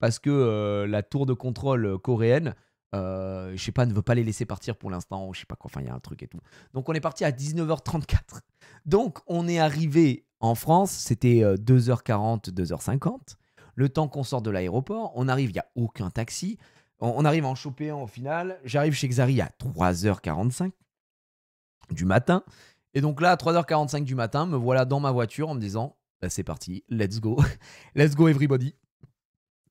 Parce que la tour de contrôle coréenne, je sais pas, ne veut pas les laisser partir pour l'instant. Je sais pas quoi, enfin, il y a un truc et tout. Donc, on est parti à 19h34. Donc, on est arrivé en France. C'était 2h40, 2h50. Le temps qu'on sort de l'aéroport, on arrive, il n'y a aucun taxi. On arrive à en choper un au final. J'arrive chez Xari à 3h45 du matin. Et donc là, à 3h45 du matin, me voilà dans ma voiture en me disant bah, c'est parti, let's go. Let's go everybody.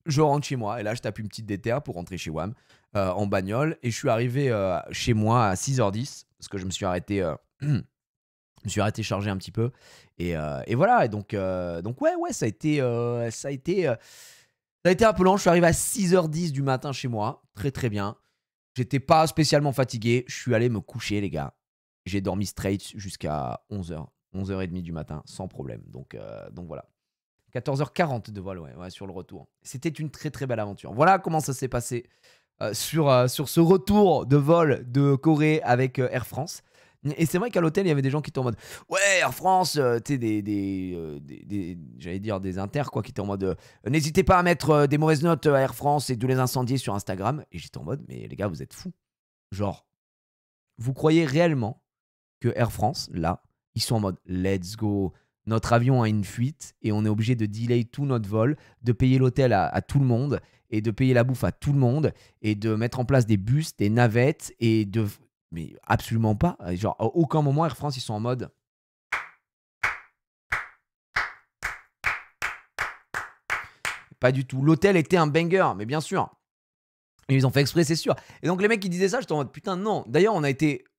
Je rentre chez moi et là, je tape une petite déterre pour rentrer chez WAM en bagnole. Et je suis arrivé chez moi à 6h10 parce que je me suis arrêté. Je me suis arrêté charger un petit peu et voilà et donc ouais ça a été appelant. Je suis arrivé à 6h10 du matin chez moi, très très bien. J'étais pas spécialement fatigué, je suis allé me coucher les gars. J'ai dormi straight jusqu'à 11h30 du matin sans problème. Donc voilà. 14h40 de vol ouais, sur le retour. C'était une très très belle aventure. Voilà comment ça s'est passé sur ce retour de vol de Corée avec Air France. Et c'est vrai qu'à l'hôtel, il y avait des gens qui étaient en mode ouais, Air France, tu sais, j'allais dire des inters, quoi, qui étaient en mode n'hésitez pas à mettre des mauvaises notes à Air France et de les incendier sur Instagram. Et j'étais en mode mais les gars, vous êtes fous. Genre, vous croyez réellement que Air France, là, ils sont en mode let's go, notre avion a une fuite et on est obligé de delay tout notre vol, de payer l'hôtel à tout le monde et de payer la bouffe à tout le monde et de mettre en place des bus, des navettes et de. Mais absolument pas. Genre, à aucun moment, Air France, ils sont en mode. Pas du tout. L'hôtel était un banger, mais bien sûr. Et ils ont fait exprès, c'est sûr. Et donc, les mecs qui disaient ça, j'étais en mode putain, non. D'ailleurs,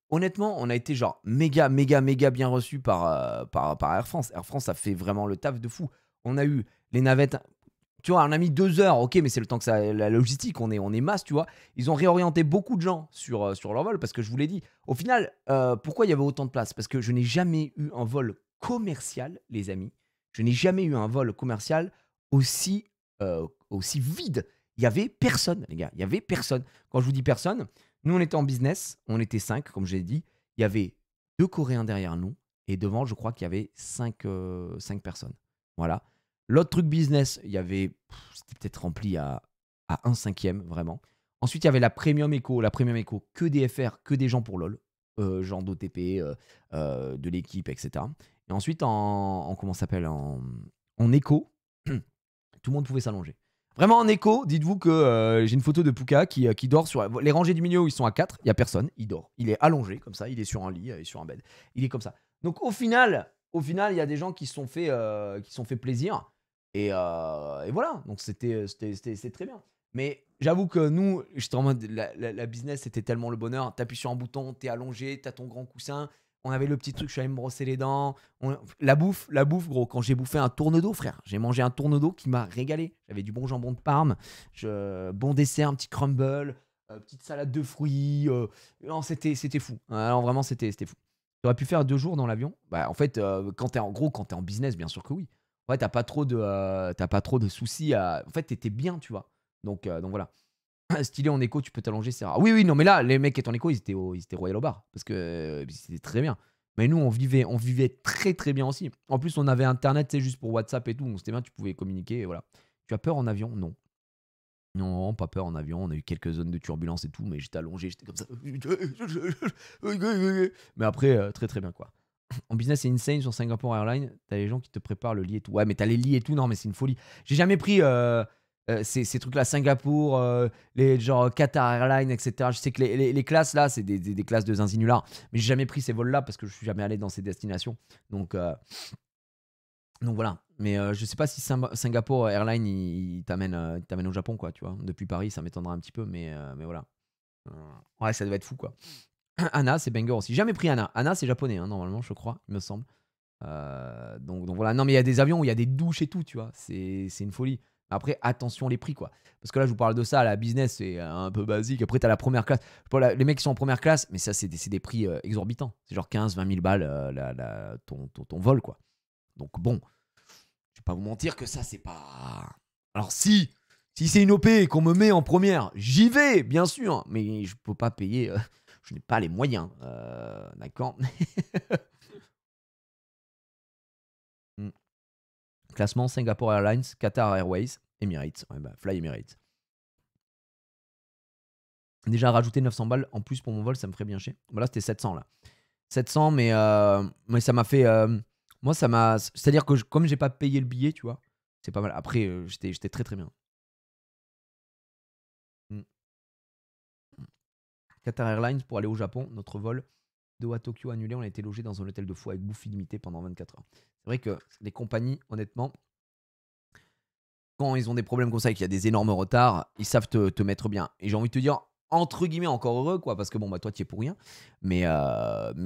honnêtement, on a été genre méga bien reçus par Air France. Air France a fait vraiment le taf de fou. On a eu les navettes. Tu vois, on a mis 2 heures, ok, mais c'est le temps que ça. La logistique, on est masse, tu vois. Ils ont réorienté beaucoup de gens sur leur vol parce que je vous l'ai dit. Au final, pourquoi il y avait autant de place? Parce que je n'ai jamais eu un vol commercial, les amis. Je n'ai jamais eu un vol commercial aussi vide. Il y avait personne, les gars. Il y avait personne. Quand je vous dis personne, nous, on était en business. On était 5, comme j'ai dit. Il y avait 2 Coréens derrière nous. Et devant, je crois qu'il y avait 5 personnes. Voilà. L'autre truc business, c'était peut-être rempli à 1/5, vraiment. Ensuite, il y avait la Premium Eco. La Premium Eco, que des FR, que des gens pour LOL. Gens d'OTP, de l'équipe, etc. Et ensuite, comment ça s'appelle, en éco, tout le monde pouvait s'allonger. Vraiment en écho, dites-vous que j'ai une photo de Puka qui dort sur les rangées du milieu où ils sont à 4, il n'y a personne, il dort. Il est allongé comme ça, il est sur un lit, il est sur un bed. Il est comme ça. Donc au final, il y a des gens qui se sont fait plaisir. Et voilà, donc c'est très bien. Mais j'avoue que nous, j'étais en mode, la business, c'était tellement le bonheur. T'appuies sur un bouton, t'es allongé, t'as ton grand coussin. On avait le petit truc, je suis allé me brosser les dents. La bouffe, gros, quand j'ai bouffé un tourne-dos, frère, j'ai mangé un tourne-dos qui m'a régalé. J'avais du bon jambon de Parme, bon dessert, un petit crumble, petite salade de fruits. Non, c'était fou. Alors vraiment, c'était fou. Tu aurais pu faire 2 jours dans l'avion. Bah, en fait, quand t'es en business, bien sûr que oui. Ouais, t'as pas trop de soucis à. En fait, t'étais bien, tu vois. Donc voilà. Stylé en écho, tu peux t'allonger, c'est rare. Oui, non, mais là, les mecs qui étaient en écho, ils étaient royal au bar. Parce que c'était très bien. Mais nous, on vivait très très bien aussi. En plus, on avait internet, c'est juste pour WhatsApp et tout. Donc c'était bien, tu pouvais communiquer. Et voilà. Tu as peur en avion? Non. Non, pas peur en avion. On a eu quelques zones de turbulence et tout. Mais j'étais allongé, j'étais comme ça. Mais après, très très bien, quoi. En business, c'est insane sur Singapore Airlines. T'as les gens qui te préparent le lit et tout. Ouais, mais t'as les lits et tout. Non, mais c'est une folie. J'ai jamais pris ces trucs-là, Singapour, les genre Qatar Airlines, etc. Je sais que les classes là, c'est des classes de zinzinulars. Mais j'ai jamais pris ces vols-là parce que je suis jamais allé dans ces destinations. Donc voilà. Mais je sais pas si Singapore Airlines il t'amène au Japon, quoi. Tu vois. Depuis Paris, ça m'étonnera un petit peu, mais voilà. Ouais, ça devait être fou, quoi. Anna, c'est banger aussi. Jamais pris Anna. Anna, c'est japonais, hein, normalement, je crois, il me semble. Donc voilà. Non, mais il y a des avions où il y a des douches et tout, tu vois. C'est une folie. Après, attention les prix, quoi. Parce que là, je vous parle de ça, la business, c'est un peu basique. Après, t'as la première classe. Les mecs qui sont en première classe, mais ça, c'est des prix exorbitants. C'est genre 15-20 000 balles ton vol, quoi. Donc bon, je vais pas vous mentir que ça, c'est pas. Alors si c'est une OP et qu'on me met en première, j'y vais, bien sûr. Mais je peux pas payer. Je n'ai pas les moyens. D'accord. Hmm. Classement Singapore Airlines, Qatar Airways, Emirates. Ouais, bah, Fly Emirates. Déjà rajouter 900 balles en plus pour mon vol, ça me ferait bien chier. Voilà, c'était 700 là. 700, mais ça m'a fait. Moi, ça m'a. C'est-à-dire que comme j'ai pas payé le billet, tu vois, c'est pas mal. Après, j'étais très très bien. Hmm. Qatar Airlines pour aller au Japon, notre vol de à Tokyo annulé, on a été logé dans un hôtel de fou avec bouffe illimitée pendant 24 heures. C'est vrai que les compagnies, honnêtement, quand ils ont des problèmes comme ça et qu'il y a des énormes retards, ils savent te mettre bien. Et j'ai envie de te dire, entre guillemets, encore heureux, quoi, parce que bon, bah toi, tu es pour rien. Mais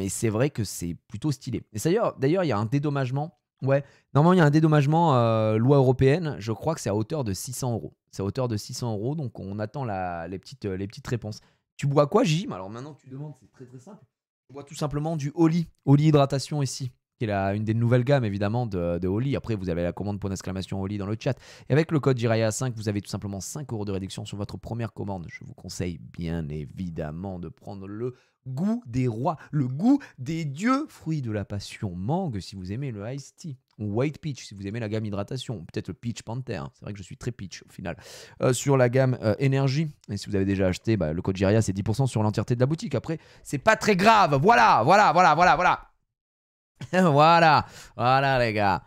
c'est vrai que c'est plutôt stylé. Et d'ailleurs, il y a un dédommagement. Ouais, normalement, il y a un dédommagement loi européenne. Je crois que c'est à hauteur de 600 euros. C'est à hauteur de 600 euros, donc on attend les petites réponses. Tu bois quoi, Jim? Alors maintenant, tu demandes, c'est très très simple. Je bois tout simplement du Oli hydratation ici, qui est une des nouvelles gammes évidemment de Oli. Après, vous avez la commande point d'exclamation Oli dans le chat. Et avec le code Jiraya5, vous avez tout simplement 5 € de réduction sur votre première commande. Je vous conseille bien évidemment de prendre le goût des rois, le goût des dieux, fruit de la passion mangue si vous aimez le Ice Tea, ou White Peach si vous aimez la gamme hydratation, ou peut-être le Peach Panther, hein. C'est vrai que je suis très peach au final. Sur la gamme énergie, et si vous avez déjà acheté, le code Jiraya c'est 10% sur l'entièreté de la boutique. Après, c'est pas très grave, voilà. Voilà les gars.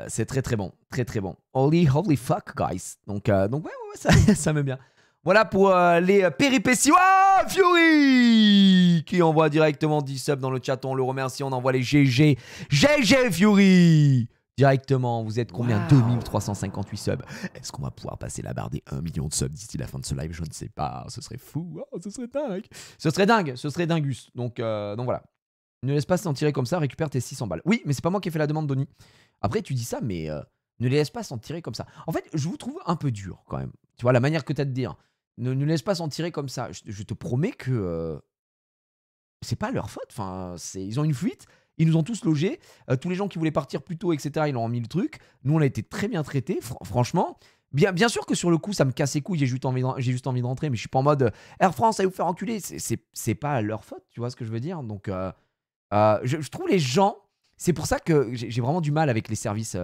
C'est très très bon, très très bon. Holy fuck guys. Donc ouais, ça me bien. Voilà pour les péripéties. Oh, Fury qui envoie directement 10 subs dans le chat. On le remercie. On envoie les GG. GG Fury directement. Vous êtes combien? 2358 subs. Est-ce qu'on va pouvoir passer la barre des 1 million de subs d'ici la fin de ce live? Je ne sais pas. Ce serait fou. Oh, ce serait dingue. Ce serait dingue. Ce serait dingus. Donc voilà. Ne laisse pas s'en tirer comme ça. Récupère tes 600 balles. Oui, mais c'est pas moi qui ai fait la demande, Donny. Après, tu dis ça, mais ne les laisse pas s'en tirer comme ça. En fait, je vous trouve un peu dur quand même. Tu vois, la manière que tu as de dire. Ne laisse pas s'en tirer comme ça. Je te promets que c'est pas leur faute. Enfin, ils ont une fuite. Ils nous ont tous logés. Tous les gens qui voulaient partir plus tôt, etc., ils ont mis le truc. Nous, on a été très bien traités. Franchement, bien sûr que sur le coup, ça me casse les couilles. J'ai juste envie de rentrer. Mais je suis pas en mode Air France, allez vous faire enculer. C'est pas leur faute. Tu vois ce que je veux dire? Donc, je trouve les gens. C'est pour ça que j'ai vraiment du mal avec les services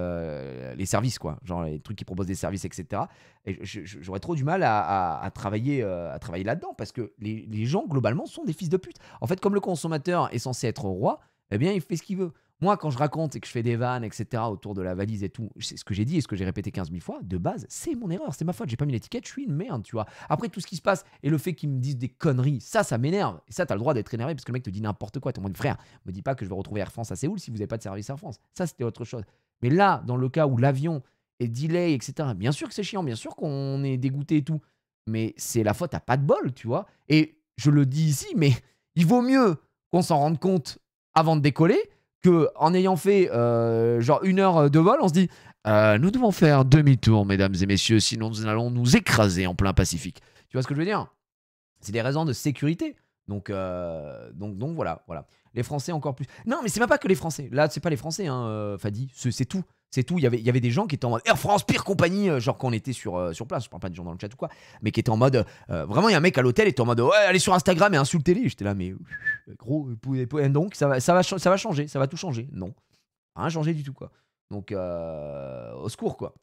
quoi, genre les trucs qui proposent des services, etc. Et j'aurais trop du mal à travailler là-dedans parce que les gens globalement sont des fils de pute. En fait, comme le consommateur est censé être roi, eh bien il fait ce qu'il veut. Moi, quand je raconte et que je fais des vannes, etc., autour de la valise et tout, c'est ce que j'ai dit et ce que j'ai répété 15 000 fois, de base, c'est mon erreur, c'est ma faute, j'ai pas mis l'étiquette, je suis une merde, tu vois. Après, tout ce qui se passe et le fait qu'ils me disent des conneries, ça m'énerve. Et ça, t'as le droit d'être énervé parce que le mec te dit n'importe quoi. T'es en mode frère, me dis pas que je vais retrouver Air France à Séoul si vous n'avez pas de service Air France. Ça, c'était autre chose. Mais là, dans le cas où l'avion est delay, etc., bien sûr que c'est chiant, bien sûr qu'on est dégoûté et tout, mais c'est la faute à pas de bol, tu vois. Et je le dis ici, mais il vaut mieux qu'on s'en rende compte avant de décoller que en ayant fait genre 1 heure de vol, on se dit nous devons faire demi-tour, mesdames et messieurs, sinon nous allons nous écraser en plein Pacifique. Tu vois ce que je veux dire? C'est des raisons de sécurité. Donc voilà. Les Français encore plus. Non, mais c'est même pas que les Français. Là, c'est pas les Français, hein, Fadi. C'est tout. C'est tout. Il y avait des gens qui étaient en mode Air France, pire compagnie, genre quand on était sur place. Je parle pas des gens dans le chat ou quoi, mais qui étaient en mode. Vraiment, il y a un mec à l'hôtel qui était en mode ouais, allez sur Instagram et insultez-les. J'étais là, mais gros, donc ça va changer, ça va tout changer. Non, rien changé du tout, quoi. Donc, au secours, quoi.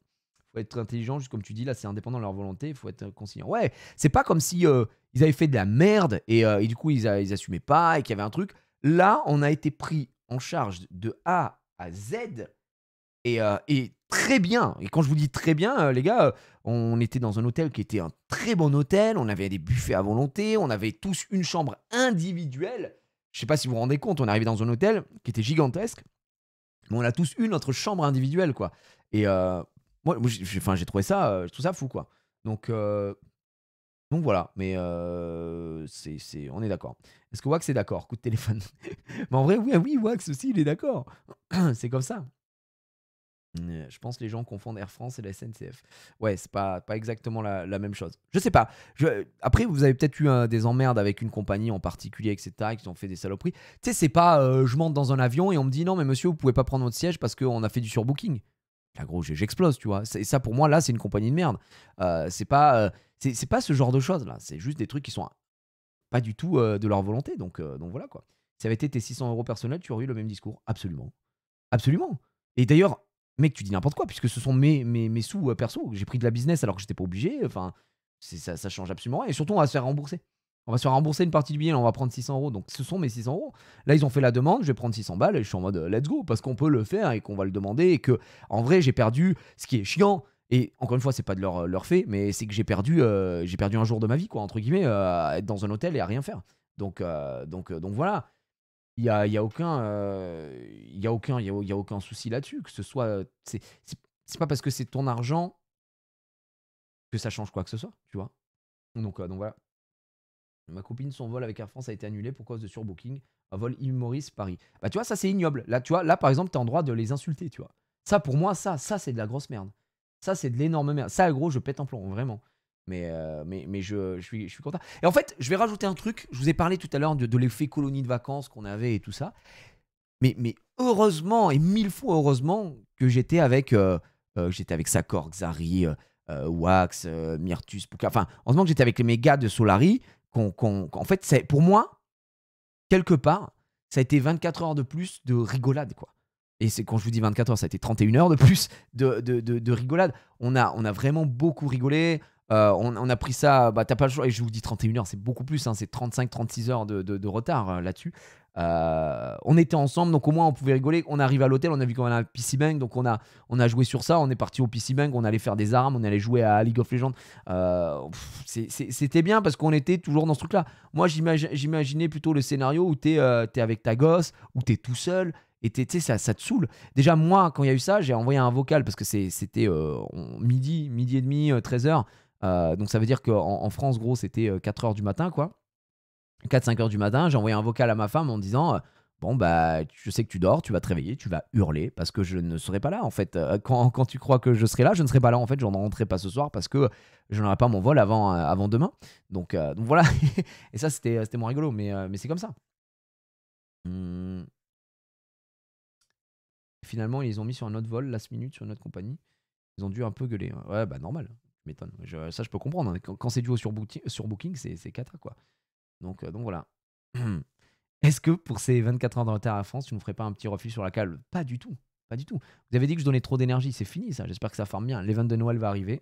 Faut être intelligent, juste comme tu dis, là, c'est indépendant de leur volonté, il faut être conciliant. Ouais, c'est pas comme si ils avaient fait de la merde et du coup, ils assumaient pas et qu'il y avait un truc. Là, on a été pris en charge de A à Z et très bien. Et quand je vous dis très bien, les gars, on était dans un hôtel qui était un très bon hôtel, on avait des buffets à volonté, on avait tous une chambre individuelle. Je sais pas si vous vous rendez compte, on est arrivé dans un hôtel qui était gigantesque, mais on a tous eu notre chambre individuelle, quoi. Et moi j'ai trouvé ça, je trouve ça fou, quoi. Donc voilà, mais on est d'accord. Est-ce que Wax est d'accord? Coup de téléphone. Mais en vrai, oui, Wax aussi, il est d'accord. C'est comme ça. Je pense que les gens confondent Air France et la SNCF. Ouais, c'est pas exactement la même chose. Je sais pas. Après, vous avez peut-être eu des emmerdes avec une compagnie en particulier, etc., qui ont fait des saloperies. Tu sais, c'est pas je monte dans un avion et on me dit non, mais monsieur, vous pouvez pas prendre votre siège parce qu'on a fait du surbooking. Là, gros, j'explose, tu vois. Et ça, pour moi, là, c'est une compagnie de merde. C'est pas ce genre de choses, là. C'est juste des trucs qui sont pas du tout de leur volonté. Donc voilà, quoi. Si ça avait été tes 600 € personnels, tu aurais eu le même discours. Absolument. Absolument. Et d'ailleurs, mec, tu dis n'importe quoi, puisque ce sont mes sous perso. J'ai pris de la business alors que j'étais pas obligé. Enfin, ça change absolument rien. Et surtout, on va se faire rembourser. On va se faire rembourser une partie du billet, on va prendre 600 €. Donc ce sont mes 600 €. Là, ils ont fait la demande, je vais prendre 600 balles et je suis en mode let's go, parce qu'on peut le faire et qu'on va le demander. Et que, en vrai, j'ai perdu ce qui est chiant. Et encore une fois, c'est pas de leur fait, mais c'est que j'ai perdu un jour de ma vie, quoi, entre guillemets, à être dans un hôtel et à rien faire. Donc voilà. Il y a aucun souci là-dessus, que ce soit c'est pas parce que c'est ton argent que ça change quoi que ce soit, tu vois. Donc voilà. Ma copine, son vol avec Air France a été annulé pour cause de surbooking. Un vol Maurice Paris. Bah tu vois, ça c'est ignoble. Là, tu vois, là par exemple, t'es en droit de les insulter, tu vois. Ça pour moi, ça c'est de la grosse merde. Ça c'est de l'énorme merde. Ça gros, je pète un plomb, vraiment. Mais je suis content. Et en fait, je vais rajouter un truc. Je vous ai parlé tout à l'heure de l'effet colonie de vacances qu'on avait et tout ça. mais heureusement et 1000 fois heureusement que j'étais avec Sakor, Xari, Wax, Myrtus, Puka. Enfin, heureusement que j'étais avec mes gars de Solari. En fait, pour moi, quelque part, ça a été 24 heures de plus de rigolade, quoi. Et c'est quand je vous dis 24 heures, ça a été 31 heures de plus de rigolade. On a vraiment beaucoup rigolé. On a pris ça, bah, t'as pas le choix. Et je vous dis 31 heures, c'est beaucoup plus, hein, c'est 35-36 heures de retard là-dessus. On était ensemble, donc au moins on pouvait rigoler. On arrive à l'hôtel, on a vu qu'on a un PC Bang, donc on a joué sur ça. On est parti au PC Bang, on allait faire des armes, on allait jouer à League of Legends. C'était bien parce qu'on était toujours dans ce truc-là. Moi, j'imaginais plutôt le scénario où t'es avec ta gosse, où t'es tout seul. Et tu sais, ça te saoule. Déjà, moi, quand il y a eu ça, j'ai envoyé un vocal parce que c'était midi et demi, 13h. Donc ça veut dire qu'en France, gros, c'était 4h du matin, quoi. 4-5 heures du matin, j'ai envoyé un vocal à ma femme en disant bon, bah, je sais que tu dors, tu vas te réveiller, tu vas hurler parce que je ne serai pas là, en fait. Quand tu crois que je serai là, je ne serai pas là, en fait. Je n'en rentrerai pas ce soir parce que je n'aurai pas mon vol avant demain. Donc voilà. Et ça, c'était moins rigolo, mais c'est comme ça. Finalement, ils les ont mis sur un autre vol, last minute, sur une autre compagnie. Ils ont dû un peu gueuler. Ouais, bah normal. Tu m'étonnes. Ça, je peux comprendre, hein. Quand c'est duo sur Booking, c'est cata, quoi. Donc voilà. Est-ce que pour ces 24 heures de retard à France, tu ne ferais pas un petit refus sur la cale? Pas du tout. Pas du tout. Vous avez dit que je donnais trop d'énergie. C'est fini, ça. J'espère que ça forme bien. L'event de Noël va arriver.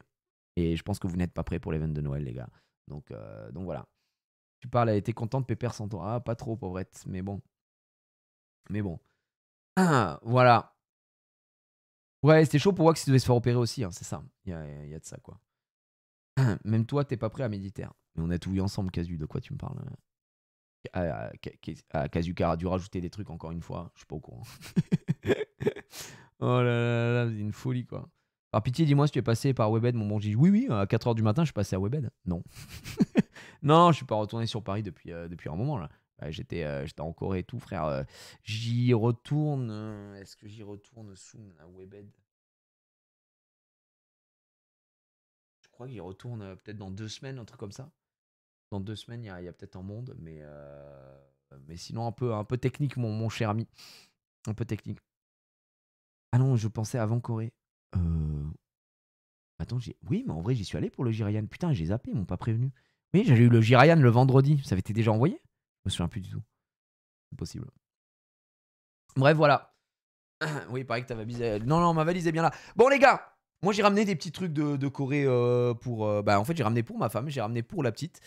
Et je pense que vous n'êtes pas prêts pour l'event de Noël, les gars. Donc voilà. Tu parles, elle était contente, Pépère, sans toi. Ah, pas trop, pauvrette. Mais bon. Voilà. Ouais, c'était chaud pour voir que tu devais se faire opérer aussi, hein, c'est ça. Il y a de ça, quoi. Même toi, t'es pas prêt à méditer. Mais on a tout eu ensemble, Casu. De quoi tu me parles? Kazuka a dû rajouter des trucs encore une fois. Je suis pas au courant. Oh là là là, c'est une folie, quoi. Par pitié, dis-moi si tu es passé par Webed, mon bon Gigi. Oui, à 4h du matin, je suis passé à Webed. Non. Non, je suis pas retourné sur Paris depuis un moment, là. J'étais en Corée et tout, frère. J'y retourne. Est-ce que j'y retourne soon à Webed? Je crois qu'il retourne peut-être dans 2 semaines, un truc comme ça. Dans 2 semaines, il y a peut-être un monde, mais sinon un peu technique, mon cher ami. Un peu technique. Ah non, je pensais avant Corée. Attends, oui, mais en vrai, j'y suis allé pour le Jirayan. Putain, j'ai zappé, ils m'ont pas prévenu. Oui, j'avais eu le Jirayan le vendredi. Ça avait été déjà envoyé? Je me souviens plus du tout. C'est possible. Bref, voilà. Oui, il paraît que ta valise. Non, ma valise est bien là. Bon, les gars, moi j'ai ramené des petits trucs de Corée pour. Bah, en fait, j'ai ramené pour ma femme, j'ai ramené pour la petite.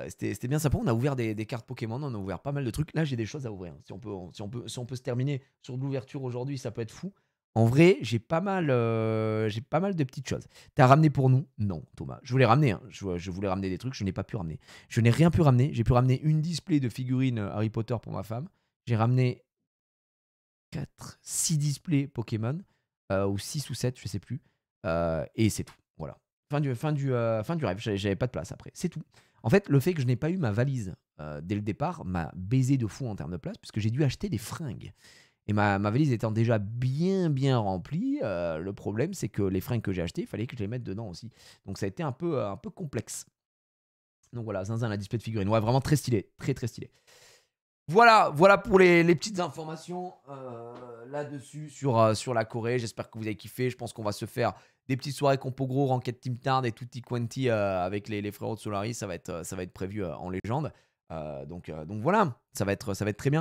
C'était bien sympa. On a ouvert des cartes Pokémon, on a ouvert pas mal de trucs. Là, j'ai des choses à ouvrir. Si on peut se terminer sur de l'ouverture aujourd'hui, ça peut être fou. En vrai, j'ai pas mal de petites choses. T'as ramené pour nous? Non, Thomas. Je voulais ramener, hein. Je voulais ramener des trucs, je n'ai pas pu ramener. Je n'ai rien pu ramener. J'ai pu ramener une display de figurines Harry Potter pour ma femme. J'ai ramené 4, 6 displays Pokémon, ou 6 ou 7, je sais plus. Et c'est tout. Voilà. Fin du rêve. J'avais pas de place après. C'est tout. En fait, le fait que je n'ai pas eu ma valise dès le départ m'a baisé de fou en termes de place, puisque j'ai dû acheter des fringues. Et ma valise étant déjà bien remplie, le problème c'est que les fringues que j'ai achetées, il fallait que je les mette dedans aussi. Donc ça a été un peu complexe. Donc voilà, zinzin la display de figurines. Ouais, vraiment très stylé. Très très stylé. Voilà pour les petites informations là-dessus sur la Corée. J'espère que vous avez kiffé. Je pense qu'on va se faire des petites soirées compo gros, Ranket Team Tard et Tutti Quanti avec les frérots de Solari. Ça va être prévu en légende. Donc voilà, ça va être très bien.